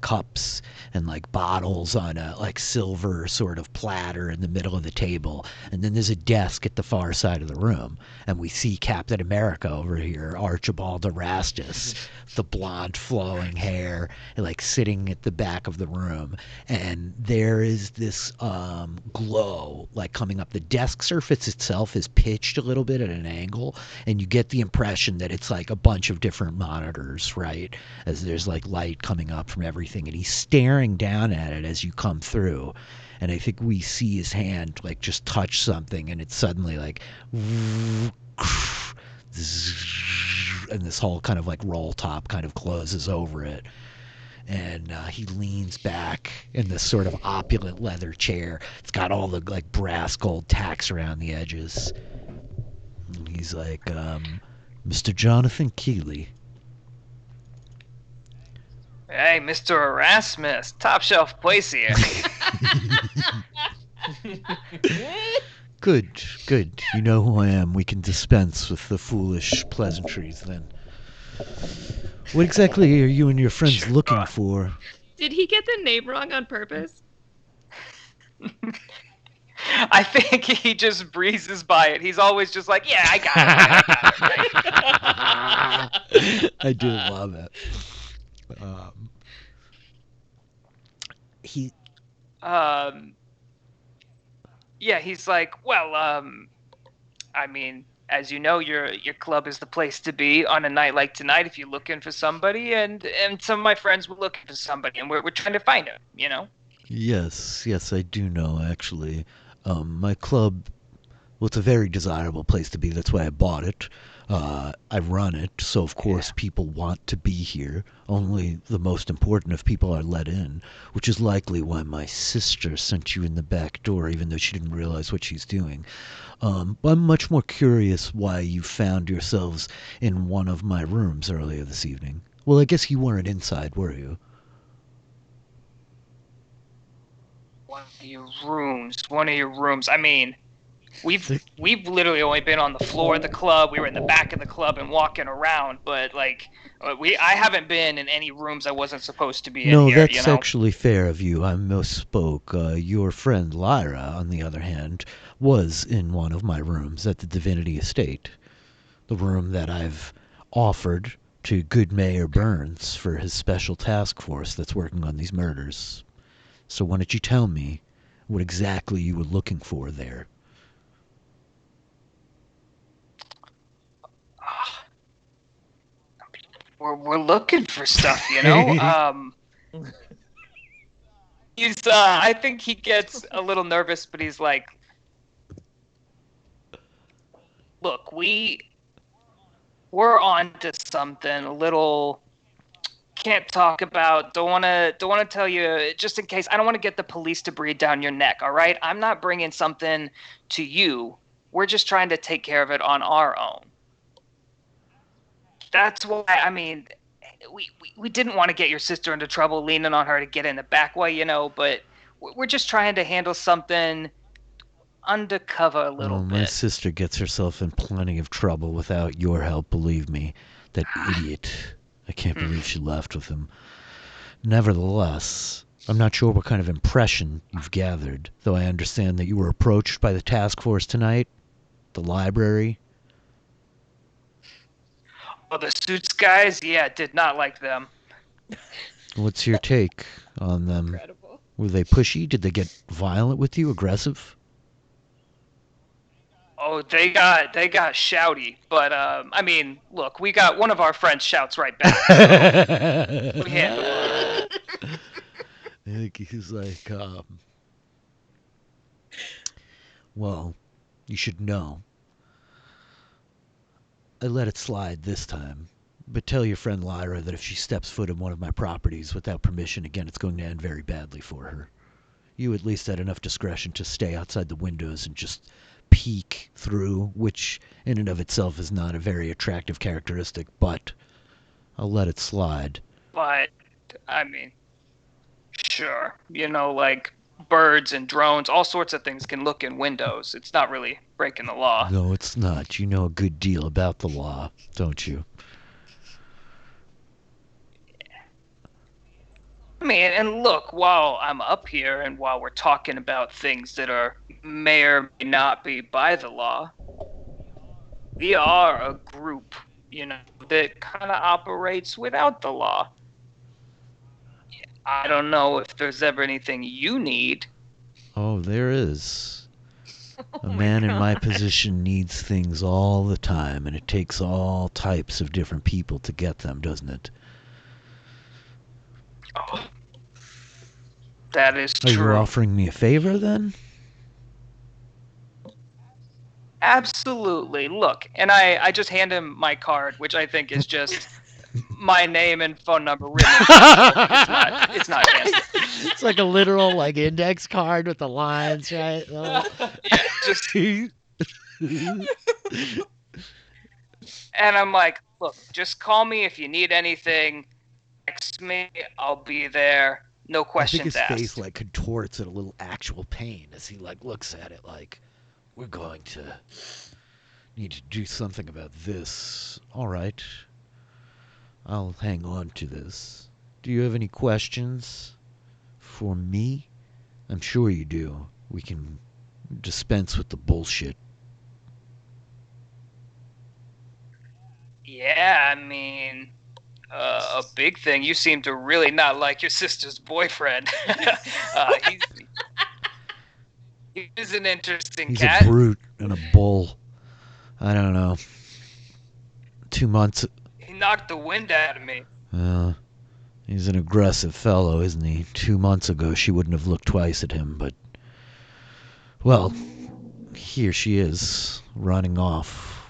cups and like bottles on a like silver sort of platter in the middle of the table, and then there's a desk at the far side of the room, and we see Captain America over here, Archibald Erastus, the blonde flowing hair, like sitting at the back of the room, and there is this glow like coming up. The desk surface itself is pitched a little bit at an angle, and you get the impression that it's like a bunch of different monitors, right, as there's like light coming up from everything, and he's staring down at it as you come through, and I think we see his hand like just touch something, and it's suddenly like and this whole kind of like roll top kind of closes over it, and he leans back in this sort of opulent leather chair. It's got all the like brass gold tacks around the edges, and he's like, Mr. Jonathan Keeley. Hey, Mr. Erasmus, top shelf place here. Good. You know who I am. We can dispense with the foolish pleasantries then. What exactly are you and your friends looking for? Did he get the name wrong on purpose? I think he just breezes by it. He's always just like, yeah, I got it. I do love it. He Yeah, he's like, well, I mean, as you know, your club is the place to be on a night like tonight if you're looking for somebody, and some of my friends were looking for somebody, and we're trying to find him, you know? Yes, I do know, actually. My club, well, it's a very desirable place to be. That's why I bought it. I run it, so of course people want to be here. Only the most important of people are let in, which is likely why my sister sent you in the back door, even though she didn't realize what she's doing. I'm much more curious why you found yourselves in one of my rooms earlier this evening. Well, I guess you weren't inside, were you? One of your rooms. I mean, we've literally only been on the floor of the club. We were in the back of the club and walking around, but like I haven't been in any rooms I wasn't supposed to be in No, here. that's You know? actually fair of you. I misspoke. Your friend Lyra, on the other hand, was in one of my rooms at the Divinity Estate. The room that I've offered to good Mayor Burns for his special task force that's working on these murders. So why don't you tell me what exactly you were looking for there? We're looking for stuff, you know. He's I think he gets a little nervous, but he's like, "Look, we're on to something a little. Can't talk about. Don't want to tell you, just in case. I don't want to get the police to breathe down your neck. All right, I'm not bringing something to you. We're just trying to take care of it on our own. That's why. I mean, we didn't want to get your sister into trouble, leaning on her to get in the back way, you know. But we're just trying to handle something undercover a little My bit." sister gets herself in plenty of trouble without your help, believe me. That idiot. I can't believe she left with him. Nevertheless, I'm not sure what kind of impression you've gathered, though I understand that you were approached by the task force tonight, the library. Oh, the suits guys, yeah, did not like them. What's your take on them? Incredible. Were they pushy? Did they get violent with you, aggressive? Oh, they got shouty, but I mean, look, we got one of our friends shouts right back. So we handle it. I think he's like, well, you should know. I let it slide this time, but tell your friend Lyra that if she steps foot in one of my properties without permission again, it's going to end very badly for her. You at least had enough discretion to stay outside the windows and just peek through, which in and of itself is not a very attractive characteristic, but I'll let it slide. But I mean, sure, you know, like birds and drones, all sorts of things can look in windows. It's not really breaking the law. No, it's not. You know a good deal about the law, don't you? I mean, and look, while I'm up here and while we're talking about things that may or may not be by the law, we are a group, you know, that kind of operates without the law. I don't know if there's ever anything you need. Oh, there is. A man in my position needs things all the time, and it takes all types of different people to get them, doesn't it? Oh, that is Are true. you offering me a favor, then? Absolutely. Look, and I just hand him my card, which I think is just my name and phone number written. It's not fancy. It's like a literal like index card with the lines, right? Yeah, just and I'm like, look, just call me if you need anything. Text me, I'll be there. No I think questions his asked. face like contorts in a little actual pain as he like looks at it like, we're going to need to do something about this. All right. I'll hang on to this. Do you have any questions for me? I'm sure you do. We can dispense with the bullshit. Yeah, I mean, a big thing. You seem to really not like your sister's boyfriend. He's an interesting He's cat. a brute and a bull. I don't know. 2 months. He knocked the wind out of me. He's an aggressive fellow, isn't he? 2 months ago, she wouldn't have looked twice at him, but... Well, here she is, running off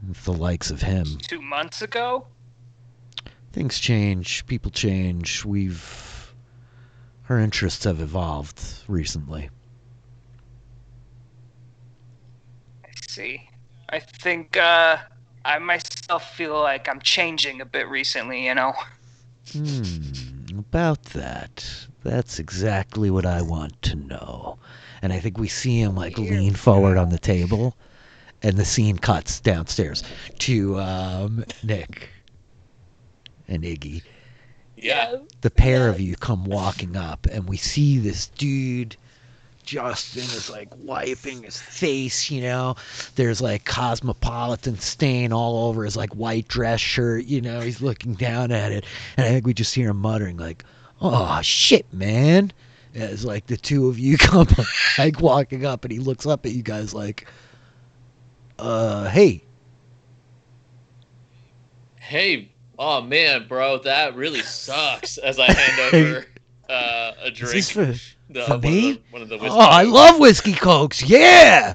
with the likes of him. 2 months ago? Things change, people change. Her interests have evolved recently. I see. I think, I myself feel like I'm changing a bit recently, you know? About that. That's exactly what I want to know. And I think we see him like lean forward on the table, and the scene cuts downstairs to Nick and Iggy. Yeah. The pair of you come walking up, and we see this dude. Justin is like wiping his face, you know. There's like cosmopolitan stain all over his like white dress shirt, you know. He's looking down at it, and I think we just hear him muttering like, Oh shit, man. As like the two of you come like walking up, and he looks up at you guys like, hey. Hey, oh man, bro, that really sucks. As I hand over a drink, Is this for me? One of the whiskey. Oh, I love whiskey cokes. Yeah.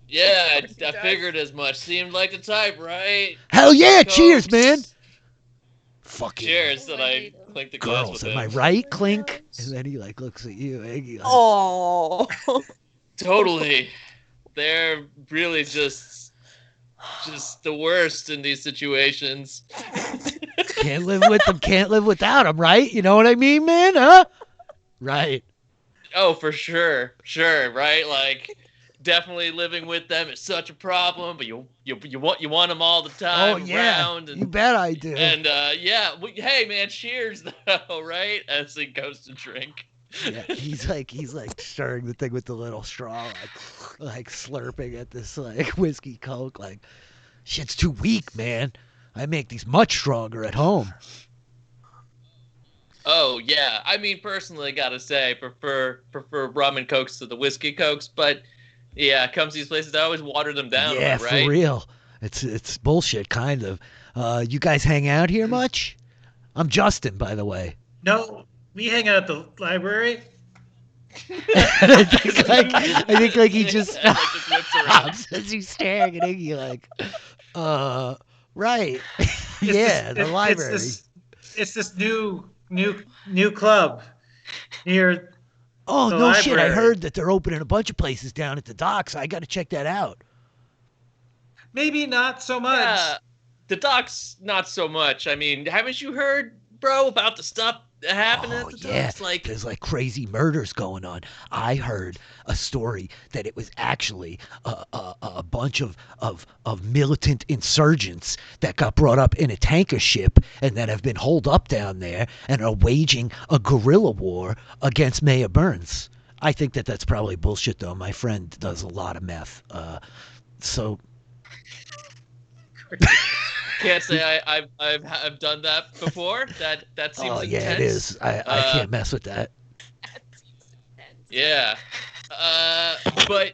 Yeah, I figured as much. Seemed like the type, right? Hell yeah! Cokes. Cheers, man. Fucking Cheers! And I clink the glass girls, with am I him. right? Clink. And then he like looks at you. And he, like, Oh. Totally. They're really just the worst in these situations. Can't live with them. Can't live without them. Right? You know what I mean, man? Huh? Right. Oh, for sure. Sure, right? Like, definitely living with them is such a problem, but you want them all the time around. And, you bet I do. And yeah, hey man, cheers though, right? As he goes to drink. Yeah, he's like stirring the thing with the little straw, like slurping at this like whiskey coke. Like, shit's too weak, man. I make these much stronger at home. Oh yeah, I mean personally, gotta say, prefer rum and cokes to the whiskey cokes, but yeah, comes to these places, I always water them down. Yeah, right? for real. It's bullshit, kind of. You guys hang out here much? I'm Justin, by the way. No, we hang out at the library. I think like he just Like just whips around. stops as he's staring at Iggy like, right. Yeah, the library. It's this new club near. Oh, the no shit. I library. heard that they're opening a bunch of places down at the docks. I got to check that out. Maybe not so much. Yeah, the docks not so much. I mean, haven't you heard, bro, about the stuff happening at the docks? Like, there's like crazy murders going on. I heard a story that it was actually a bunch of militant insurgents that got brought up in a tanker ship and that have been holed up down there and are waging a guerrilla war against Mayor Burns. I think that that's probably bullshit, though. My friend does a lot of meth. So can't say I've done that before. That seems intense. Yeah, it is. I can't mess with that. Yeah, but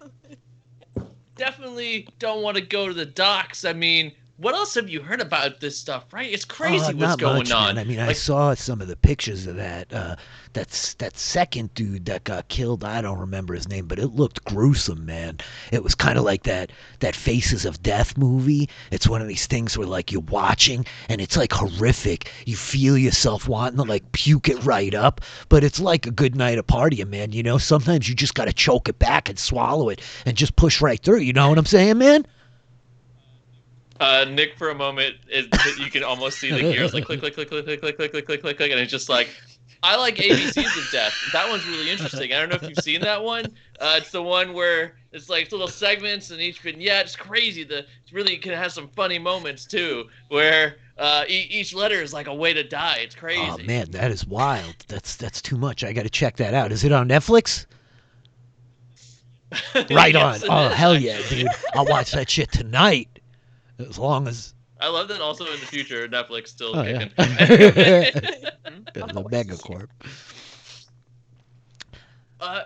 definitely don't want to go to the docks. I mean, what else have you heard about this stuff? Right? It's crazy what's not going much, on. Man. I mean, like, I saw some of the pictures of that. That second dude that got killed. I don't remember his name, but it looked gruesome, man. It was kind of like that Faces of Death movie. It's one of these things where like you're watching and it's like horrific. You feel yourself wanting to like puke it right up, but it's like a good night of partying, man. You know, sometimes you just gotta choke it back and swallow it and just push right through. You know what I'm saying, man? Nick, for a moment, you can almost see the gears like click, click, click, click, click, click, click, click, click, click, click, and it's just like, I like ABCs of Death. That one's really interesting. I don't know if you've seen that one. It's the one where it's like little segments and each vignette. It's crazy. It really can have some funny moments too, where each letter is like a way to die. It's crazy. Oh man, that is wild. That's too much. I got to check that out. Is it on Netflix? Right Yes, on. Oh is, hell actually. yeah, dude! I'll watch that shit tonight. As long as I love that also in the future, Netflix still yeah. kicking. The megacorp.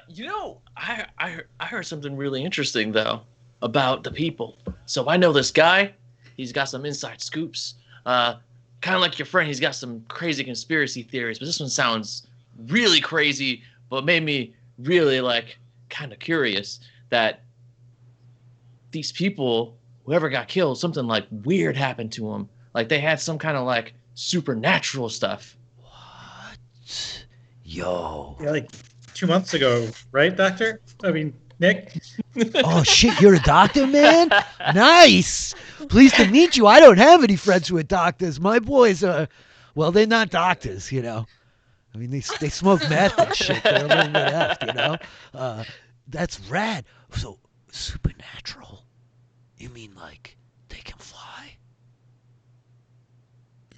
You know, I heard something really interesting though about the people. So I know this guy. He's got some inside scoops. Kind of like your friend. He's got some crazy conspiracy theories. But this one sounds really crazy, but made me really like kind of curious that these people, whoever got killed, something like weird happened to them. Like they had some kind of like supernatural stuff. What? Yo. Yeah, like 2 months ago, right, Doctor? I mean, Nick? Oh shit, you're a doctor, man? Nice. Pleased to meet you. I don't have any friends who are doctors. My boys are, well, they're not doctors, you know. I mean, they smoke meth and shit. They're a little bit effed, you know. That's rad. So supernatural. You mean like they can fly?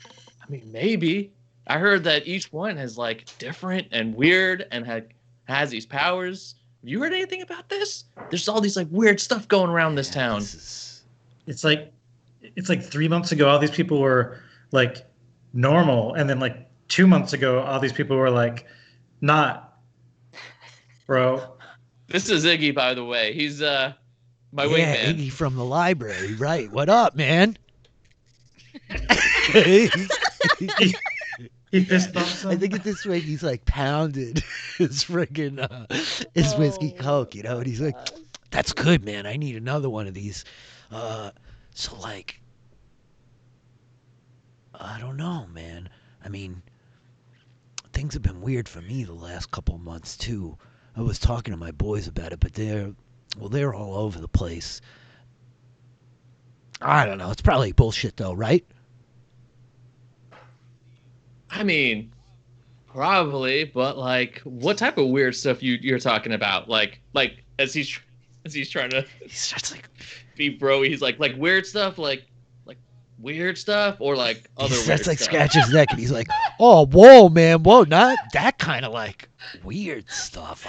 I mean, maybe. I heard that each one has like different and weird and has these powers. Have you heard anything about this? There's all these like weird stuff going around this town. It's like 3 months ago, all these people were like normal, and then like 2 months ago, all these people were like, "Not, bro." This is Iggy, by the way. He's my Yeah, wingman. Iggy from the library, right? What up, man? I He fist bumps him. think at this point he's like pounded his friggin' his whiskey coke, you know, and he's like, "That's good, man. I need another one of these." So like, I don't know, man. I mean, things have been weird for me the last couple of months too. I was talking to my boys about it, but they're all over the place. I don't know. It's probably bullshit though, right? I mean, probably, but like, what type of weird stuff you're talking about? Like as he's trying to He starts like be bro, he's like weird stuff, like weird stuff, or like he other starts weird like stuff. scratching his neck, and he's like, "Oh, whoa, man, whoa, not that kind of like weird stuff.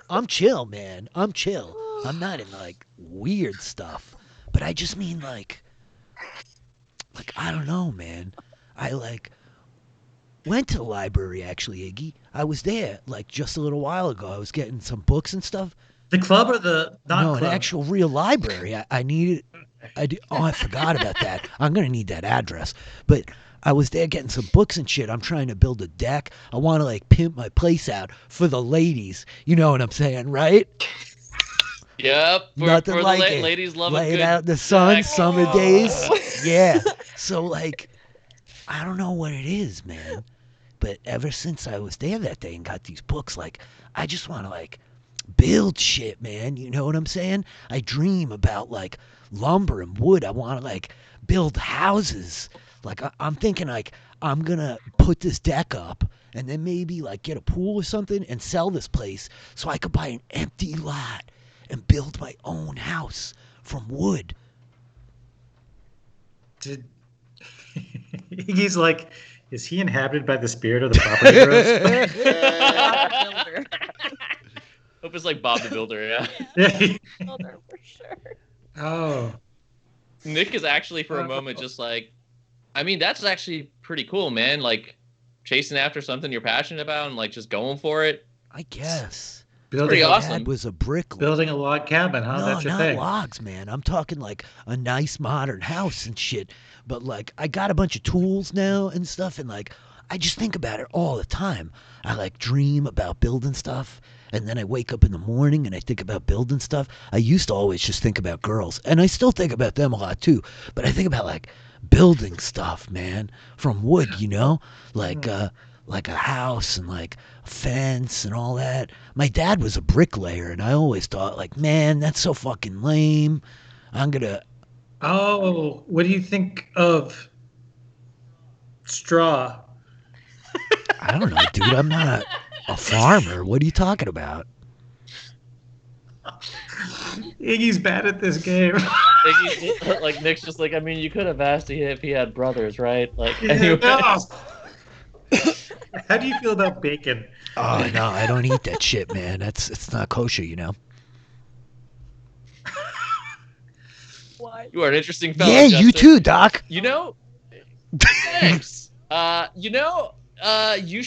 I'm chill, man. I'm chill. I'm not in like weird stuff, but I just mean like I don't know, man. I like went to the library actually, Iggy. I was there like just a little while ago. I was getting some books and stuff. The club or the not No, club? an actual real library. I needed. Oh, I forgot about that. I'm gonna need that address. But I was there getting some books and shit. I'm trying to build a deck. I want to like pimp my place out for the ladies. You know what I'm saying, right? Yep, Nothing for like the it. ladies love Lay a it good out in the sun, deck. summer days. Yeah. So like, I don't know what it is, man. But ever since I was there that day and got these books, like, I just want to like build shit, man. You know what I'm saying? I dream about like lumber and wood. I want to like build houses. Like I'm thinking like I'm gonna put this deck up and then maybe like get a pool or something and sell this place so I could buy an empty lot and build my own house from wood. Did he's like, is he inhabited by the spirit of the property bros? Builder. Hope it's like Bob the Builder, yeah. Yeah. Builder for sure. Oh, Nick is actually for a moment just like, I mean, that's actually pretty cool, man. Like chasing after something you're passionate about and like just going for it. I guess. Pretty building awesome. Dad was a bricklayer. building a log cabin, huh? No, That's your not thing. logs, man. I'm talking like a nice modern house and shit. But like, I got a bunch of tools now and stuff, and like, I just think about it all the time. I like dream about building stuff, and then I wake up in the morning and I think about building stuff. I used to always just think about girls, and I still think about them a lot too. But I think about like building stuff, man, from wood, you know, like a house and like a fence and all that. My dad was a bricklayer, and I always thought like, man, that's so fucking lame. I'm gonna. Oh, what do you think of straw? I don't know, dude. I'm not a farmer. What are you talking about? Iggy's bad at this game. Like Nick's just like, I mean, you could have asked if he had brothers, right? Like, Yeah, anyway. no. How do you feel about bacon? Oh no, I don't eat that shit, man. It's not kosher, you know. What? You are an interesting fellow. Yeah, you Justin. too, Doc. You know, thanks. You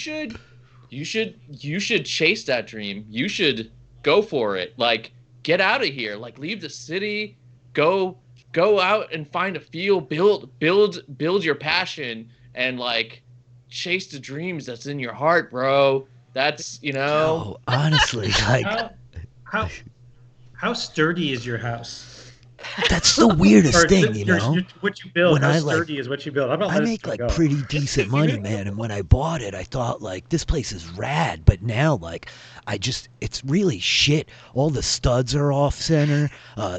should chase that dream. You should go for it. Like, get out of here. Like, leave the city. Go out and find a field. Build your passion and like chase the dreams that's in your heart, bro. That's Oh, honestly, like How sturdy is your house? that's the weirdest Or thing, you know. what you build. When How I, like- sturdy is what you build? I'm not I letting make this like go. pretty decent money, man. And when I bought it, I thought like this place is rad. But now, like, it's really shit. All the studs are off center.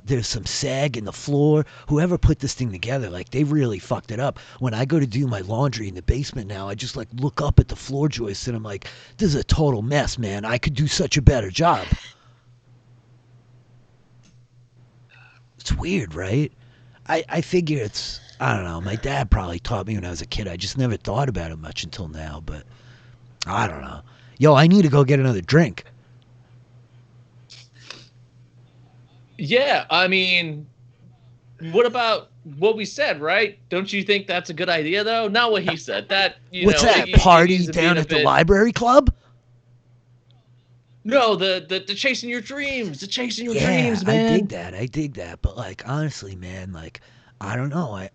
There's some sag in the floor. Whoever put this thing together, like, they really fucked it up. When I go to do my laundry in the basement now, I just like look up at the floor joists and I'm like, this is a total mess, man. I could do such a better job. It's weird, right? I figure I don't know. My dad probably taught me when I was a kid. I just never thought about it much until now, but I don't know. Yo, I need to go get another drink. Yeah, I mean, what about what we said, right? Don't you think that's a good idea, though? Not what he said. That What's that? Party down at the library club? No, the chasing your dreams, dreams, man. I dig that. But like honestly, man, like I don't know.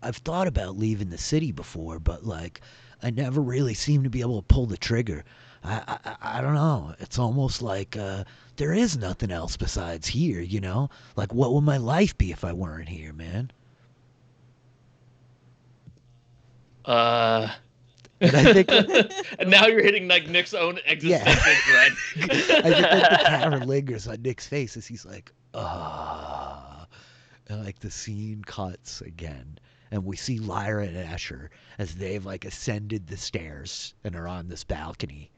I've thought about leaving the city before, but like I never really seem to be able to pull the trigger. I don't know. It's almost like there is nothing else besides here, you know? Like what would my life be if I weren't here, man? And I think, and now you're hitting like Nick's own existential dread. I think like the camera lingers on Nick's face as he's like, ah. And like the scene cuts again. And we see Lyra and Asher as they've like ascended the stairs and are on this balcony.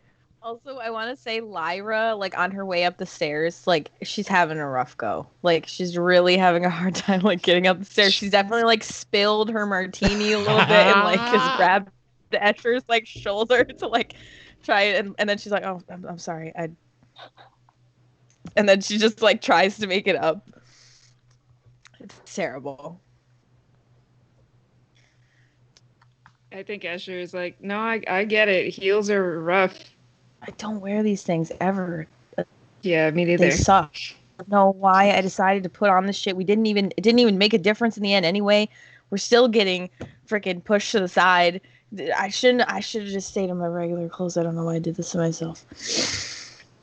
Also, I want to say Lyra, like on her way up the stairs, like she's having a rough go. Like she's really having a hard time like getting up the stairs. She's definitely like spilled her martini a little bit and like has grabbed the Escher's like shoulder to like try it, and then she's like, "Oh, I'm sorry." And then she just like tries to make it up. It's terrible. I think Escher is like, no, I get it. Heels are rough. I don't wear these things ever. Yeah, me neither. They suck. I don't know why I decided to put on this shit. It didn't even make a difference in the end anyway. We're still getting freaking pushed to the side. I should have just stayed in my regular clothes. I don't know why I did this to myself.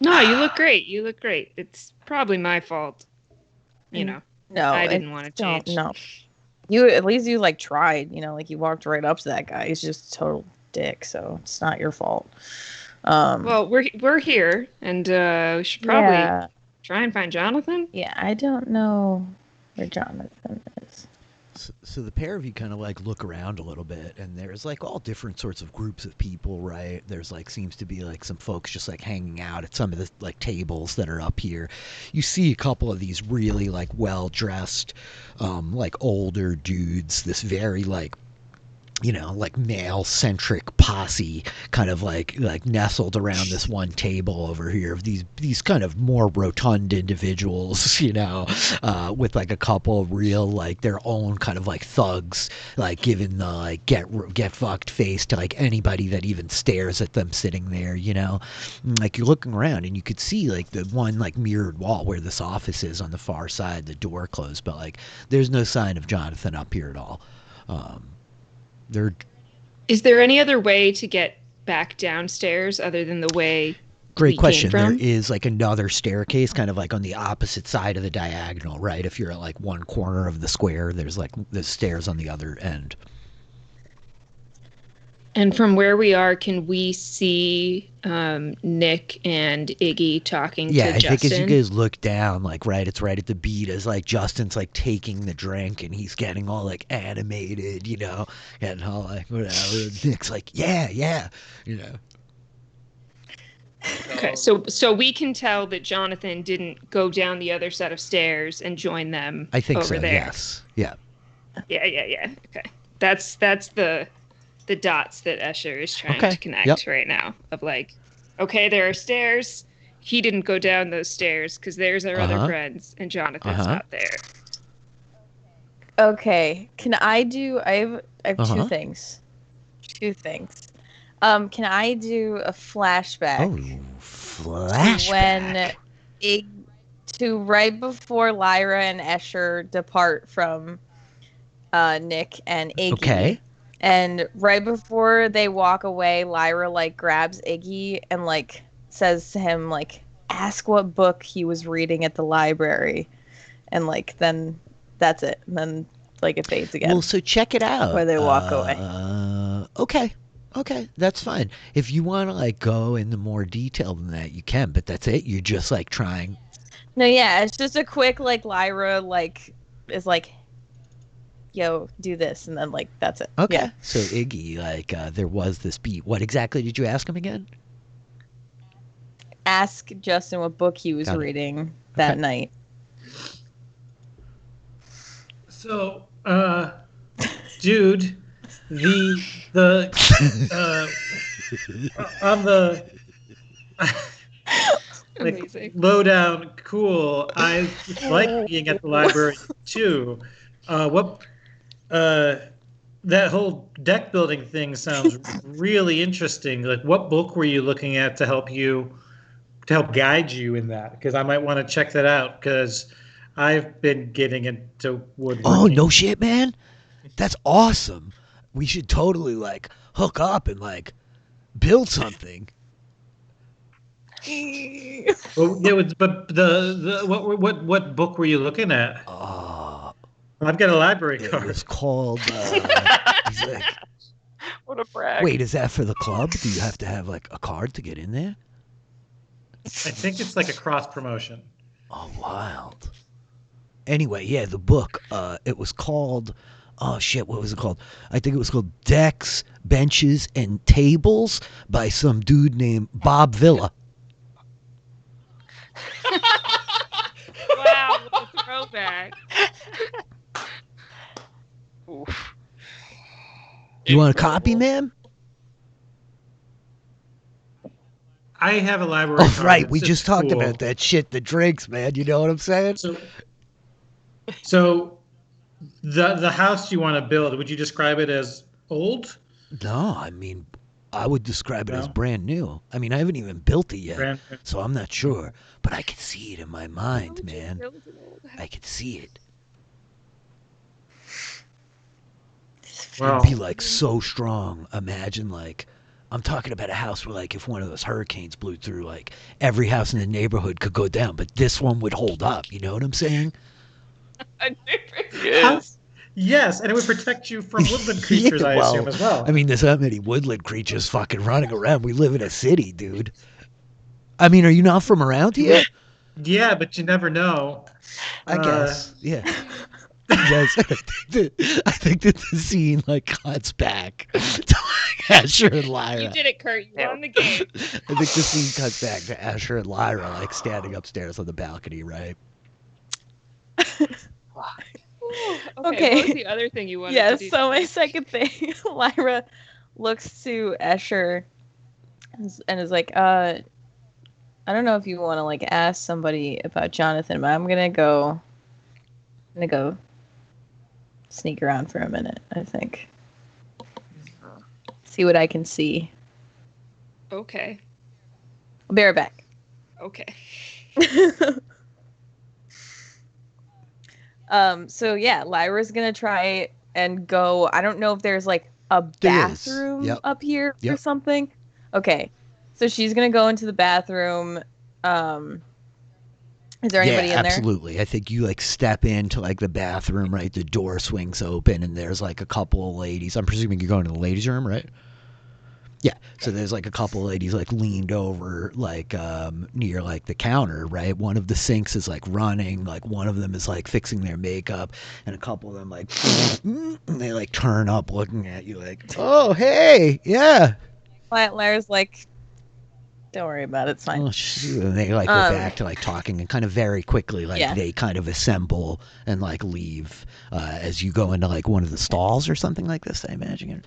No, you look great. You look great. It's probably my fault. You know. No, I didn't want to change. No. You at least you like tried, you know, like you walked right up to that guy. He's just a total dick, so it's not your fault. Well, we're here, and we should probably try and find Jonathan. Yeah, I don't know where Jonathan is. So the pair of you kind of like look around a little bit, and there's like all different sorts of groups of people, right? There's like seems to be like some folks just like hanging out at some of the like tables that are up here. You see a couple of these really like well dressed, like older dudes. This very like, you know, like male-centric posse kind of like nestled around this one table over here of these kind of more rotund individuals, you know, with like a couple of real like their own kind of like thugs, like giving the like get fucked face to like anybody that even stares at them sitting there, you know. Like you're looking around and you could see like the one like mirrored wall where this office is on the far side, the door closed, but like there's no sign of Jonathan up here at all. Is there any other way to get back downstairs other than the way? Great question. There is like another staircase kind of like on the opposite side of the diagonal, right? If you're at like one corner of the square, there's like the stairs on the other end. And from where we are, can we see Nick and Iggy talking to Justin? Yeah, I think as you guys look down, like, right, it's right at the beat as, like, Justin's, like, taking the drink and he's getting all, like, animated, you know, and all, like, whatever. And Nick's like, yeah, you know. Okay, so we can tell that Jonathan didn't go down the other set of stairs and join them I think over so, there. yes. Yeah. Yeah. Okay. That's the dots that Escher is trying to connect right now of like, okay, there are stairs. He didn't go down those stairs because there's our other friends and Jonathan's not there. Okay. Can I do I have two things. Can I do a flashback? Oh, flashback. To right before Lyra and Escher depart from Nick and Iggy. Okay. And right before they walk away, Lyra like grabs Iggy and like says to him like, ask what book he was reading at the library, and like then that's it. And then like it fades again. Well, so check it out. Where they walk away. Okay, that's fine. If you want to like go into more detail than that, you can. But that's it. You're just like trying. No, yeah, it's just a quick like Lyra like is like, yo, do this, and then like that's it. Okay. Yeah. So Iggy, like, there was this beat. What exactly did you ask him again? Ask Justin what book he was reading that night. So, dude, the on the like Amazing. low down, cool. I like being at the library too. What uh, that whole deck building thing sounds really interesting. Like, what book were you looking at to help guide you in that? Because I might want to check that out because I've been getting into Oh, woodworking. no shit, man. That's awesome. We should totally like hook up and like build something. Well, yeah, but the what book were you looking at? Uh, I've got a library it was card. called. He's like, What a brag. wait, is that for the club? Do you have to have like a card to get in there? I think it's like a cross promotion. Oh, wild. Anyway, yeah, the book. It was called. Oh shit, what was it called? I think it was called Decks, Benches, and Tables by some dude named Bob Villa. Wow, what a throwback. Oof. You want a copy, Incredible. man? I have a library Oh, card. right. We It's just talked cool. about that shit, the drinks, man. You know what I'm saying? So the house you want to build, would you describe it as old? No, I mean, I would describe it as No, brand new. I mean, I haven't even built it yet, brand. so I'm not sure. But I could see it in my Why mind, would you man. build an old house? I could see it. It'd Wow. be like so strong. Imagine like I'm talking about a house where like if one of those hurricanes blew through, like every house in the neighborhood could go down, but this one would hold up. You know what I'm saying? How- Yes, and it would protect you from woodland creatures, Yeah, I well, assume, as well. I mean, there's not many woodland creatures fucking running around. We live in a city, dude. I mean, are you not from around here? Yeah, but you never know. I Uh, guess. Yeah. Yes. I think that the scene like cuts back to like Asher and You Lyra. did it, Kurt. You Yeah. won the game. I think the scene cuts back to Asher and Lyra like standing upstairs on the balcony, right? Okay. What was the other thing you wanted to Yes, do? so my second thing, Lyra looks to Escher and is like, I don't know if you want to like ask somebody about Jonathan, but I'm gonna go sneak around for a minute, I think. See what I can see. Okay. I'll be right back. Okay. So yeah, Lyra's gonna try and go. I don't know if there's like a There is. bathroom Yep. up here or Yep. something. Okay. So she's gonna go into the bathroom. Is there anybody Yeah, in there? absolutely. I think you like step into like the bathroom, right? The door swings open and there's like a couple of ladies. I'm presuming you're going to the ladies' room, right? Yeah. So there's like a couple of ladies like leaned over like near like the counter, right? One of the sinks is like running, like one of them is like fixing their makeup, and a couple of them like and they like turn up looking at you like, "Oh, hey. Yeah." Lyra's like, don't worry about it. It's fine. Oh, shoot. And they like go back to like talking and kind of very quickly like Yeah. they kind of assemble and like leave as you go into like one of the stalls or something like this, I imagine it.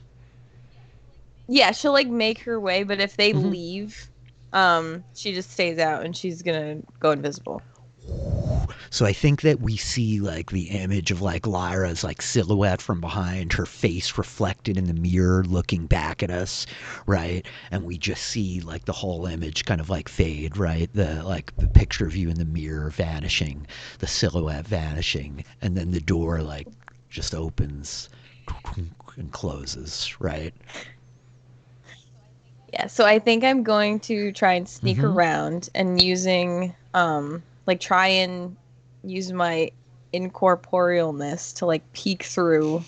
Yeah, she'll like make her way, but if they Mhm. leave, she just stays out and she's gonna go invisible. So I think that we see like the image of like Lyra's like silhouette from behind, her face reflected in the mirror looking back at us, right? And we just see like the whole image kind of like fade, right? The picture of you in the mirror vanishing, the silhouette vanishing, and then the door like just opens and closes, right? Yeah, so I think I'm going to try and sneak Mhm. around and using like try and use my incorporealness to like peek through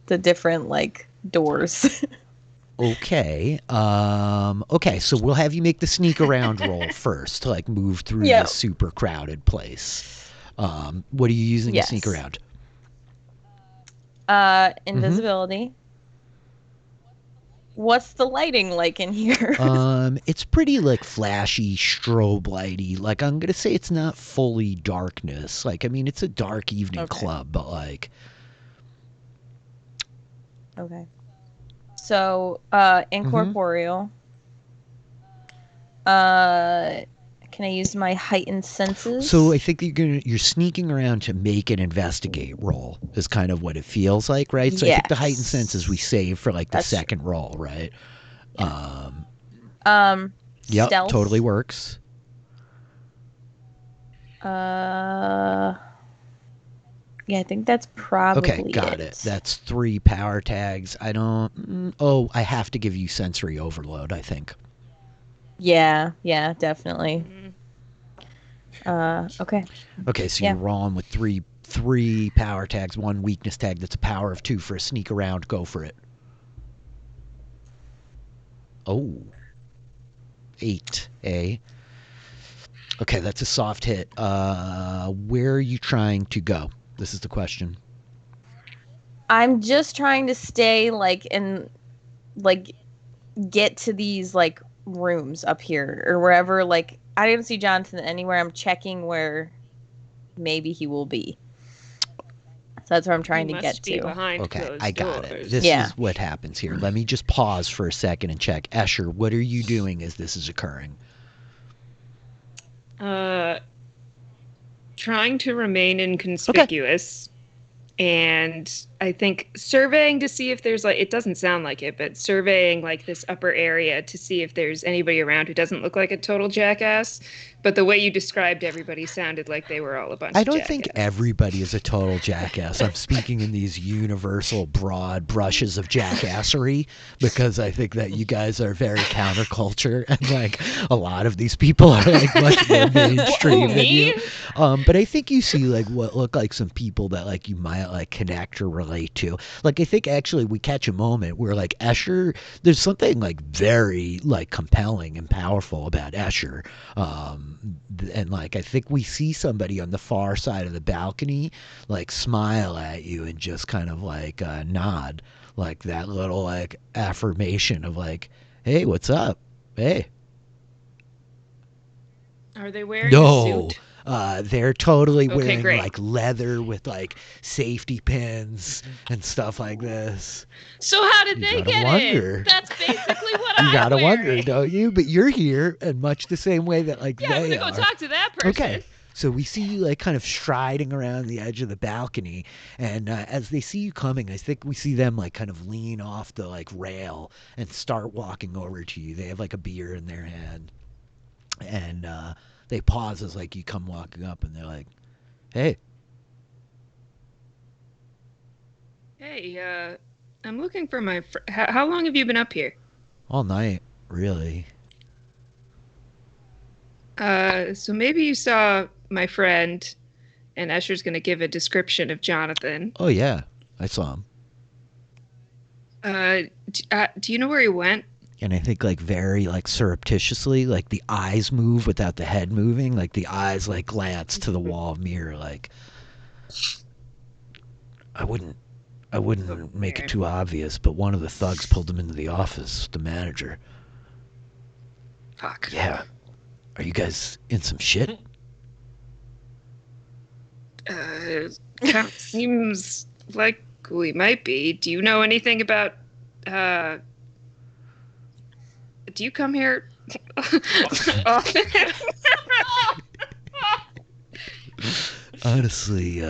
the different like doors. Okay. Okay, so we'll have you make the sneak around roll first to like move through Yep. this super crowded place. What are you using to sneak Yes. around? Invisibility. What's the lighting like in here? It's pretty like flashy, strobe lighty. Like I'm gonna say it's not fully darkness. Like I mean it's a dark evening Okay. club, but like Okay. So, incorporeal. Can Can I use my heightened senses? So I think you're sneaking around to make an investigate roll is kind of what it feels like, right? So I think the heightened senses we save for like the That's second roll, right? Yep, stealth. totally works. Yeah, I think that's probably Okay, got it. That's 3 power tags. I don't. Oh, I have to give you sensory overload, I think. Yeah, definitely. Mm-hmm. Okay. Okay, so Yeah. you're rolling with three power tags, 1 weakness tag. That's a power of 2 for a sneak around. Go for it. Oh, 8. Okay, that's a soft hit. Where are you trying to go? This is the question. I'm just trying to stay get to these like rooms up here or wherever. Like I didn't see Jonathan anywhere. I'm checking where maybe he will be. So that's where I'm trying He to must get be to. behind Okay, closed I got doors. it. This Yeah. is what happens here. Let me just pause for a second and check. Escher, what are you doing as this is occurring? Trying to remain inconspicuous. And I think surveying to see if there's like, it doesn't sound like it, but surveying like this upper area to see if there's anybody around who doesn't look like a total jackass. But the way you described everybody sounded like they were all a bunch I of don't jackasses. think everybody is a total jackass. I'm speaking in these universal broad brushes of jackassery because I think that you guys are very counterculture and like a lot of these people are like much more mainstream than you. But I think you see like what look like some people that like you might like connect or relate to. Like I think actually we catch a moment where like Escher, there's something like very like compelling and powerful about Escher. And like I think we see somebody on the far side of the balcony like smile at you and just kind of like nod, like that little like affirmation of like, hey, what's up? Hey. Are they wearing a suit? They're totally Okay, wearing great. like leather with like safety pins and stuff like this. So how did You they gotta get wonder. in? That's basically what You I'm gotta wearing. wonder, don't you? But you're here in much the same way that like Yeah, I'm they gonna go are. talk to that person. Okay. So we see you like kind of striding around the edge of the balcony, and as they see you coming, I think we see them like kind of lean off the like rail and start walking over to you. They have like a beer in their hand, and they pause as like you come walking up, and they're like, "Hey, Hey, I'm looking for my. How long have you been up here? all night, really?" So maybe you saw my friend, and Escher's gonna give a description of Jonathan. "Oh yeah, I saw him." Do you know where he went? And I think like very like surreptitiously, like the eyes move without the head moving, like the eyes like glance to the wall mirror, like I wouldn't make it too obvious, but one of the thugs pulled him into the office, the manager. Fuck. Yeah. Are you guys in some shit? Kind of seems like we might be. Do you know anything about? Do you come here often? Honestly,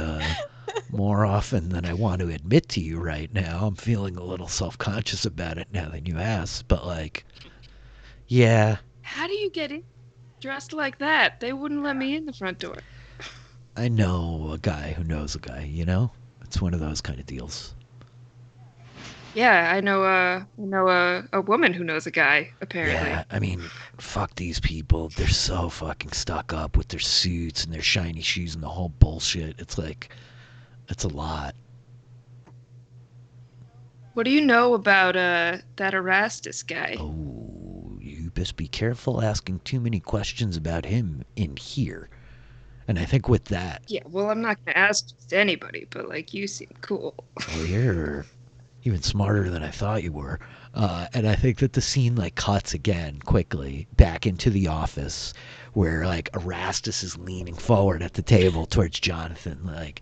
more often than I want to admit to you right now. I'm feeling a little self-conscious about it now that you asked, but like, yeah, How do you get in dressed like that? They wouldn't let me in the front door. I know a guy who knows a guy, you know? It's one of those kind of deals. Yeah, I know a woman who knows a guy, apparently. Yeah, I mean, fuck these people. They're so fucking stuck up with their suits and their shiny shoes and the whole bullshit. It's like, it's a lot. What do you know about that Erastus guy? Oh, you best be careful asking too many questions about him in here. And I think with that, Yeah, well, I'm not gonna ask just anybody, but like you seem cool. well, you're even smarter than I thought you were. And I think that the scene like cuts again quickly back into the office where like Erastus is leaning forward at the table towards Jonathan, like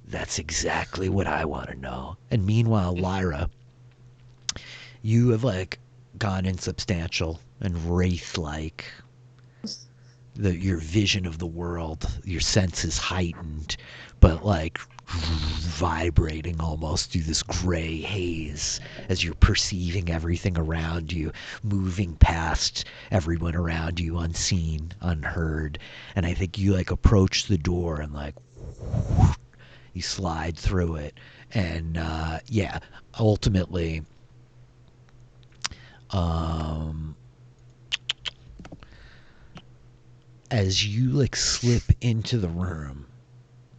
that's exactly what I want to know. And meanwhile, Lyra, you have like gone insubstantial and wraith like, your vision of the world, your senses heightened, but like vibrating almost through this gray haze as you're perceiving everything around you, moving past everyone around you, unseen, unheard. And I think you like approach the door and like you slide through it, and yeah, ultimately, as you like slip into the room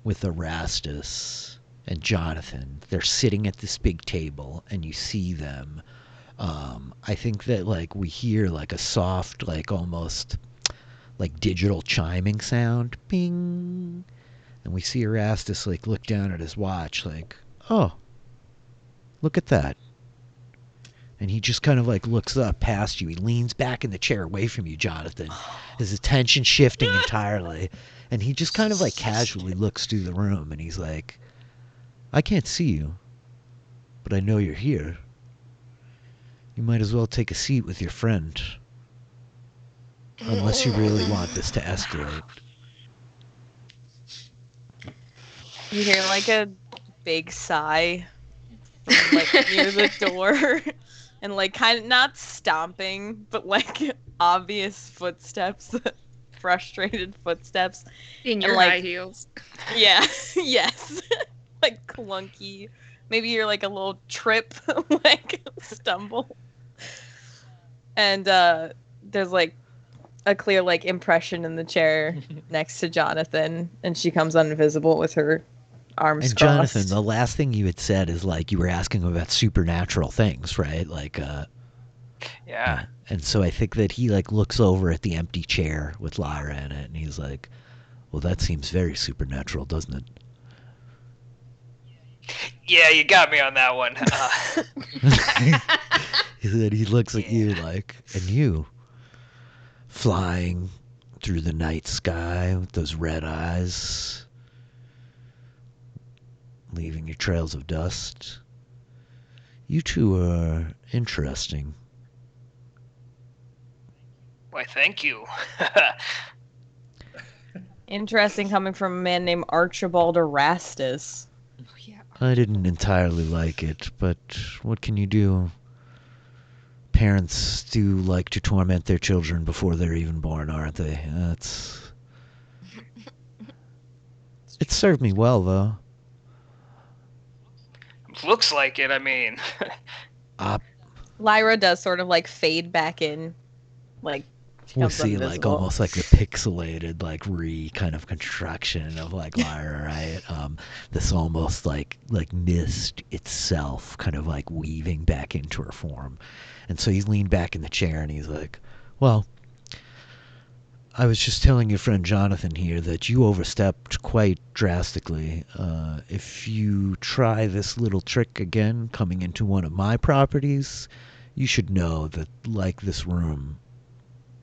with Erastus and Jonathan, they're sitting at this big table, and you see them. I think that like we hear like a soft, like almost like digital chiming sound, bing, and we see Erastus like look down at his watch, like, oh, look at that. And he just kind of like looks up past you. He leans back in the chair away from you, Jonathan, his attention shifting entirely. And he just kind of like casually looks through the room, and he's like, I can't see you, but I know you're here. You might as well take a seat with your friend. Unless you really want this to escalate. You hear like a big sigh from like near the door, and like kind of not stomping, but like obvious footsteps, frustrated footsteps. In And, your like, high heels. Yeah, yes, like clunky. Maybe you're like a little trip, like stumble. And there's like a clear like impression in the chair next to Jonathan, and she comes invisible with her arms And crossed. Jonathan, the last thing you had said is like you were asking about supernatural things, right? Like, Yeah. And so I think that he like looks over at the empty chair with Lyra in it, and he's like, well, that seems very supernatural, doesn't it? Yeah, you got me on that one. He looks at you like, and you, flying through the night sky with those red eyes, leaving your trails of dust. You two are interesting. Why, thank you. Interesting coming from a man named Archibald Erastus. Oh, yeah. I didn't entirely like it, but what can you do? Parents do like to torment their children before they're even born, aren't they? It served me well, though. Looks like it, I mean. Lyra does sort of like fade back in, like she We'll comes see, like, invisible. almost like the pixelated, like, kind of construction of, like, Lyra, right? This almost, like mist itself kind of, like, weaving back into her form. And so he's leaned back in the chair, and he's like, well, I was just telling your friend Jonathan here that you overstepped quite drastically. If you try this little trick again, coming into one of my properties, you should know that, like this room,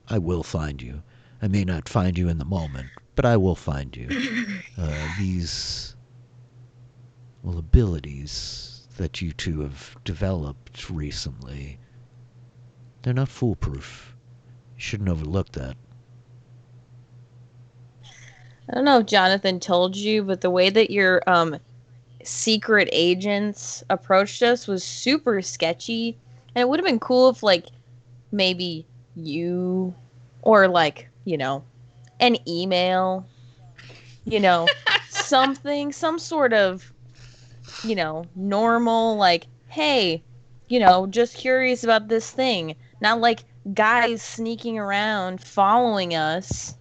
I will find you. I may not find you in the moment, but I will find you. These, well, abilities that you two have developed recently, they're not foolproof. You shouldn't overlook that. I don't know if Jonathan told you, but the way that your secret agents approached us was super sketchy, and it would have been cool if like maybe you or like, you know, an email, you know, something, some sort of, you know, normal like, hey, you know, just curious about this thing, not like guys sneaking around following us.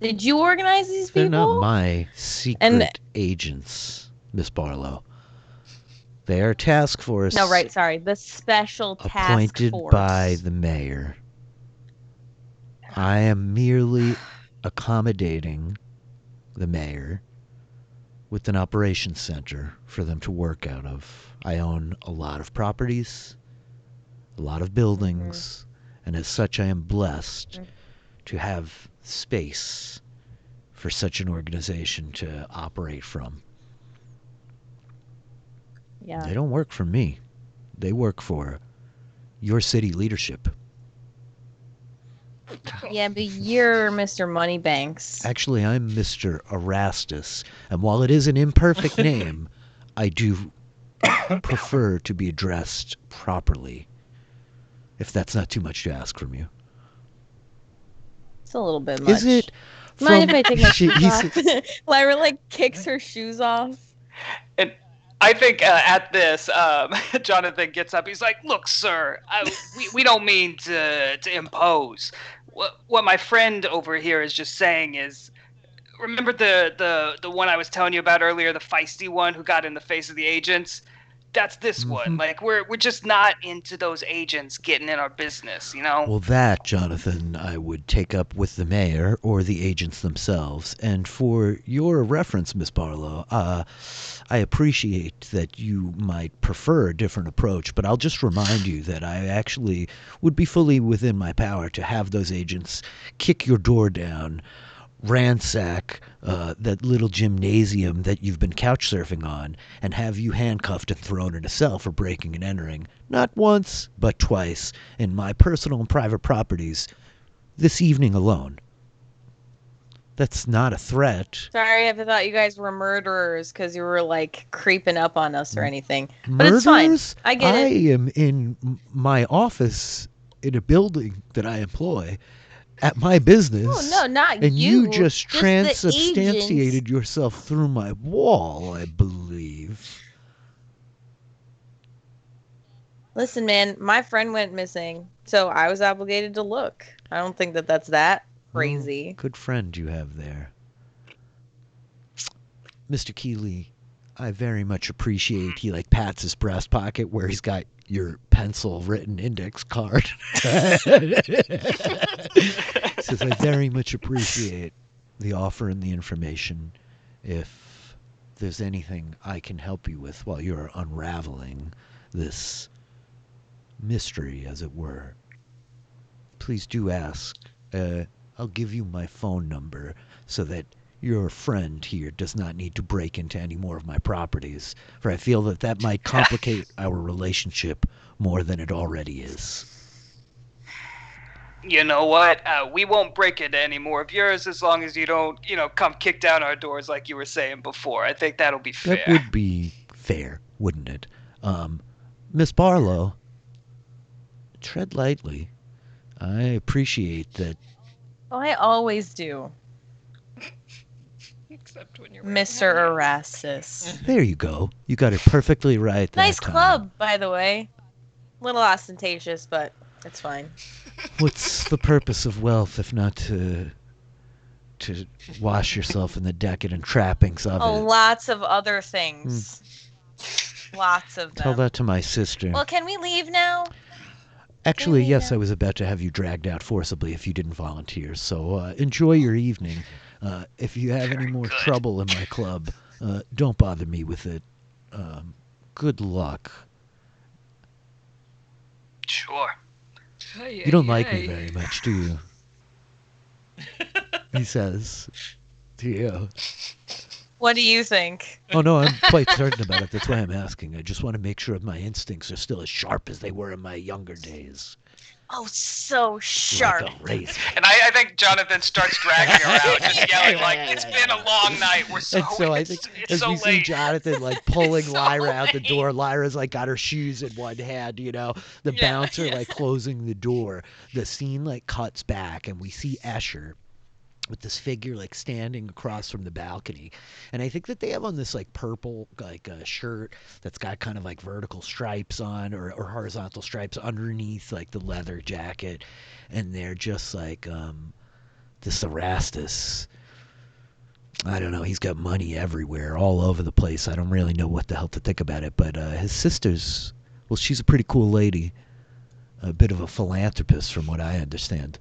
Did you organize these They're people? not my secret agents, Miss Barlow. They are task force No, right, sorry. The special task appointed force. by the mayor. I am merely accommodating the mayor with an operations center for them to work out of. I own a lot of properties, a lot of buildings, and as such I am blessed to have space for such an organization to operate from. Yeah. They don't work for me. They work for your city leadership. Yeah, but you're Mr. Moneybanks. Actually, I'm Mr. Erastus, and while it is an imperfect name, I do prefer to be addressed properly, if that's not too much to ask from you. It's a little bit much. Is it? Mind if I take my She- shoes he's- off? Lyra like kicks her shoes off. And I think at this, Jonathan gets up. He's like, "Look, sir, we don't mean to impose. What my friend over here is just saying is, remember the one I was telling you about earlier, the feisty one who got in the face of the agents? That's this one. Like we're just not into those agents getting in our business, you know." Well, that, Jonathan, I would take up with the mayor or the agents themselves. And for your reference, Miss Barlow, I appreciate that you might prefer a different approach, but I'll just remind you that I actually would be fully within my power to have those agents kick your door down, ransack that little gymnasium that you've been couch surfing on, and have you handcuffed and thrown in a cell for breaking and entering, not once, but twice, in my personal and private properties this evening alone. That's not a threat. Sorry if I thought you guys were murderers because you were like creeping up on us or anything. But it's fine. Murders? I get I it. am in my office in a building that I employ at my business. Oh no, not And you you. just the transubstantiated agents. yourself through my wall, I believe. Listen, man, my friend went missing, so I was obligated to look. I don't think that that's that crazy. Good friend you have there. Mr. Keeley, I very much appreciate he like pats his breast pocket where he's got your pencil written index card. Says I very much appreciate the offer and the information. If there's anything I can help you with while you're unraveling this mystery, as it were, please do ask. I'll give you my phone number so that your friend here does not need to break into any more of my properties, for I feel that that might complicate our relationship more than it already is. You know what? We won't break into any more of yours as long as you don't, come kick down our doors like you were saying before. I think that'll be fair. That would be fair, wouldn't it? Miss Barlow, tread lightly. I appreciate that. Oh, I always do, Except when you're Mr. Erastus. There you go. You got it perfectly right that Nice time. club, by the way. Little ostentatious, but it's fine. What's the purpose of wealth if not to wash yourself in the decadent trappings of Oh, it? lots of other things. Lots of them. Tell that to my sister. Well, can we leave now? Actually, Maybe, yes, yeah. I was about to have you dragged out forcibly if you didn't volunteer. So enjoy your evening. If you have any more trouble in my club, don't bother me with it. Good luck. Sure. You don't like me very much, do you? He says to you. What do you think? Oh, no, I'm quite certain about it. That's why I'm asking. I just want to make sure my instincts are still as sharp as they were in my younger days. Oh, so sharp. Like a razor. And I think Jonathan starts dragging her out, just yelling like, "It's been a long night. We're so, And so I think it's as so we see late." Jonathan like pulling so Lyra out the late. door, Lyra's like got her shoes in one hand, the Yeah, bouncer yeah. like closing the door. The scene like cuts back and we see Escher with this figure like standing across from the balcony, and I think that they have on this like purple like shirt that's got kind of like vertical stripes on or horizontal stripes underneath like the leather jacket, and they're just like this Erastus. I don't know, he's got money everywhere, all over the place. I don't really know what the hell to think about it, but his sister's, well, she's a pretty cool lady, a bit of a philanthropist from what I understand.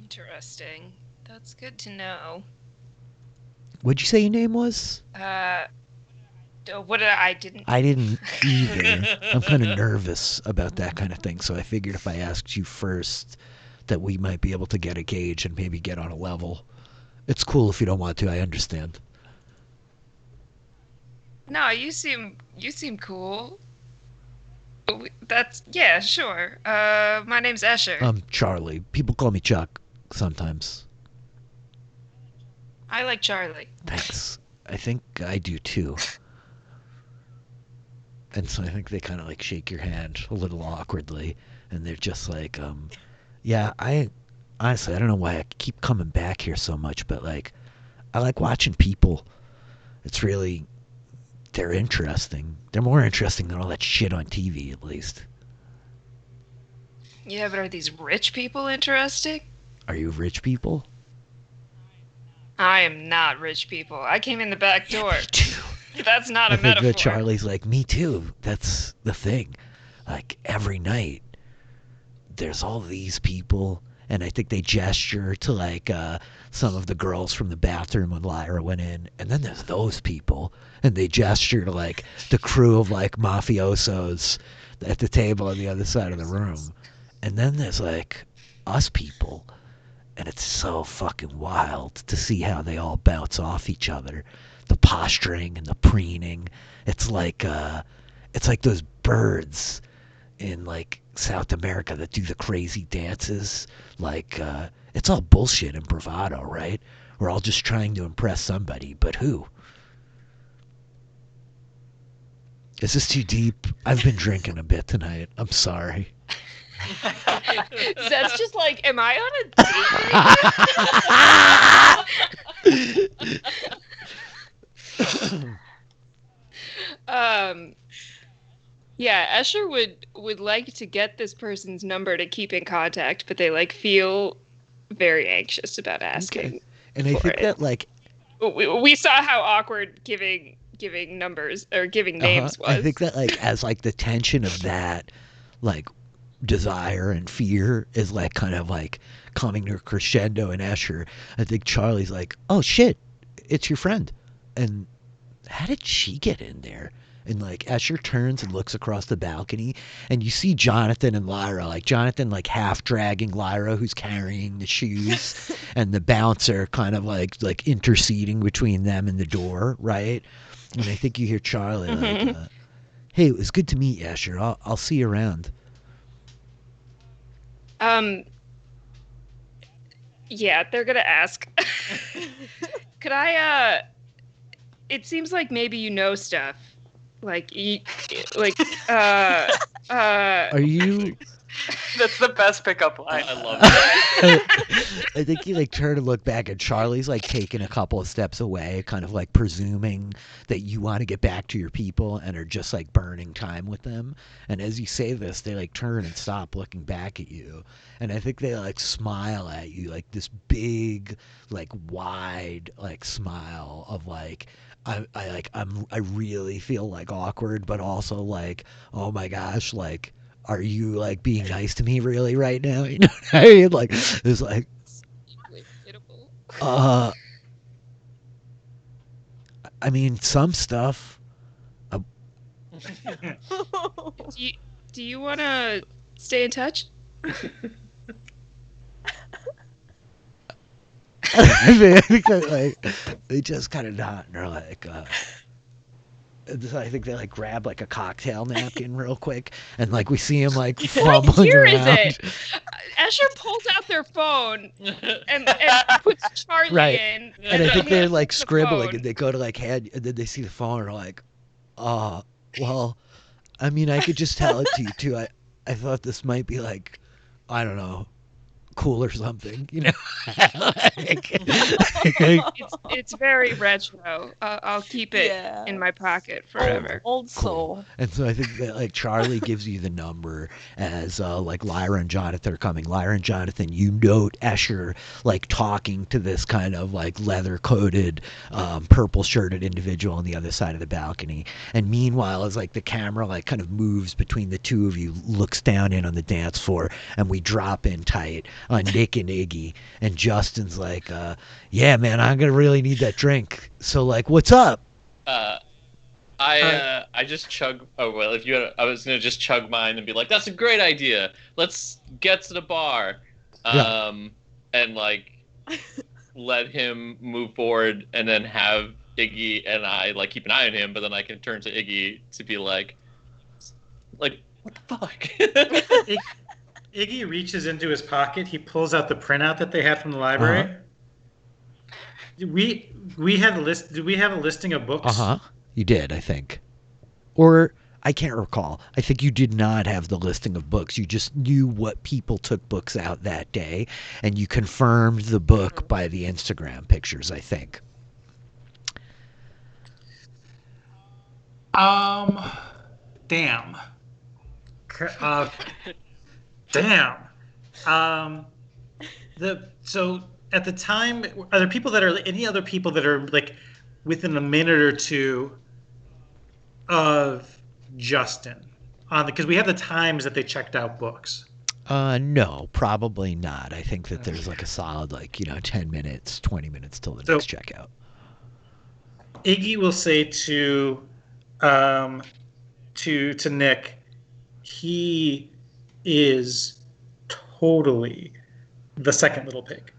Interesting. That's good to know. What'd you say your name was? What did I didn't. I didn't either. I'm kind of nervous about that kind of thing, so I figured if I asked you first that we might be able to get a gauge and maybe get on a level. It's cool if you don't want to, I understand. No, you seem cool. Yeah, sure. My name's Escher. I'm Charlie. People call me Chuck sometimes. I like Charlie. Thanks. I think I do too. And so I think they kind of like shake your hand a little awkwardly, and they're just like, yeah, I honestly I don't know why I keep coming back here so much, but like I like watching people. It's really they're interesting. They're more interesting than all that shit on TV, at least. Yeah, but are these rich people interesting? Are you rich people? I am not rich people. I came in the back door. Me too. That's not I a think metaphor. that Charlie's like, me too. That's the thing. Like every night, there's all these people, and I think they gesture to like some of the girls from the bathroom when Lyra went in, and then there's those people, and they gesture to like the crew of like mafiosos at the table on the other side of the room, and then there's like us people, and it's so fucking wild to see how they all bounce off each other, the posturing and the preening. It's like those birds in like South America that do the crazy dances. Like it's all bullshit and bravado, right? We're all just trying to impress somebody, but who? Is this too deep? I've been drinking a bit tonight. I'm sorry. That's just like, am I on a date? Yeah, Escher would like to get this person's number to keep in contact, but they like feel very anxious about asking. Okay. And I think that like we saw how awkward giving numbers or giving names was. I think that like as like the tension of that like desire and fear is like kind of like coming to a crescendo in Escher. I think Charlie's like, oh shit, it's your friend. And how did she get in there? And like Escher turns and looks across the balcony, and you see Jonathan and Lyra, like Jonathan like half dragging Lyra who's carrying the shoes, and the bouncer kind of like interceding between them and the door, right? And I think you hear Charlie like, hey, it was good to meet you, Escher. I'll see you around. Yeah, they're gonna ask. Could I it seems like maybe you know stuff. Are you That's the best pickup line. I love that. I think you like turn and look back, and Charlie's like taking a couple of steps away, kind of like presuming that you want to get back to your people and are just like burning time with them. And as you say this, they like turn and stop looking back at you, and I think they like smile at you, like this big, like wide, like smile of like. I really feel like awkward, but also like, oh my gosh, like, are you like being nice to me really right now? You know what I mean? Like, it's like, I mean, some stuff. Do you want to stay in touch? I think that like they just kind of nod and they're like, I think they like grab like a cocktail napkin real quick, and like we see him like fumbling What year around. is it? Escher pulls out their phone and puts Charlie Right. in. And I think they're like The scribbling, phone. and they go to like hand, and then they see the phone, and are like, well, I mean, I could just tell it to you too. I thought this might be like, I don't know, cool or something, you know? It's very retro. I'll keep it in my pocket forever. Old soul. And so I think that like Charlie gives you the number as like Lyra and Jonathan are coming. Lyra and Jonathan, you note Escher like talking to this kind of like leather coated, purple shirted individual on the other side of the balcony. And meanwhile, as like the camera like kind of moves between the two of you, looks down in on the dance floor, and we drop in tight on Nick and Iggy, and Justin's like, yeah, man, I'm gonna really need that drink. So like, what's up? I just chug. Oh well, if you had, I was gonna just chug mine and be like, "That's a great idea. Let's get to the bar," and like let him move forward, and then have Iggy and I like keep an eye on him. But then I can turn to Iggy to be like, What the fuck? Iggy reaches into his pocket. He pulls out the printout that they had from the library. We had a list. Did we have a listing of books? You did, I think. Or I can't recall. I think you did not have the listing of books. You just knew what people took books out that day, and you confirmed the book by the Instagram pictures, I think. Damn. Damn. So at the time, are there people that are any other people that are like within a minute or two of Justin because we have the times that they checked out books? No, probably not. I think that there's like a solid 10 minutes, 20 minutes till the next checkout. Iggy will say to Nick, he is totally the second little pig.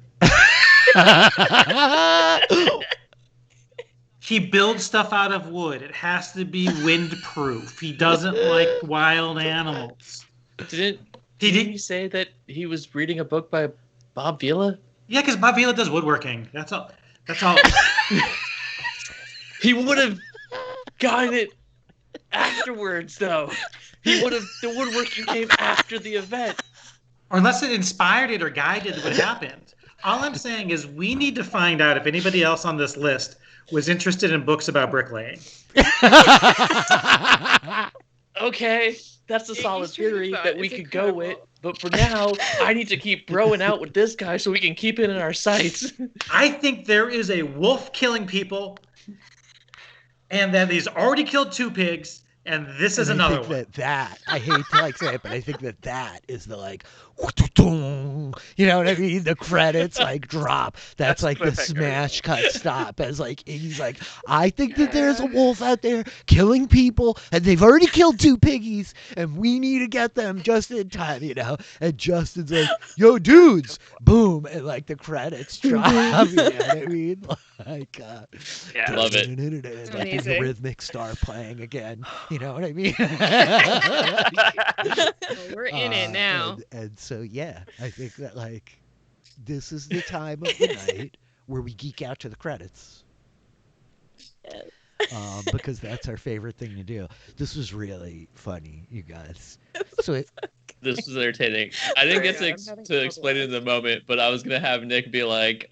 He builds stuff out of wood. It has to be windproof. He doesn't like wild animals. Didn't he say that he was reading a book by Bob Vila? Yeah, because Bob Vila does woodworking. That's all. He would have gotten it afterwards, though. The woodworking came after the event. Or unless it inspired it or guided what happened. All I'm saying is we need to find out if anybody else on this list was interested in books about bricklaying. Okay, that's a solid theory that we could go with. But for now, I need to keep broing out with this guy so we can keep it in our sights. I think there is a wolf killing people, and that he's already killed 2 pigs, and this is another one. I hate to say it, but I think that is the you know what I mean? The credits drop. That's like the smash cut stop as he's I think that there's a wolf out there killing people, and they've already killed 2 piggies, and we need to get them just in time, And Justin's like, yo, dudes, boom, and the credits drop. You know what I mean? Love it. The rhythmic star playing again. You know what I mean? Well, we're in it now. And so, yeah, I think that, this is the time of the night where we geek out to the credits. Yes. Because that's our favorite thing to do. This was really funny, you guys. This was entertaining. I didn't get to explain it in the moment, but I was going to have Nick be like,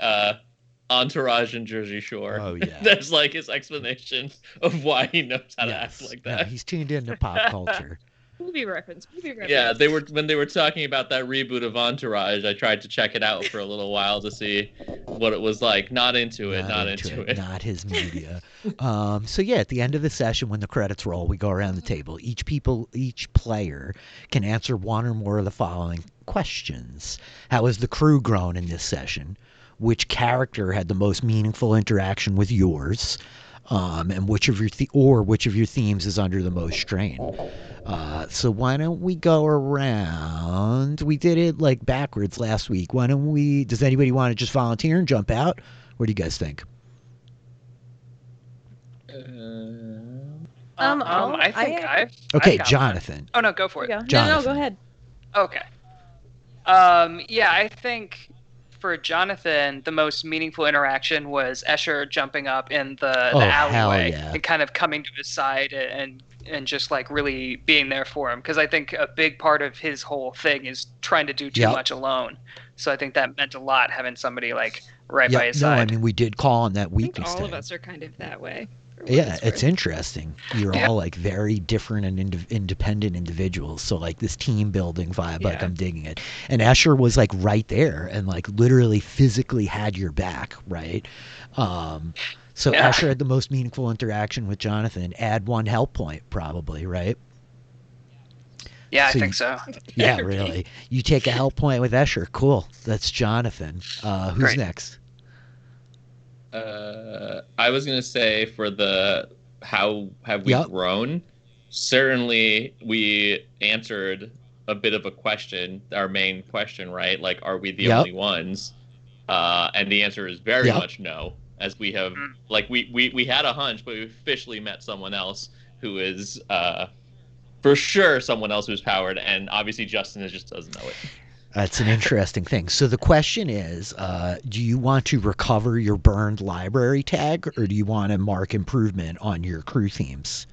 Entourage and Jersey Shore. Oh, yeah. That's his explanation of why he knows how to act like that. No, he's tuned into pop culture. Movie reference. Yeah, when they were talking about that reboot of Entourage, I tried to check it out for a little while to see what it was like. Not into it. Not his media. So yeah, at the end of the session, when the credits roll, we go around the table. Each player can answer one or more of the following questions. How has the crew grown in this session? Which character had the most meaningful interaction with yours? And which of your themes is under the most strain? So why don't we go around? We did it backwards last week. Why don't we? Does anybody want to just volunteer and jump out? What do you guys think? I think I've. Okay, I've Jonathan. Oh no, go for it. No, go ahead. Okay. Yeah, I think for Jonathan, the most meaningful interaction was Escher jumping up in the alleyway and kind of coming to his side and just really being there for him. Because I think a big part of his whole thing is trying to do too much alone. So I think that meant a lot, having somebody right by his side. No, I mean, we did call on that weakness. I think all of us are kind of that way. Yeah, it's interesting. You're all very different and independent individuals. So this team building vibe, I'm digging it. And Escher was right there and literally physically had your back, right? So Escher had the most meaningful interaction with Jonathan. Add 1 help point, probably, right? Yeah, I think so. Yeah, really. You take a help point with Escher. Cool. That's Jonathan. Who's next? I was going to say for the how have we grown, certainly we answered a bit of a question, our main question, right? Are we the only ones? And the answer is very much no, as we have, we had a hunch, but we officially met someone else who is, for for sure someone else who's powered, and obviously Justin just doesn't know it. That's an interesting thing. So the question is, do you want to recover your burned library tag, or do you want to mark improvement on your crew themes?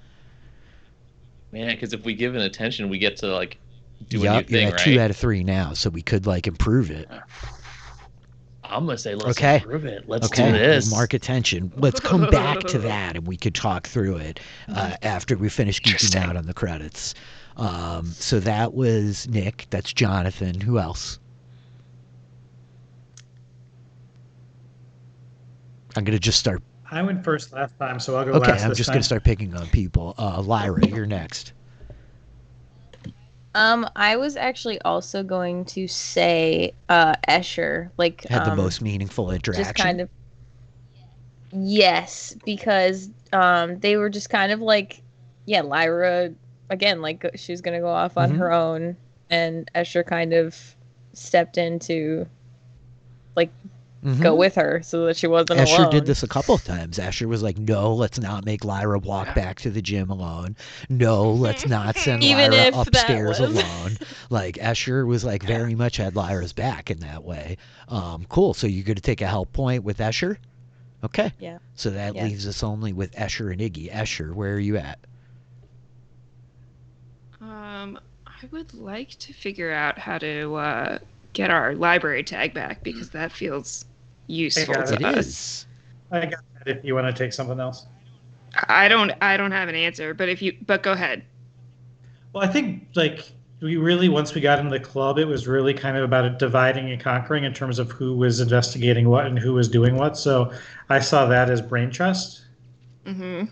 Man, because if we give it attention, we get to like do a new Yep, you're thing, at right? 2 out of 3 now, so we could like improve it. I'm gonna say let's Okay. improve it. Let's Okay, do this. mark attention. Let's come back to that, and we could talk through it after we finish geeking Interesting. out on the credits. So that was Nick. That's Jonathan. Who else? I'm gonna just start. I went first last time, so I'll go Okay, last I'm this just time. gonna start picking on people. Lyra, you're next. I was actually also going to say Escher, like Had the most meaningful interaction. just kind of yes, because they were just kind of like, yeah, Lyra again, like she was gonna go off on Mhm. her own, and Escher kind of stepped in to like go with her so that she wasn't Escher alone. did this a couple of times. Escher was like, no, let's not make Lyra walk back to the gym alone. No, let's not send Even Lyra if that upstairs was- alone. Like, Escher was like very much had Lyra's back in that way. Cool. So you're going to take a help point with Escher? Okay. Yeah. So that Yeah. leaves us only with Escher and Iggy. Escher, where are you at? I would like to figure out how to get our library tag back because that feels useful got to it. It us. is. I got that if you want to take something else. I don't have an answer, but go ahead. Well, I think like we really, once we got into the club, it was really kind of about dividing and conquering in terms of who was investigating what and who was doing what. So I saw that as brain trust. Mm-hmm.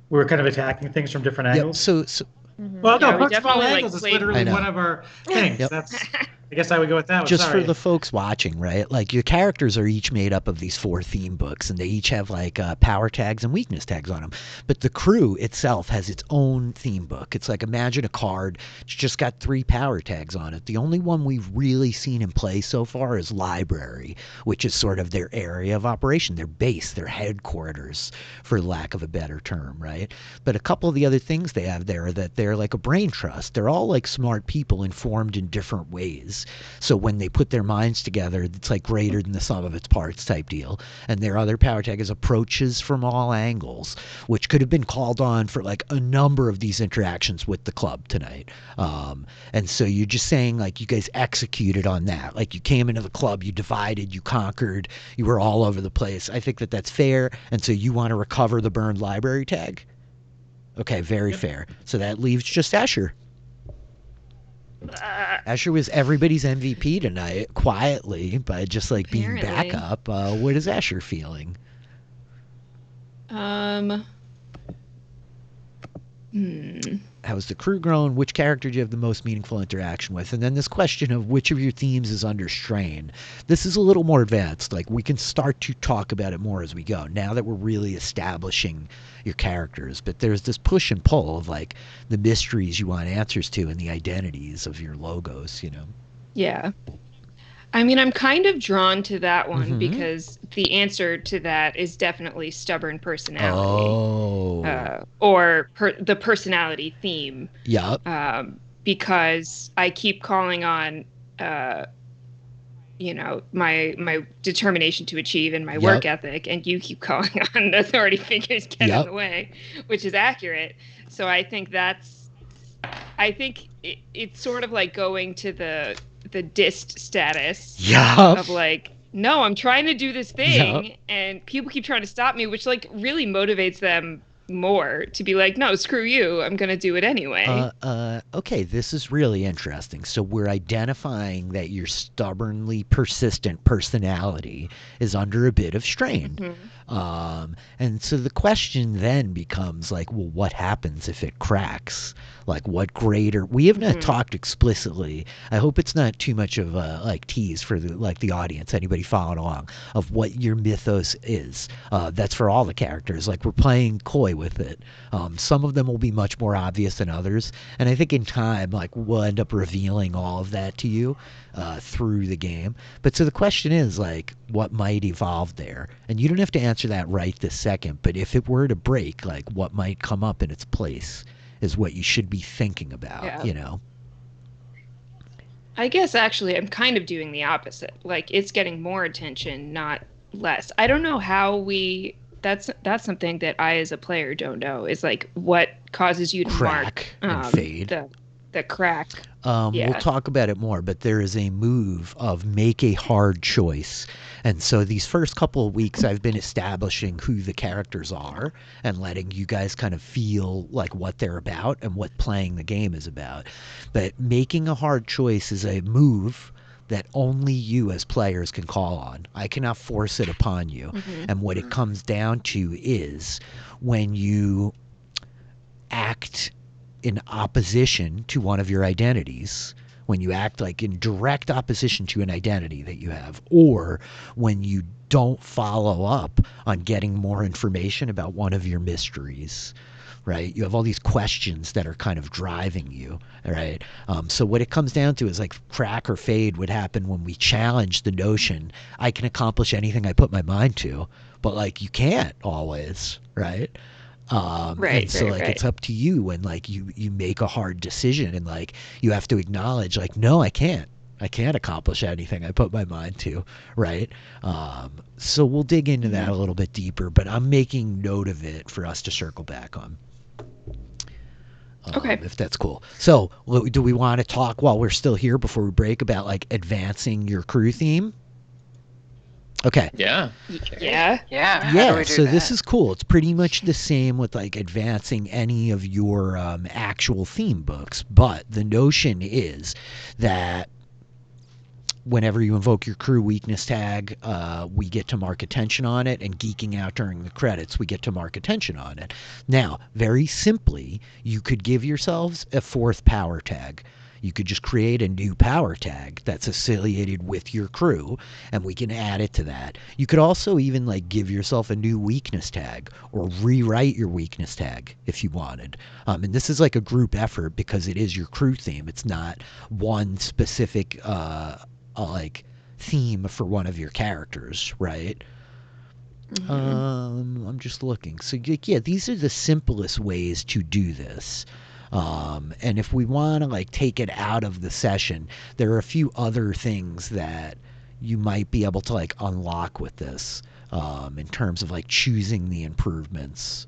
We were kind of attacking things from different Yep. angles. So Well, Yeah, no, we Bugs from all definitely, like, angles is played- I literally know. one of our things. Yep. That's. I guess I would go with that one. just Sorry. for the folks watching, right? Like your characters are each made up of these 4 theme books, and they each have like power tags and weakness tags on them. But the crew itself has its own theme book. It's like, imagine a card. It's just got 3 power tags on it. The only one we've really seen in play so far is library, which is sort of their area of operation, their base, their headquarters, for lack of a better term, right? But a couple of the other things they have there are that they're like a brain trust. They're all like smart people informed in different ways. So when they put their minds together, it's like greater than the sum of its parts type deal. And their other power tag is approaches from all angles, which could have been called on for like a number of these interactions with the club tonight. And so you're just saying like you guys executed on that. Like you came into the club, you divided, you conquered, you were all over the place. I think that that's fair. And so you want to recover the burned library tag? Okay, very fair. So that leaves just Escher. Escher was everybody's MVP tonight, quietly, by just like being Apparently. backup. What is Escher feeling? How's the crew grown? Which character do you have the most meaningful interaction with? And then this question of which of your themes is under strain. This is a little more advanced. Like we can start to talk about it more as we go, now that we're really establishing your characters. But there's this push and pull of like the mysteries you want answers to and the identities of your logos, you know? Yeah. I mean, I'm kind of drawn to that one Mhm. because the answer to that is definitely stubborn personality. Oh. Or the personality theme. Yep. Because I keep calling on, my determination to achieve and my work ethic, and you keep calling on the authority figures get in the way, which is accurate. So I think it's sort of like going to the dist status of like, no, I'm trying to do this thing, and people keep trying to stop me, which like really motivates them more to be like, no, screw you, I'm gonna do it anyway. Okay, this is really interesting. So we're identifying that your stubbornly persistent personality is under a bit of strain. And so the question then becomes like, well, what happens if it cracks? Like what greater, we have not talked explicitly. I hope it's not too much of a like tease for the audience, anybody following along, of what your mythos is. That's for all the characters. Like we're playing coy with it. Some of them will be much more obvious than others. And I think in time, like we'll end up revealing all of that to you through the game. But so the question is like, what might evolve there? And you don't have to answer that right this second, but if it were to break, like what might come up in its place? is what you should be thinking about, Yeah. you know? I guess actually I'm kind of doing the opposite. Like it's getting more attention, not less. I don't know how that's something that I as a player don't know. Is like what causes you to Crack mark and fade. the crack. We'll Yeah. talk about it more, but there is a move of make a hard choice. And so these first couple of weeks, I've been establishing who the characters are and letting you guys kind of feel like what they're about and what playing the game is about. But making a hard choice is a move that only you as players can call on. I cannot force it upon you. And what it comes down to is when you act in opposition to one of your identities, when you act like in direct opposition to an identity that you have, or when you don't follow up on getting more information about one of your mysteries, right? You have all these questions that are kind of driving you, right? So what it comes down to is like crack or fade would happen when we challenge the notion I can accomplish anything I put my mind to, but like you can't always, right? And so like it's up to you when like you make a hard decision and like you have to acknowledge like no, I can't accomplish anything I put my mind to, right? So we'll dig into that a little bit deeper, but I'm making note of it for us to circle back on. Okay. If that's cool. So do we want to talk while we're still here before we break about like advancing your crew theme? Okay. Yeah. Yeah. Yeah. How do Yeah, we do so that? this is cool. It's pretty much the same with like advancing any of your actual theme books, but the notion is that whenever you invoke your crew weakness tag, we get to mark attention on it, and geeking out during the credits, we get to mark attention on it. Now, very simply, you could give yourselves a fourth power tag. You could just create a new power tag that's affiliated with your crew, and we can add it to that. You could also even like give yourself a new weakness tag or rewrite your weakness tag if you wanted. And this is like a group effort because it is your crew theme. It's not one specific like theme for one of your characters, right? I'm just looking. So yeah, these are the simplest ways to do this. And if we want to like take it out of the session, there are a few other things that you might be able to like unlock with this, in terms of like choosing the improvements.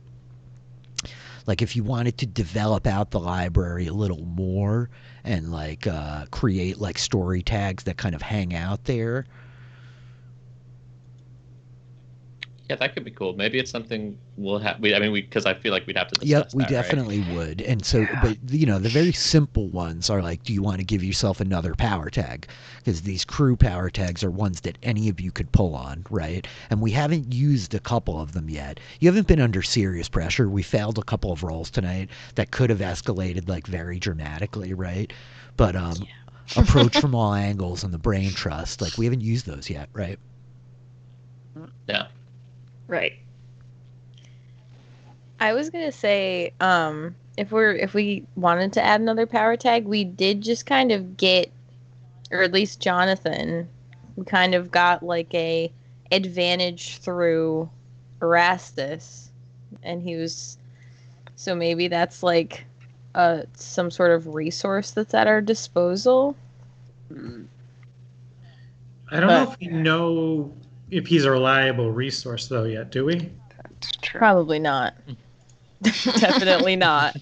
Like if you wanted to develop out the library a little more and like create like story tags that kind of hang out there. Yeah, that could be cool. Maybe it's something we'll have. Because I feel like we'd have to discuss Yep, we that, right? definitely would. And so, but you know, the very simple ones are like, do you want to give yourself another power tag? Because these crew power tags are ones that any of you could pull on, right? And we haven't used a couple of them yet. You haven't been under serious pressure. We failed a couple of rolls tonight that could have escalated like very dramatically, right? But approach from all angles and the brain trust, like we haven't used those yet, right? Yeah. Right. I was gonna say, if we wanted to add another power tag, we did just kind of get, or at least Jonathan, we kind of got like a advantage through Erastus, and he was, so maybe that's like some sort of resource that's at our disposal. I don't know if we know if he's a reliable resource though yet, do we? That's true. Probably not. Definitely not.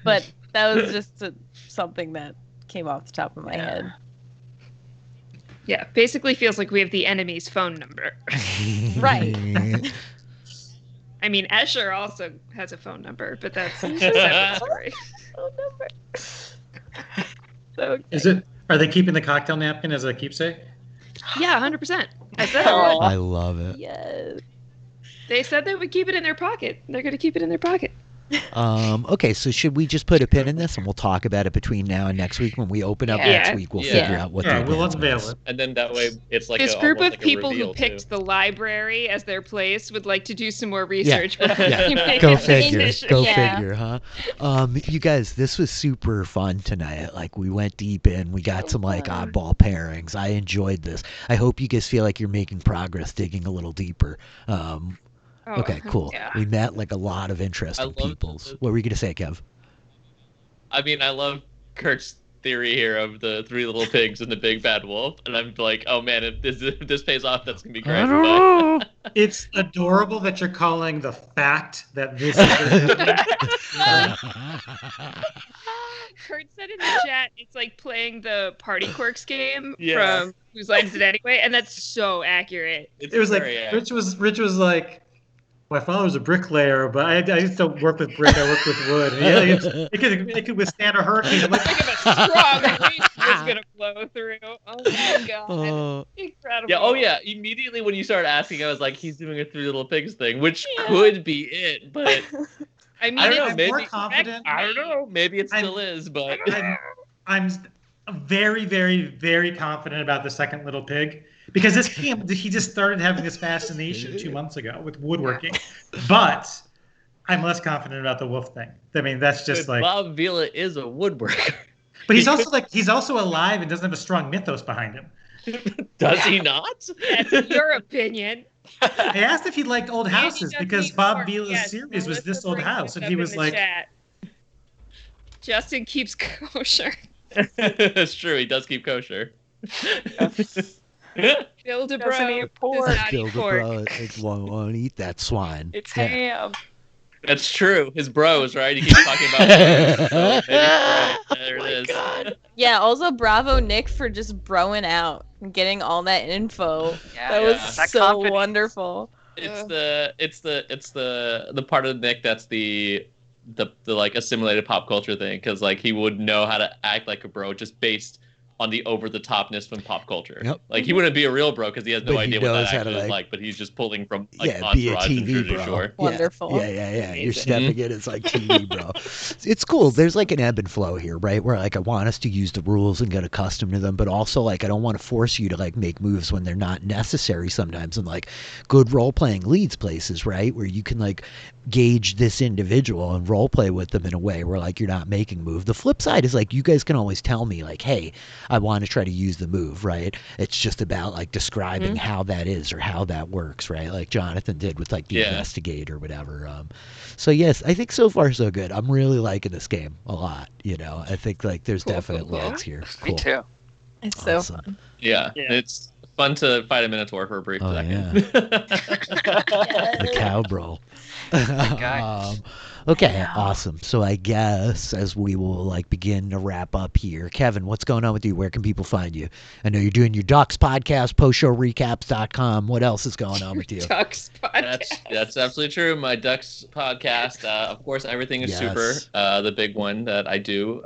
But that was just something that came off the top of my head. Yeah, basically feels like we have the enemy's phone number. Right. I mean, Escher also has a phone number, but that's a separate story. Phone number. So Is it? Are they keeping the cocktail napkin as a keepsake? Yeah, 100%. I said I would. I love it. yes. They said they would keep it in their pocket. They're going to keep it in their pocket. Okay, so should we just put a pin in this and we'll talk about it between now and next week? When we open up Yeah. next week, we'll Yeah. figure out what Yeah, the we'll advancement unveil is. it. And then that way it's like This group almost of like a people who reveal, picked too. the library as their place would like to do some more research. Yeah. before Yeah. you make Go a figure. decision. Go Yeah. figure, huh? You guys, this was super fun tonight. Like we went deep in. We got some like fun. oddball pairings. I enjoyed this. I hope you guys feel like you're making progress digging a little deeper. Oh, Okay, cool. yeah. We met like a lot of interesting love people. this. What were you gonna say, Kev? I mean, I love Kurt's theory here of the three little pigs and the big bad wolf, and I'm like, oh man, if this pays off, that's gonna be great. But... It's adorable that you're calling the fact that this is. Kurt said in the chat, it's like playing the Party Quirks game Yeah. from Whose Line Is It Anyway? And that's so accurate. It's It was like very accurate. Rich was like, my father was a bricklayer, but I used to work with brick. I worked with wood. And it could withstand a hurricane. I'm like, Think of a strong breeze was gonna blow through. Oh my god. Incredible. Yeah, oh yeah. Immediately when you started asking, I was like, he's doing a Three Little Pigs thing, which could be it, but I mean, I don't know, I'm maybe more confident. I don't know. Maybe it still is, but I'm very, very, very confident about the second little pig because he just started having this fascination 2 months ago with woodworking, but I'm less confident about the wolf thing. I mean, that's just like Bob Vila is a woodworker. But he's also alive and doesn't have a strong mythos behind him. Does he not? That's your opinion. I asked if he liked old houses Andy because doesn't Bob work. Vila's Yes, series was Melissa this old brings house, this and up he in was the like, chat. Justin keeps kosher. It's true. He does keep kosher. Build a Doesn't bro. eat pork. Does not eat Build a pork. bro. It won't eat that swine. It's Yeah. ham. That's true. His bros, right? He keeps talking about. So maybe he's right. There Oh it is. God. Yeah, also bravo Nick for just broing out and getting all that info. Yeah, That Yeah. was That so confidence. wonderful. It's the part of Nick that's the like assimilated pop culture thing, because like he would know how to act like a bro just based on the over the topness from pop culture. Yep. Like he wouldn't be a real bro because he has no But he idea what knows that how to, actually is like- like, but he's just pulling from like Yeah, be a Entourage and TV Jersey bro. Shore. Yeah. Wonderful. Yeah. You're Amazing. stepping in as like TV bro. It's cool. There's like an ebb and flow here, right? Where like I want us to use the rules and get accustomed to them, but also like I don't want to force you to like make moves when they're not necessary sometimes. And like good role playing leads places, right? Where you can like gauge this individual and role play with them in a way where like you're not making move. The flip side is like you guys can always tell me like, hey, I want to try to use the move, right? It's just about like describing how that is or how that works, right? Like Jonathan did with like the Yeah. investigate or whatever. So yes, I think so far so good. I'm really liking this game a lot. You know, I think like there's Cool, definite cool, cool. legs here. Me Cool. too. It's so Awesome. fun. Yeah. Yeah. It's fun to fight a Minotaur for a brief Oh, second. The cow bro. guy. Okay, awesome. So I guess as we will like begin to wrap up here, Kevin, what's going on with you? Where can people find you? I know you're doing your Ducks podcast, postshowrecaps.com. What else is going on with you? Ducks podcast. That's absolutely true. My Ducks podcast, of course, Everything is Yes. Super, the big one that I do,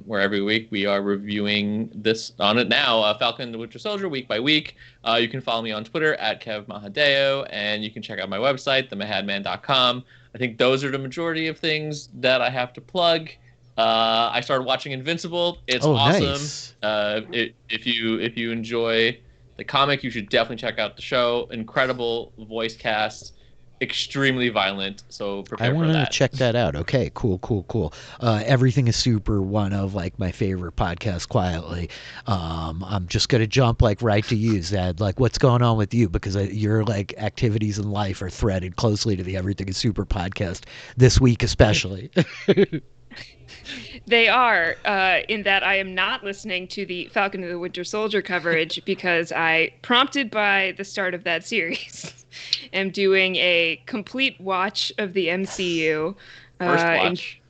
where every week we are reviewing this on it now, Falcon and the Winter Soldier, week by week. You can follow me on Twitter at Kev Mahadeo, and you can check out my website, themahadman.com. I think those are the majority of things that I have to plug. I started watching Invincible. It's awesome. Nice. If you enjoy the comic, you should definitely check out the show. Incredible voice cast, extremely violent. So I prepare for want to that. check that out. Okay, cool. Everything is Super, one of like my favorite podcasts. Quietly, I'm just gonna jump like right to you, Zed. Like, what's going on with you? Because your like activities in life are threaded closely to the Everything is Super podcast this week, especially. They are, in that I am not listening to the Falcon and the Winter Soldier coverage because I, prompted by the start of that series, am doing a complete watch of the MCU. First in- watch.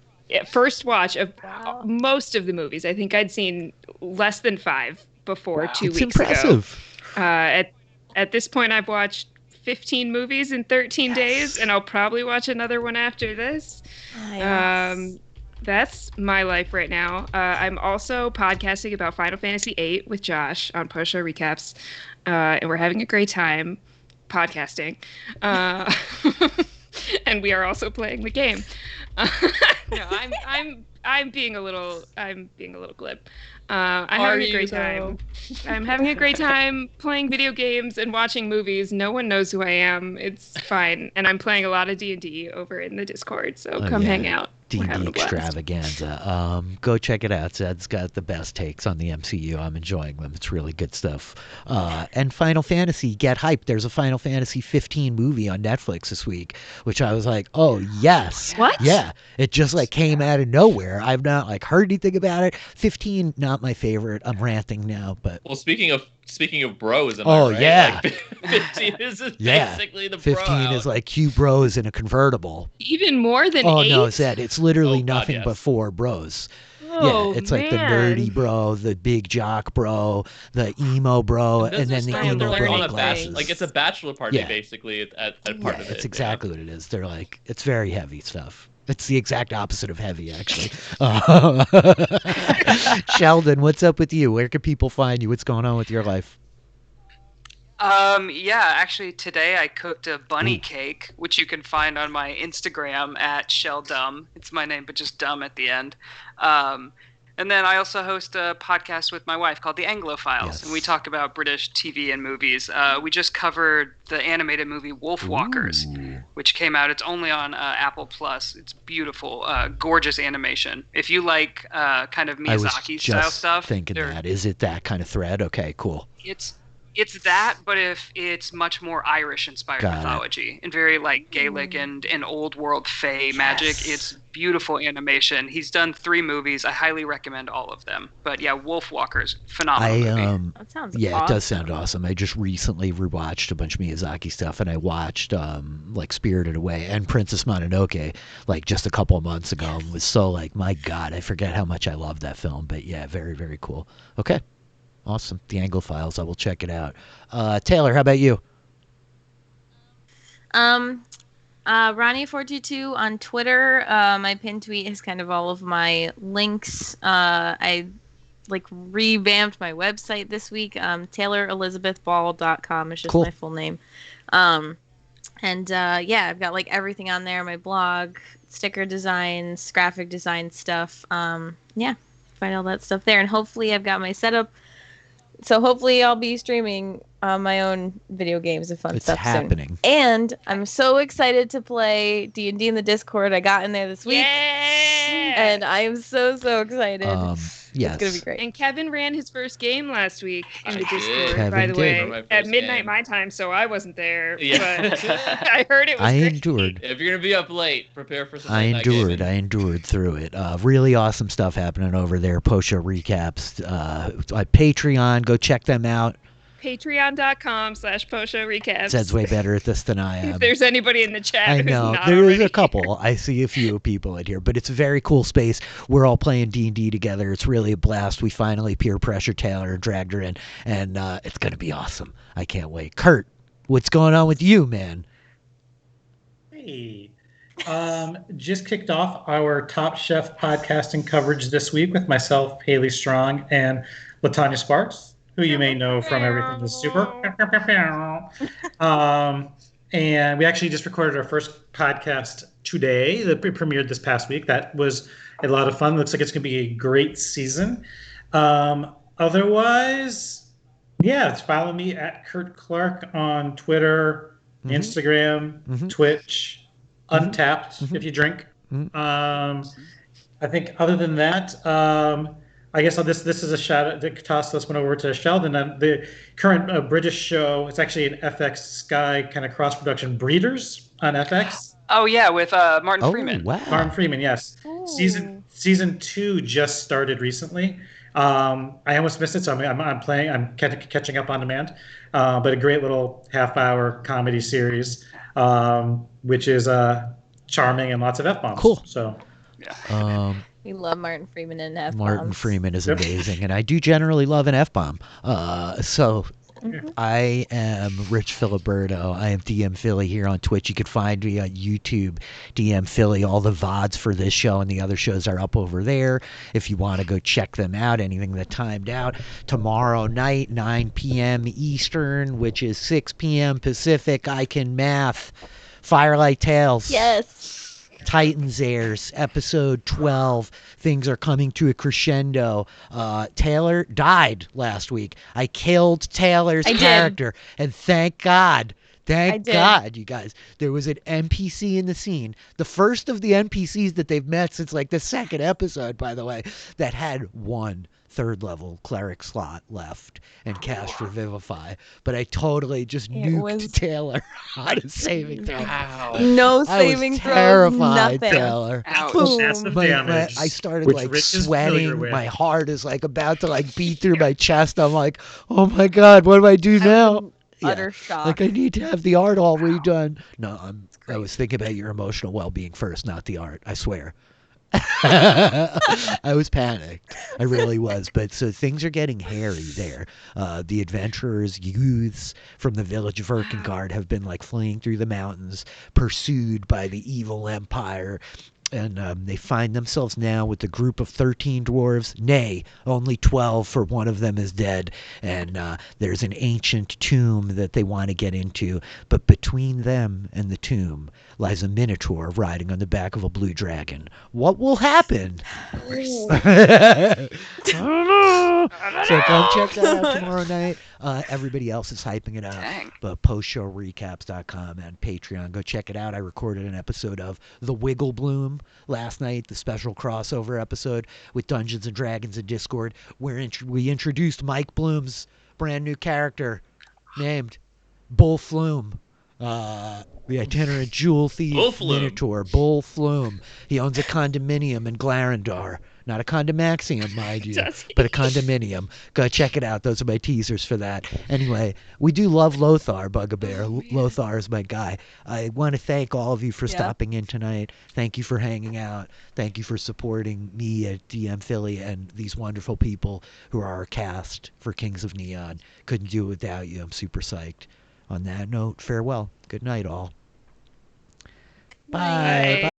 first watch of Wow. most of the movies. I think I'd seen less than 5 before 2 It's weeks ago. impressive. At this point, I've watched 15 movies in 13 days, and I'll probably watch another one after this. Nice. That's my life right now. I'm also podcasting about Final Fantasy VIII with Josh on Post Show Recaps, and we're having a great time podcasting. And we are also playing the game. No, I'm being a little glib. I'm having a great time. I'm having a great time playing video games and watching movies. No one knows who I am. It's fine, and I'm playing a lot of D&D over in the Discord. So Oh, come yeah. hang out. We're having D&D a blast. extravaganza. Go check it out. Zed's got the best takes on the MCU. I'm enjoying them. It's really good stuff. And Final Fantasy, get hyped. There's a Final Fantasy 15 movie on Netflix this week, which I was like, oh yes. What? Yeah. It just like came out of nowhere. I've not like heard anything about it. 15, not my favorite. I'm ranting now, but Well, speaking of bros, am Oh, I right? yeah. Like, 15 is Yeah. basically the 15 bro is like Q bros in a convertible. Even more than Oh 8? no, Zed, it's literally Oh, God, nothing yes. but 4 bros. Oh, Yeah, it's like the man. nerdy bro, the big jock bro, the emo bro, Doesn't and then it the start with emo they're like bro on with a glasses. like it's a bachelor party Yeah. basically at part Yeah, of it. it's exactly what it is. They're like, it's very heavy stuff. It's the exact opposite of heavy, actually. Sheldon, what's up with you? Where can people find you? What's going on with your life? Yeah, actually today I cooked a bunny Ooh. cake, which you can find on my Instagram at ShellDumb. It's my name, but just dumb at the end. And then I also host a podcast with my wife called The Anglo Files, and we Yes. talk about British TV and movies. We just covered the animated movie Wolf Walkers, Ooh. which came out. It's only on Apple Plus. It's beautiful, gorgeous animation. If you like kind of I was Miyazaki style just stuff, thinking they're- that. Is it that kind of thread? Okay, cool. it's that, but if it's much more Irish inspired Got it. mythology and very like Gaelic and old world Fey magic. It's beautiful animation. He's done 3 movies. I highly recommend all of them. But yeah, Wolf Walkers, phenomenal movie. That sounds Yeah, awesome. it does sound awesome. I just recently rewatched a bunch of Miyazaki stuff, and I watched like Spirited Away and Princess Mononoke like just a couple of months ago, and was so like, my God, I forget how much I love that film. But yeah, very, very cool. Okay, awesome. The Angle Files, I will check it out. Taylor, how about you? Ronnie422 on Twitter. My pin tweet is kind of all of my links. I like revamped my website this week. TaylorElizabethBall.com is just Cool. my full name. Yeah, I've got like everything on there. My blog, sticker designs, graphic design stuff. Yeah, find all that stuff there. And hopefully I've got my setup. So hopefully I'll be streaming my own video games and fun It's stuff happening. soon. And I'm so excited to play D&D in the Discord. I got in there this week. Yeah! And I am so excited. Yes. It's going to be great. And Kevin ran his first game last week in the I did. Discord, Kevin by the did. way, My at first midnight game. my time, so I wasn't there. Yeah. But I heard it was I great. endured. If you're gonna be up late, prepare for some. I late night endured. gaming. I endured through it. Really awesome stuff happening over there. Post-show recaps. Patreon. Go check them out. Patreon.com/Posho recaps. Zed's way better at this than I am. If there's anybody in the chat I who's know not there's already a couple. I see a few people in here, but it's a very cool space. We're all playing D&D together. It's really a blast. We finally peer pressure Taylor, dragged her in, and it's gonna be awesome. I can't wait. Kurt, what's going on with you, man? Hey, just kicked off our Top Chef podcasting coverage this week with myself, Haley Strong, and Latanya Sparks, who you may know from Everything is Super. And we actually just recorded our first podcast today that premiered this past week. That was a lot of fun. Looks like it's going to be a great season. Otherwise, yeah, follow me at Kurt Clark on Twitter, Mhm. Instagram, Mhm. Twitch, Untapped Mhm. if you drink. Mhm. I think other than that, I guess this is a shout out to toss this one over to Sheldon. The current British show, it's actually an FX Sky kind of cross production, Breeders on FX. Oh yeah, with Martin Oh Freeman. wow! Martin Freeman, yes. Season 2 just started recently. I almost missed it, so I'm catching up on demand. But a great little half-hour comedy series, which is charming and lots of f-bombs. Cool. So We love Martin Freeman and F-bombs. Martin Freeman is Yep. amazing, and I do generally love an F-bomb. So Mhm. I am Rich Filiberto. I am DM Philly here on Twitch. You can find me on YouTube, DM Philly. All the VODs for this show and the other shows are up over there. If you want to go check them out, anything that timed out. Tomorrow night, 9 p.m. Eastern, which is 6 p.m. Pacific. I can math. Firelight Tales. Yes. Titans airs, episode 12. Things are coming to a crescendo. Taylor died last week. I killed Taylor's I did. character, and thank God Thank did. God, you guys. There was an NPC in the scene. The first of the NPCs that they've met since like the second episode, by the way, that had one third level cleric slot left and cast Revivify. But I totally just It nuked was- Taylor on a saving throw. Wow. No I was saving throws, terrified, nothing. Taylor. Ouch. Massive My, damage. I started which like Rich is familiar sweating. with. My heart is like about to like beat through my chest. I'm like, oh my God, what do I do I was now? in utter shock. Like I need to have the art all redone. No, I was crazy. thinking about your emotional well-being first, not the art. I swear. I was panicked. I really was. But so things are getting hairy there. The adventurers, youths from the village of Erkengard have been like fleeing through the mountains, pursued by the evil empire. And they find themselves now with a group of 13 dwarves. Nay, only 12, for one of them is dead. And there's an ancient tomb that they want to get into. But between them and the tomb lies a minotaur riding on the back of a blue dragon. What will happen? I don't know. So come check that out tomorrow night. Everybody else is hyping it up. Dang. But postshowrecaps.com and Patreon. Go check it out. I recorded an episode of The Wiggle Bloom last night, the special crossover episode with Dungeons and Dragons and Discord, where we introduced Mike Bloom's brand new character named Bull Flume. The itinerant jewel thief Bull Flume. minotaur, Bull Flume. He owns a condominium in Glarendar. Not a condomaxium, mind you, Does he? but a condominium. Go check it out. Those are my teasers for that. Anyway, we do love Lothar, Bugbear. Lothar is my guy. I want to thank all of you for Yep. stopping in tonight. Thank you for hanging out. Thank you for supporting me at DM Philly and these wonderful people who are our cast for Kings of Neon. Couldn't do it without you. I'm super psyched. On that note, farewell. Good night, all. Bye. Bye. Bye.